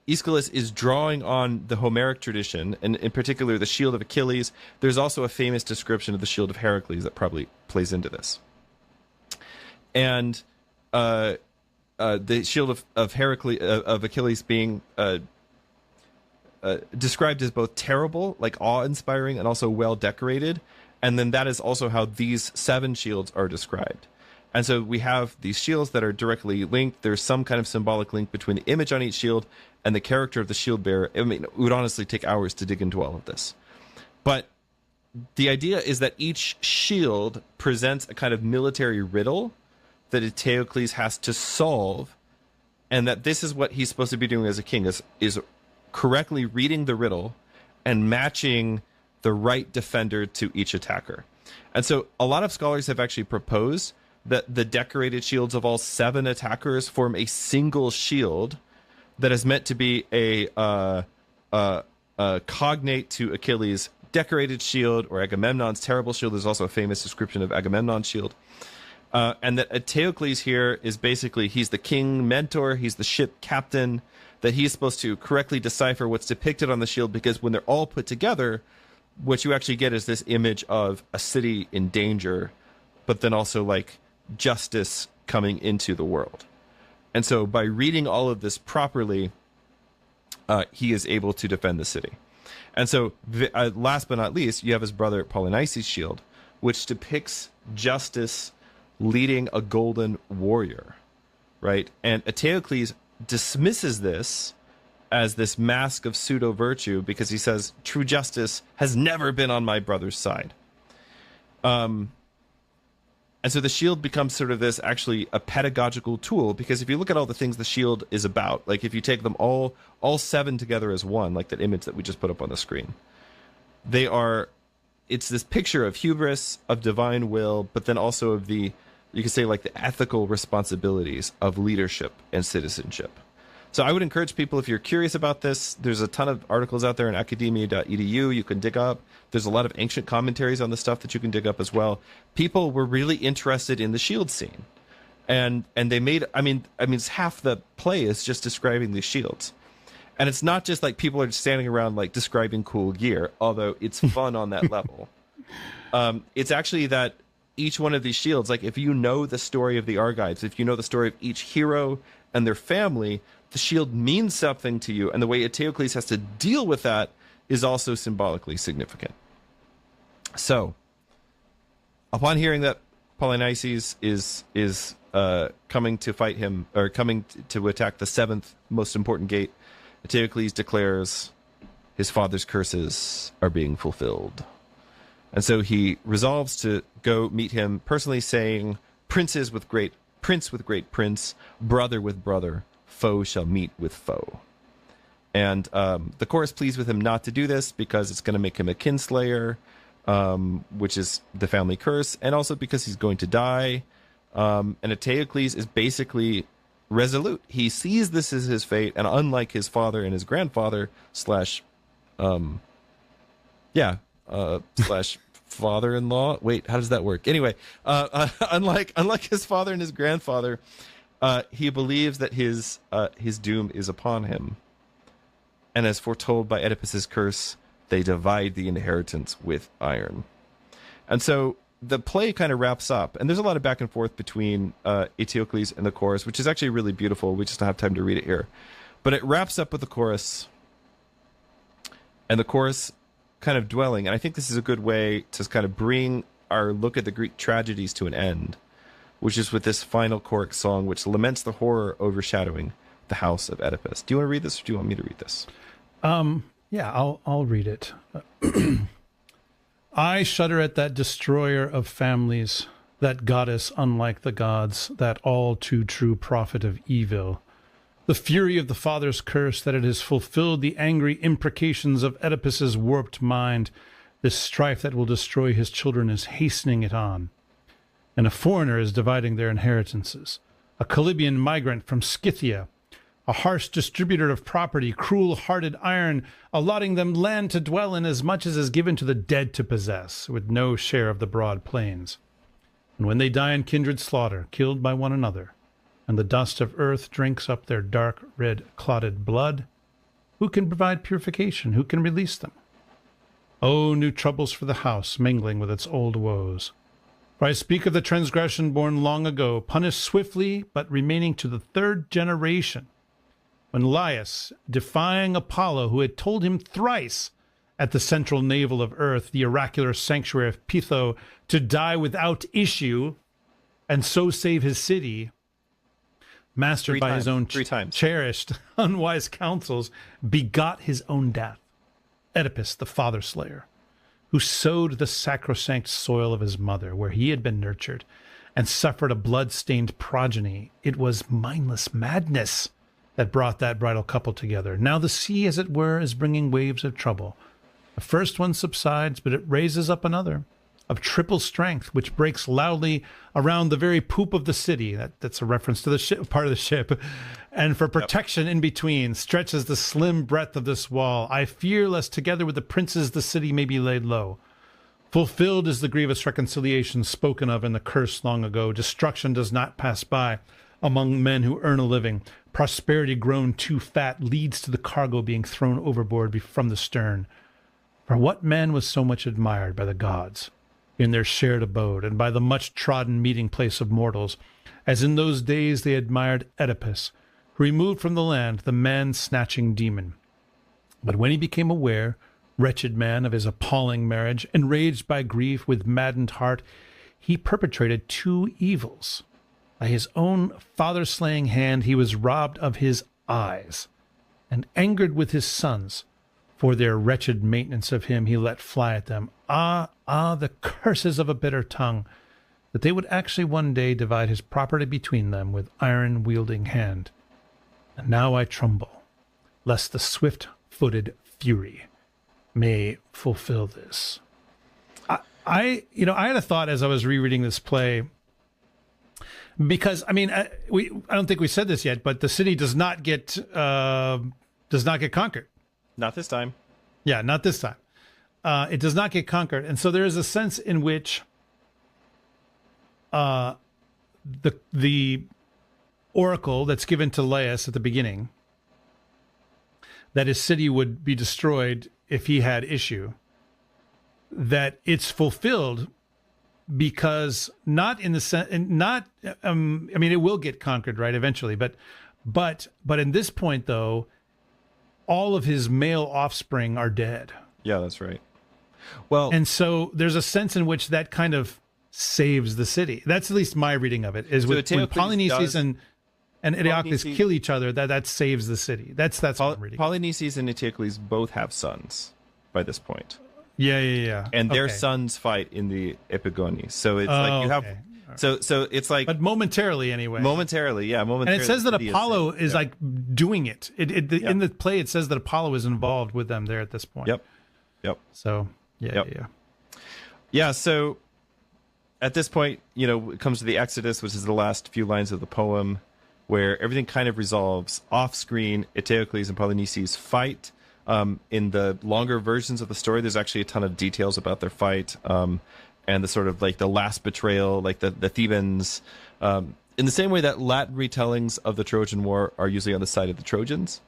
Aeschylus is drawing on the Homeric tradition, and in particular the shield of Achilles. There's also a famous description of the shield of Heracles that probably plays into this. And the shield of Heracles, of Achilles, being described as both terrible, like awe-inspiring, and also well-decorated. And then that is also how these 7 shields are described. And so we have these shields that are directly linked. There's some kind of symbolic link between the image on each shield and the character of the shield bearer. I mean, it would honestly take hours to dig into all of this. But the idea is that each shield presents a kind of military riddle that Eteocles has to solve, and that this is what he's supposed to be doing as a king, is correctly reading the riddle and matching the right defender to each attacker. And so a lot of scholars have actually proposed that the decorated shields of all 7 attackers form a single shield that is meant to be a cognate to Achilles' decorated shield, or Agamemnon's terrible shield. There's also a famous description of Agamemnon's shield. And that Eteocles here is basically, he's the king mentor, he's the ship captain, that he's supposed to correctly decipher what's depicted on the shield, because when they're all put together, what you actually get is this image of a city in danger, but then also like justice coming into the world. And so by reading all of this properly, he is able to defend the city. And so last but not least, you have his brother Polynices' shield, which depicts justice leading a golden warrior, right? And Eteocles dismisses this as this mask of pseudo-virtue, because he says, true justice has never been on my brother's side. And so the shield becomes sort of this, actually, a pedagogical tool, because if you look at all the things the shield is about, like if you take them all 7 together as one, like that image that we just put up on the screen, it's this picture of hubris, of divine will, but then also of you could say like the ethical responsibilities of leadership and citizenship. So I would encourage people, if you're curious about this, there's a ton of articles out there in academia.edu you can dig up. There's a lot of ancient commentaries on the stuff that you can dig up as well. People were really interested in the shield scene. And they made, I mean, half the play is just describing these shields. And it's not just like people are standing around like describing cool gear, although it's fun on that level. It's actually that each one of these shields, like if you know the story of the Argives, if you know the story of each hero and their family, the shield means something to you, and the way Eteocles has to deal with that is also symbolically significant. So, upon hearing that Polynices is coming to fight him, or coming to attack the 7th most important gate, Eteocles declares his father's curses are being fulfilled. And so he resolves to go meet him personally, saying, prince with great prince, brother with brother, foe shall meet with foe. And the chorus pleads with him not to do this because it's going to make him a kinslayer, which is the family curse, and also because he's going to die. And Eteocles is basically resolute. He sees this as his fate, and unlike his father and his grandfather slash father-in-law. Wait, how does that work? Anyway, unlike his father and his grandfather, he believes that his doom is upon him. And as foretold by Oedipus's curse, they divide the inheritance with iron. And so the play kind of wraps up, and there's a lot of back and forth between Eteocles and the chorus, which is actually really beautiful. We just don't have time to read it here. But it wraps up with the chorus, and the chorus kind of dwelling. And I think this is a good way to kind of bring our look at the Greek tragedies to an end, which is with this final choric song, which laments the horror overshadowing the house of Oedipus. Do you want to read this, or do you want me to read this? Yeah, I'll read it. I shudder at that destroyer of families, that goddess unlike the gods, that all too true prophet of evil. The fury of the father's curse, that it has fulfilled the angry imprecations of Oedipus's warped mind. This strife that will destroy his children is hastening it on. And a foreigner is dividing their inheritances. A Calibian migrant from Scythia, a harsh distributor of property, cruel-hearted iron, allotting them land to dwell in as much as is given to the dead to possess, with no share of the broad plains. And when they die in kindred slaughter, killed by one another, and the dust of earth drinks up their dark red clotted blood, who can provide purification? Who can release them? Oh, new troubles for the house, mingling with its old woes. For I speak of the transgression born long ago, punished swiftly, but remaining to the third generation, when Laius, defying Apollo, who had told him thrice at the central navel of earth, the oracular sanctuary of Pytho, to die without issue, and so save his city, mastered by his own cherished, unwise counsels, begot his own death. Oedipus, the father-slayer, who sowed the sacrosanct soil of his mother, where he had been nurtured, and suffered a blood-stained progeny. It was mindless madness that brought that bridal couple together. Now the sea, as it were, is bringing waves of trouble. The first one subsides, but it raises up another, of triple strength, which breaks loudly around the very poop of the city. That's a reference to the ship, part of the ship. And for protection in between, stretches the slim breadth of this wall. I fear lest together with the princes the city may be laid low. Fulfilled is the grievous reconciliation spoken of in the curse long ago. Destruction does not pass by among men who earn a living. Prosperity grown too fat leads to the cargo being thrown overboard from the stern. For what man was so much admired by the gods in their shared abode, and by the much-trodden meeting place of mortals, as in those days they admired Oedipus, who removed from the land the man-snatching demon? But when he became aware, wretched man, of his appalling marriage, enraged by grief with maddened heart, he perpetrated two evils. By his own father-slaying hand he was robbed of his eyes, and angered with his sons, for their wretched maintenance of him he let fly at them. Ah, the curses of a bitter tongue, that they would actually one day divide his property between them with iron-wielding hand. And now I tremble, lest the swift-footed fury may fulfill this. I had a thought as I was rereading this play, because I don't think we said this yet, but the city does not get conquered. Not this time. Yeah, not this time. It does not get conquered, and so there is a sense in which the oracle that's given to Laius at the beginning, that his city would be destroyed if he had issue, that it's fulfilled, because not in the sense, not it will get conquered, right, eventually, but in this point though, all of his male offspring are dead. Yeah, that's right. Well, and so there's a sense in which that kind of saves the city. That's at least my reading of it. Is so when Polynices and Eteocles kill each other, that saves the city. That's what I'm reading. Polynices and Eteocles both have sons by this point. Yeah. And their Okay. sons fight in the Epigoni. So it's Oh, like you have, okay. so it's like But momentarily anyway. momentarily. And it says that Phidias Apollo is yeah. like doing it. In the play, it says that Apollo is involved with them there at this point. Yep. So yeah. Yeah, so at this point, it comes to the Exodus, which is the last few lines of the poem, where everything kind of resolves. Off screen, Eteocles and Polynices fight. In the longer versions of the story, there's actually a ton of details about their fight, and the sort of like the last betrayal, like the Thebans. In the same way that Latin retellings of the Trojan War are usually on the side of the Trojans,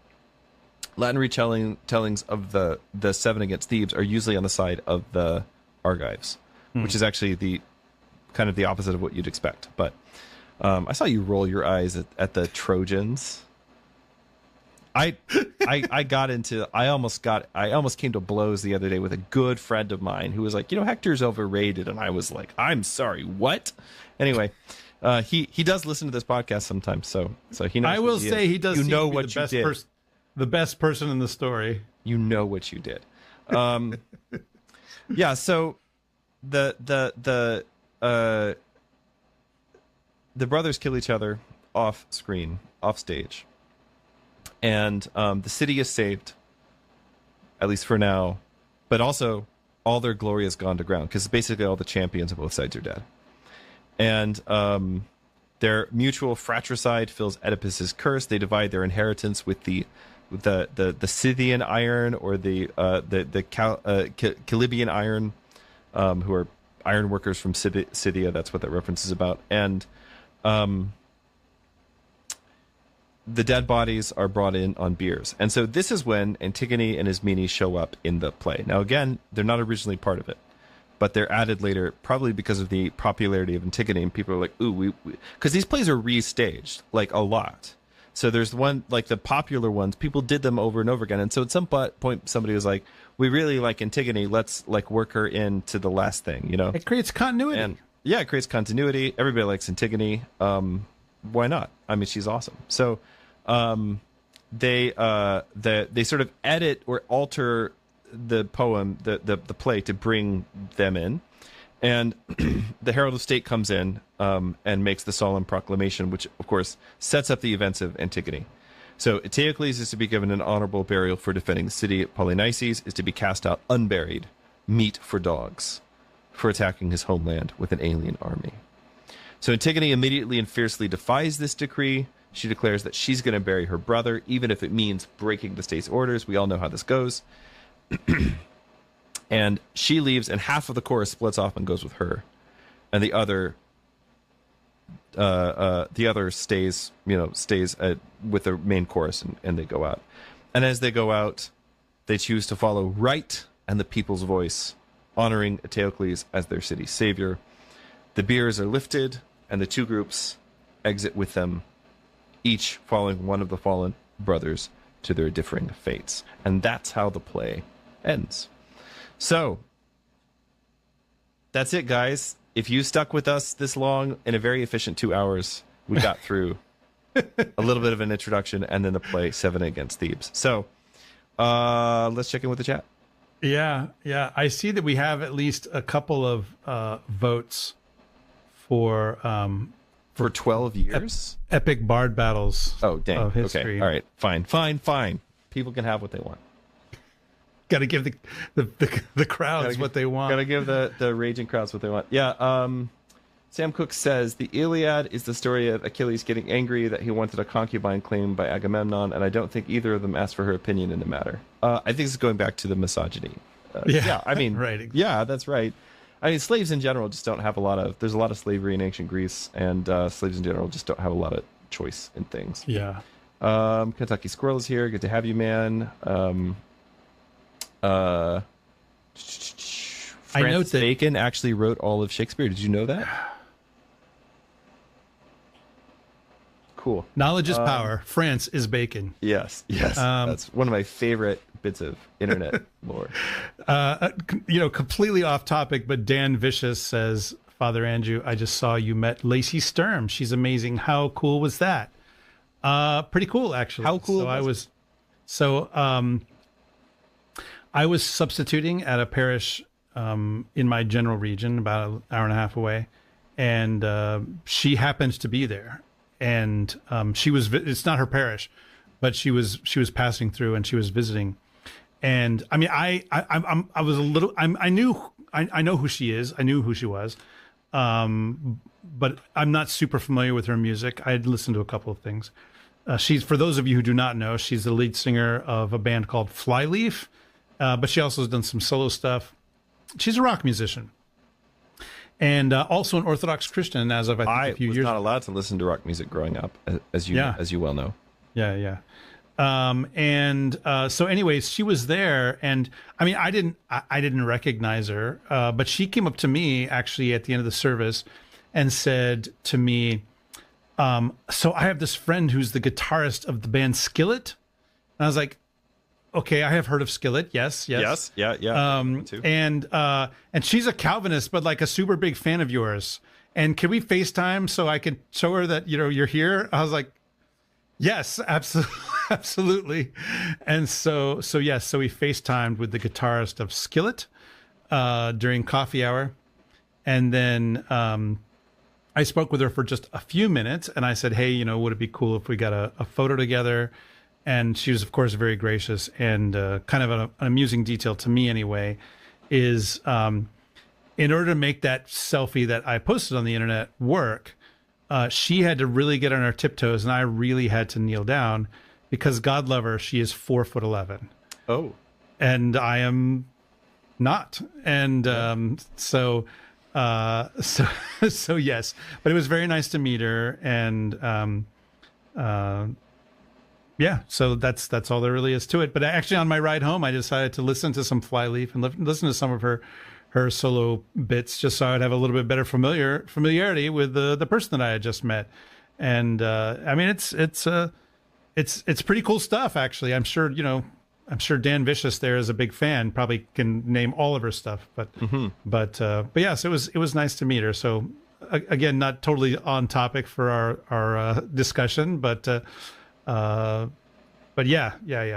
Latin retellings of the Seven Against Thebes are usually on the side of the Argives, which is actually the kind of the opposite of what you'd expect. But I saw you roll your eyes at the Trojans. I almost came to blows the other day with a good friend of mine who was like, Hector's overrated, and I was like, I'm sorry, what? Anyway, he does listen to this podcast sometimes, so he knows. I will say he does. You seem know to be what you did. The best person in the story. You know what you did. Yeah. So the brothers kill each other off screen, off stage. And the city is saved, at least for now, but also all their glory has gone to ground because basically all the champions of both sides are dead. And their mutual fratricide fills Oedipus's curse. They divide their inheritance with the Scythian iron or the Calibian iron, who are iron workers from Scythia. That's what that reference is about. And the dead bodies are brought in on biers. And so this is when Antigone and Ismene show up in the play. Now, again, they're not originally part of it, but they're added later, probably because of the popularity of Antigone. And people are like, ooh, because these plays are restaged, like, a lot. So there's one, like, the popular ones, people did them over and over again. And so at some point, somebody was like, we really like Antigone, let's, like, work her into the last thing, It creates continuity. And, yeah, it creates continuity. Everybody likes Antigone. Why not? I mean, she's awesome. So they sort of edit or alter the poem, the play, to bring them in, and the Herald of State comes in and makes the solemn proclamation, which of course sets up the events of Antigone. So Eteocles is to be given an honorable burial for defending the city. Polynices is to be cast out unburied, meat for dogs, for attacking his homeland with an alien army. So Antigone immediately and fiercely defies this decree. She declares that she's going to bury her brother, even if it means breaking the state's orders. We all know how this goes. And she leaves, and half of the chorus splits off and goes with her, and the other stays with the main chorus, and they go out. And as they go out, they choose to follow right and the people's voice, honoring Eteocles as their city's savior. The biers are lifted, and the two groups exit with them, each following one of the fallen brothers to their differing fates. And that's how the play ends. So, that's it, guys. If you stuck with us this long, in a very efficient 2 hours, we got through a little bit of an introduction and then the play Seven Against Thebes. So, let's check in with the chat. Yeah. I see that we have at least a couple of votes for 12 years? epic bard battles. Oh, dang. Of history. Okay. All right. Fine. People can have what they want. Got to give the crowds what they want. Got to give the raging crowds what they want. Yeah. Sam Cook says the Iliad is the story of Achilles getting angry that he wanted a concubine claimed by Agamemnon, and I don't think either of them asked for her opinion in the matter. I think this is going back to the misogyny. Yeah. I mean, right. Yeah, that's right. I mean, slaves in general just don't have there's a lot of slavery in ancient Greece, and slaves in general just don't have a lot of choice in things. Yeah. Kentucky Squirrel is here. Good to have you, man. I note that Bacon actually wrote all of Shakespeare. Did you know that? Cool. Knowledge is power. France is bacon. Yes. That's one of my favorite bits of internet lore. Completely off topic, but Dan Vicious says, Father Andrew, I just saw you met Lacey Sturm. She's amazing. How cool was that? Pretty cool, actually. How cool? I was substituting at a parish in my general region, about an hour and a half away, and she happened to be there. And she was. It's not her parish, but she was passing through, and she was visiting. And I mean, I was a little. I know who she is. I knew who she was, but I'm not super familiar with her music. I had listened to a couple of things. She's, for those of you who do not know, she's the lead singer of a band called Flyleaf, but she also has done some solo stuff. She's a rock musician, and also an Orthodox Christian. As of I think a few years, I was not allowed to listen to rock music growing up, as you well know. Yeah. So anyways, she was there, and I mean, I didn't recognize her, but she came up to me actually at the end of the service and said to me, so I have this friend who's the guitarist of the band Skillet. And I was like, okay, I have heard of Skillet. Yes. Yeah. Me too. And she's a Calvinist, but like a super big fan of yours. And can we FaceTime so I can show her that, you're here? I was like, yes, absolutely. And so we FaceTimed with the guitarist of Skillet during coffee hour. And then I spoke with her for just a few minutes, and I said, hey, would it be cool if we got a photo together? And she was, of course, very gracious. And kind of an amusing detail to me anyway is in order to make that selfie that I posted on the internet work, she had to really get on her tiptoes, and I really had to kneel down because, God love her, she is 4'11". Oh, and I am not, and so yes. But it was very nice to meet her, and yeah. So that's all there really is to it. But actually, on my ride home, I decided to listen to some Flyleaf and listen to some of her solo bits, just so I'd have a little bit better familiarity with the person that I had just met. And I mean, it's pretty cool stuff, actually. I'm sure Dan Vicious there is a big fan, probably can name all of her stuff, but yes, it was nice to meet her. So again, not totally on topic for our discussion, but yeah.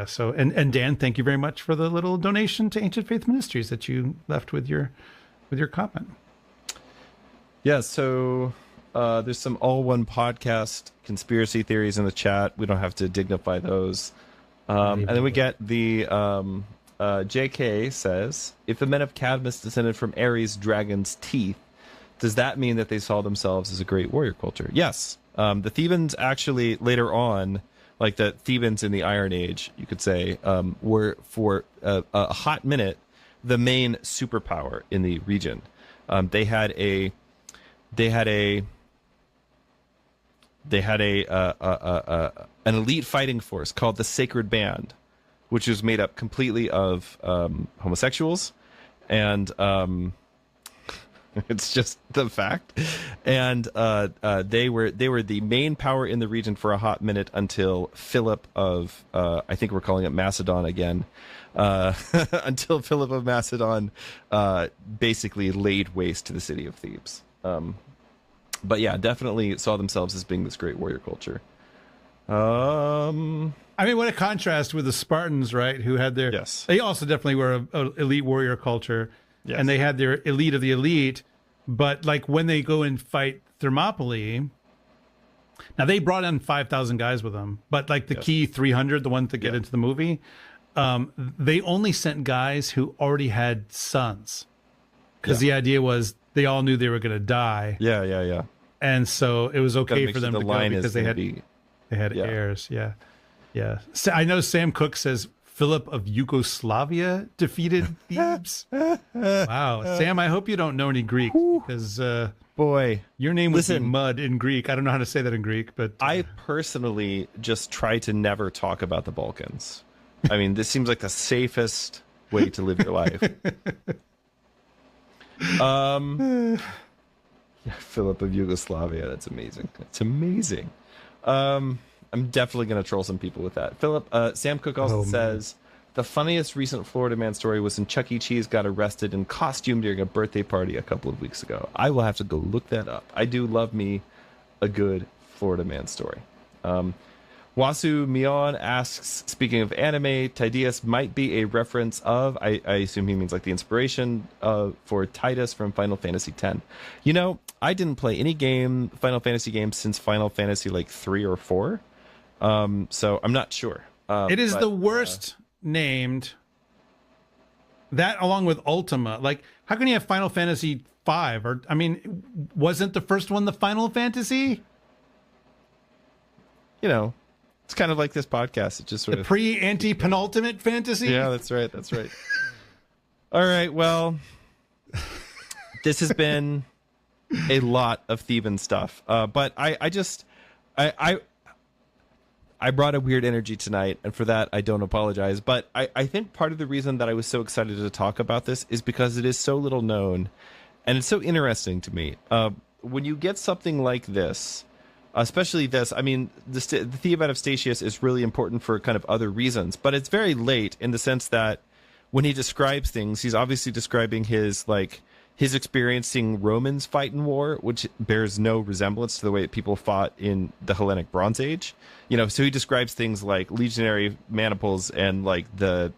So, and Dan, thank you very much for the little donation to Ancient Faith Ministries that you left with your comment. Yeah. So, there's some All One Podcast conspiracy theories in the chat. We don't have to dignify those. And then we get the JK says, if the men of Cadmus descended from Ares' dragon's teeth, does that mean that they saw themselves as a great warrior culture? Yes. The Thebans actually later on, like the Thebans in the Iron Age, you could say, were for a hot minute the main superpower in the region. They had an elite fighting force called the Sacred Band, which was made up completely of homosexuals, and it's just the fact. And they were the main power in the region for a hot minute until Philip of I think we're calling it Macedon again, until Philip of Macedon basically laid waste to the city of Thebes. But yeah, definitely saw themselves as being this great warrior culture. I mean, what a contrast with the Spartans, right? Who had their... Yes. They also definitely were an elite warrior culture. Yes. And they had their elite of the elite. But like when they go and fight Thermopylae... Now, they brought in 5,000 guys with them. But like the key 300, the ones that get into the movie, they only sent guys who already had sons. Because the idea was they all knew they were going to die. Yeah. And so it was okay for them to go because they had Yeah. heirs. Yeah. So I know Sam Cook says Philip of Yugoslavia defeated Thebes. Wow. Sam, I hope you don't know any Greek because boy, your name would be mud in Greek. I don't know how to say that in Greek, but I personally just try to never talk about the Balkans. I mean, this seems like the safest way to live your life. Philip of Yugoslavia. That's amazing. It's amazing. I'm definitely going to troll some people with that. Sam Cook also says, the funniest recent Florida man story was when Chuck E. Cheese got arrested in costume during a birthday party a couple of weeks ago. I will have to go look that up. I do love me a good Florida man story. One Wasu Mion asks, speaking of anime, Tydeus might be a reference of, I assume he means like the inspiration for Titus from Final Fantasy X. You know, I didn't play any Final Fantasy game since Final Fantasy like 3 or 4. So I'm not sure. It is the worst named. That along with Ultima. Like, how can you have Final Fantasy 5? Or, I mean, wasn't the first one the Final Fantasy? You know, it's kind of like this podcast. It just sort of pre-anti-penultimate fantasy. Yeah, that's right. That's right. All right. Well, this has been a lot of Theban stuff. But I brought a weird energy tonight, and for that, I don't apologize. But I think part of the reason that I was so excited to talk about this is because it is so little known, and it's so interesting to me. When you get something like this, especially this, I mean, the Theban of Statius is really important for kind of other reasons, but it's very late in the sense that when he describes things, he's obviously describing his experiencing Romans fight in war, which bears no resemblance to the way that people fought in the Hellenic Bronze Age. You know, so he describes things like legionary maniples and like the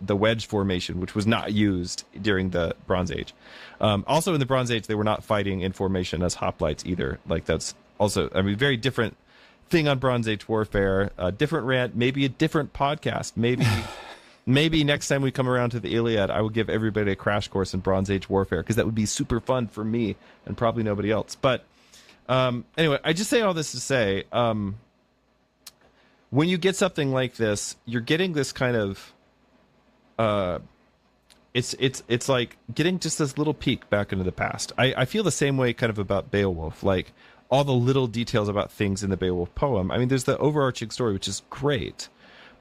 wedge formation, which was not used during the Bronze Age. Also in the Bronze Age, they were not fighting in formation as hoplites either. Like that's also, I mean, very different thing on Bronze Age warfare. Different rant, maybe a different podcast, maybe. Maybe next time we come around to the Iliad, I will give everybody a crash course in Bronze Age warfare, because that would be super fun for me and probably nobody else. But anyway, I just say all this to say, when you get something like this, you're getting this kind of, it's like getting just this little peek back into the past. I feel the same way kind of about Beowulf, like all the little details about things in the Beowulf poem. I mean, there's the overarching story, which is great.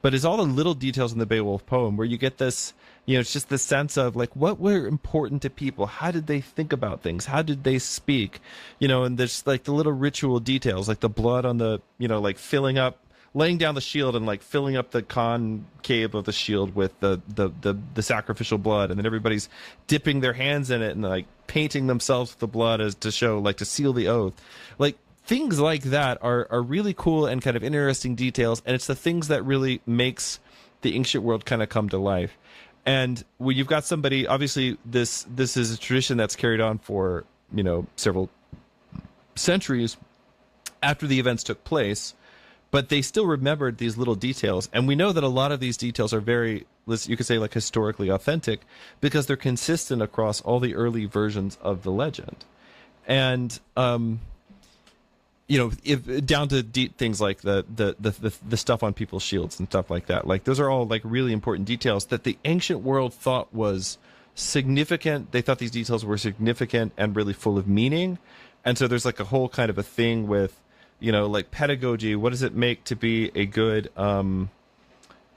But it's all the little details in the Beowulf poem where you get this, you know, it's just the sense of like, what were important to people? How did they think about things? How did they speak? You know, and there's like the little ritual details, like the blood on the, you know, like laying down the shield and like filling up the concave of the shield with the sacrificial blood. And then everybody's dipping their hands in it and like painting themselves with the blood as to show, like to seal the oath. Like, things like that are really cool and kind of interesting details, and it's the things that really makes the ancient world kind of come to life. And when you've got somebody, obviously this is a tradition that's carried on for, you know, several centuries after the events took place, but they still remembered these little details. And we know that a lot of these details are very, you could say, like historically authentic, because they're consistent across all the early versions of the legend. And you know, down to deep things like the stuff on people's shields and stuff like that. Like, those are all like really important details that the ancient world thought was significant. They thought these details were significant and really full of meaning. And so there's like a whole kind of a thing with, you know, like pedagogy. What does it make to be a good, what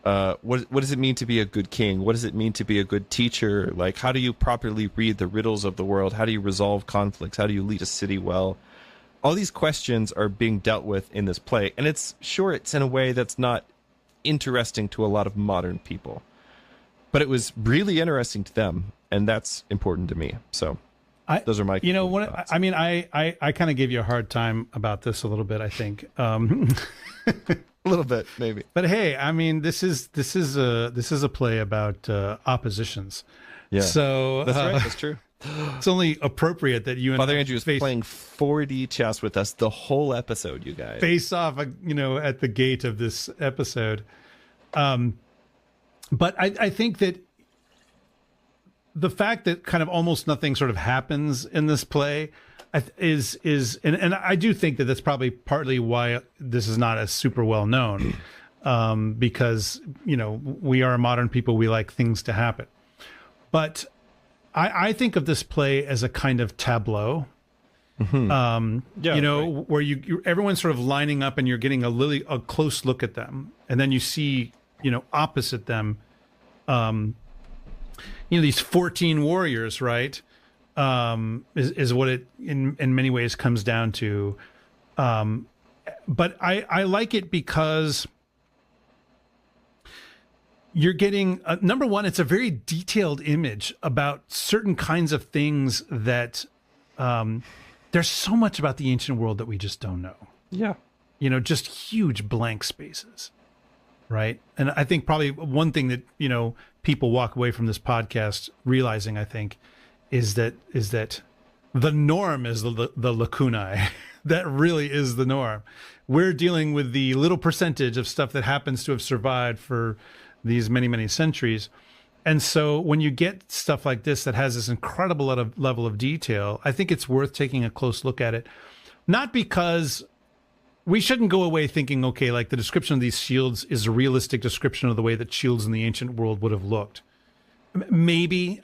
does it mean to be a good king? What does it mean to be a good teacher? Like, how do you properly read the riddles of the world? How do you resolve conflicts? How do you lead a city well? All these questions are being dealt with in this play, and it's in a way that's not interesting to a lot of modern people, but it was really interesting to them, and that's important to me. So those are my, you know, thoughts. I mean, I kind of gave you a hard time about this a little bit, I think, a little bit maybe, but hey, I mean, this is a play about oppositions. Yeah, so that's right. That's true. It's only appropriate that you and Father Andrew is playing 4D chess with us the whole episode, you guys. Face off, you know, at the gate of this episode. But I think that the fact that kind of almost nothing sort of happens in this play is and I do think that that's probably partly why this is not as super well known, because, you know, we are modern people, we like things to happen. But I think of this play as a kind of tableau, you know, right, where you everyone's sort of lining up and you're getting a close look at them, and then you see, you know, opposite them, you know, these 14 warriors, right? Is what it in many ways comes down to. But I like it because you're getting, number one, it's a very detailed image about certain kinds of things that there's so much about the ancient world that we just don't know. Yeah. just huge blank spaces, right? And I think probably one thing that, people walk away from this podcast realizing, I think, is that the norm is the lacunae. That really is the norm. We're dealing with the little percentage of stuff that happens to have survived for these many, many centuries. And so when you get stuff like this that has this incredible level of detail, I think it's worth taking a close look at it. Not because we shouldn't go away thinking, okay, like the description of these shields is a realistic description of the way that shields in the ancient world would have looked. Maybe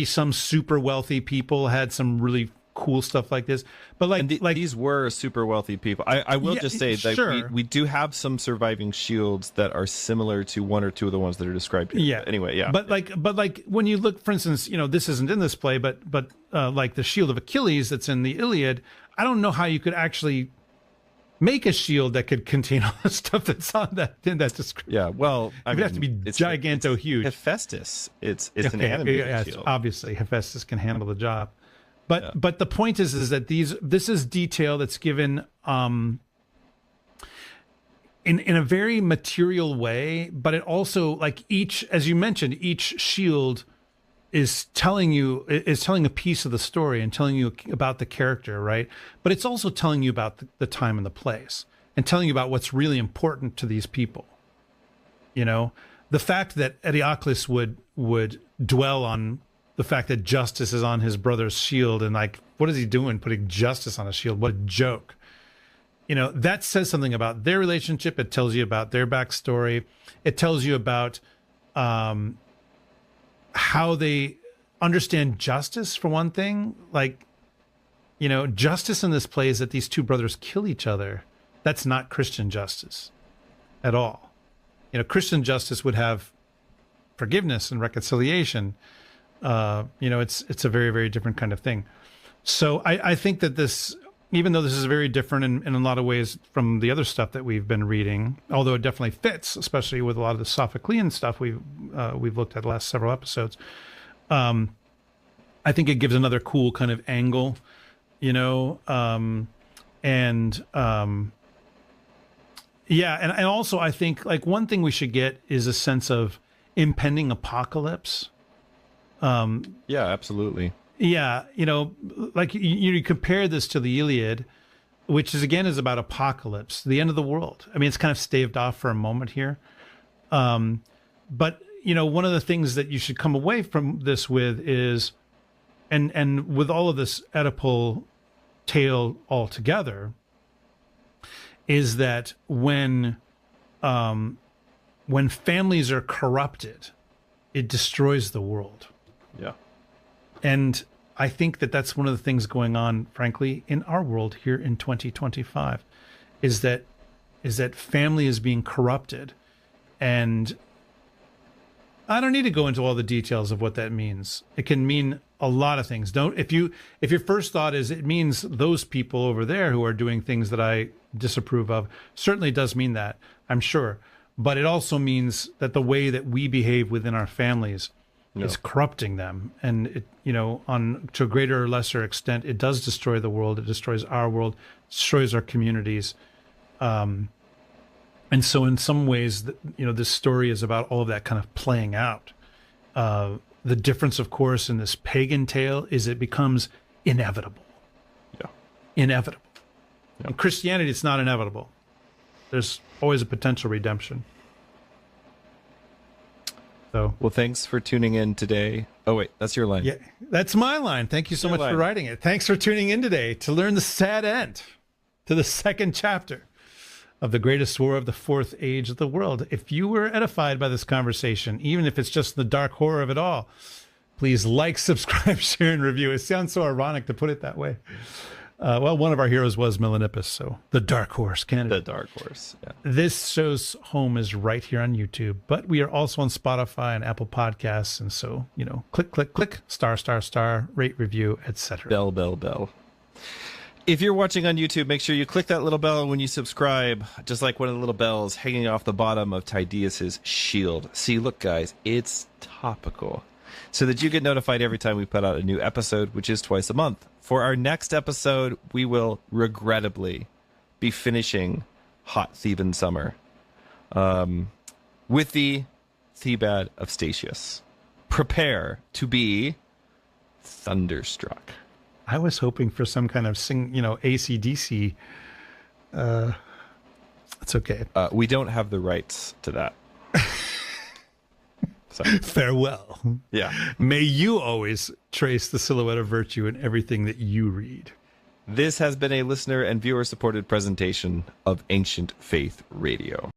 some super wealthy people had some really cool stuff like this, but these were super wealthy people. I will just say that sure. we do have some surviving shields that are similar to one or two of the ones that are described here. Yeah. But anyway, yeah. But when you look, for instance, this isn't in this play, but like the shield of Achilles that's in the Iliad, I don't know how you could actually make a shield that could contain all the stuff that's in that description. Yeah, well, it would have to be giganto huge. Hephaestus, it's an animated shield. Obviously, Hephaestus can handle the job. But the point is that this is detail that's given in a very material way, but it also, like, as you mentioned, each shield is telling a piece of the story and telling you about the character, right? But it's also telling you about the time and the place and telling you about what's really important to these people. The fact that Eteocles would dwell on the fact that justice is on his brother's shield, and like, what is he doing putting justice on a shield? What a joke. That says something about their relationship. It tells you about their backstory. It tells you about how they understand justice, for one thing. Like, justice in this play is that these two brothers kill each other. That's not Christian justice at all. Christian justice would have forgiveness and reconciliation. It's a very, very different kind of thing. So I think that this, even though this is very different in a lot of ways from the other stuff that we've been reading, although it definitely fits, especially with a lot of the Sophoclean stuff we've looked at the last several episodes. I think it gives another cool kind of angle, and also I think, like, one thing we should get is a sense of impending apocalypse. Yeah, absolutely. Yeah, like you compare this to the Iliad, which is about apocalypse, the end of the world. I mean, it's kind of staved off for a moment here. But one of the things that you should come away from this with is, and with all of this Oedipal tale all together, is that when families are corrupted, it destroys the world. Yeah. And I think that that's one of the things going on, frankly, in our world here in 2025, is that family is being corrupted. And I don't need to go into all the details of what that means. It can mean a lot of things. If your first thought is it means those people over there who are doing things that I disapprove of, certainly does mean that, I'm sure. But it also means that the way that we behave within our families is corrupting them, and it, to a greater or lesser extent, it does destroy the world. It destroys our world, destroys our communities, and so in some ways, this story is about all of that kind of playing out. The difference, of course, in this pagan tale is it becomes inevitable. Yeah, inevitable. Yeah. In Christianity, it's not inevitable. There's always a potential redemption. So, well, thanks for tuning in today. Oh, wait, that's your line. Yeah, that's my line. Thank you so much for writing it. Thanks for tuning in today to learn the sad end to the second chapter of the greatest war of the fourth age of the world. If you were edified by this conversation, even if it's just the dark horror of it all, please like, subscribe, share, and review. It sounds so ironic to put it that way. Well, one of our heroes was Oedipus, so the dark horse candidate. The dark horse, yeah. This show's home is right here on YouTube, but we are also on Spotify and Apple Podcasts, and so, click, click, click, star, star, star, rate, review, etc. Bell, bell, bell. If you're watching on YouTube, make sure you click that little bell when you subscribe, just like one of the little bells hanging off the bottom of Tydeus's shield. See, look, guys, it's topical, so that you get notified every time we put out a new episode, which is twice a month. For our next episode, we will regrettably be finishing hot Theban summer. With the Thebaid of Statius. Prepare to be thunderstruck. I was hoping for some kind of AC/DC. It's okay. We don't have the rights to that. So. Farewell. Yeah. May you always trace the silhouette of virtue in everything that you read. This has been a listener and viewer supported presentation of Ancient Faith Radio.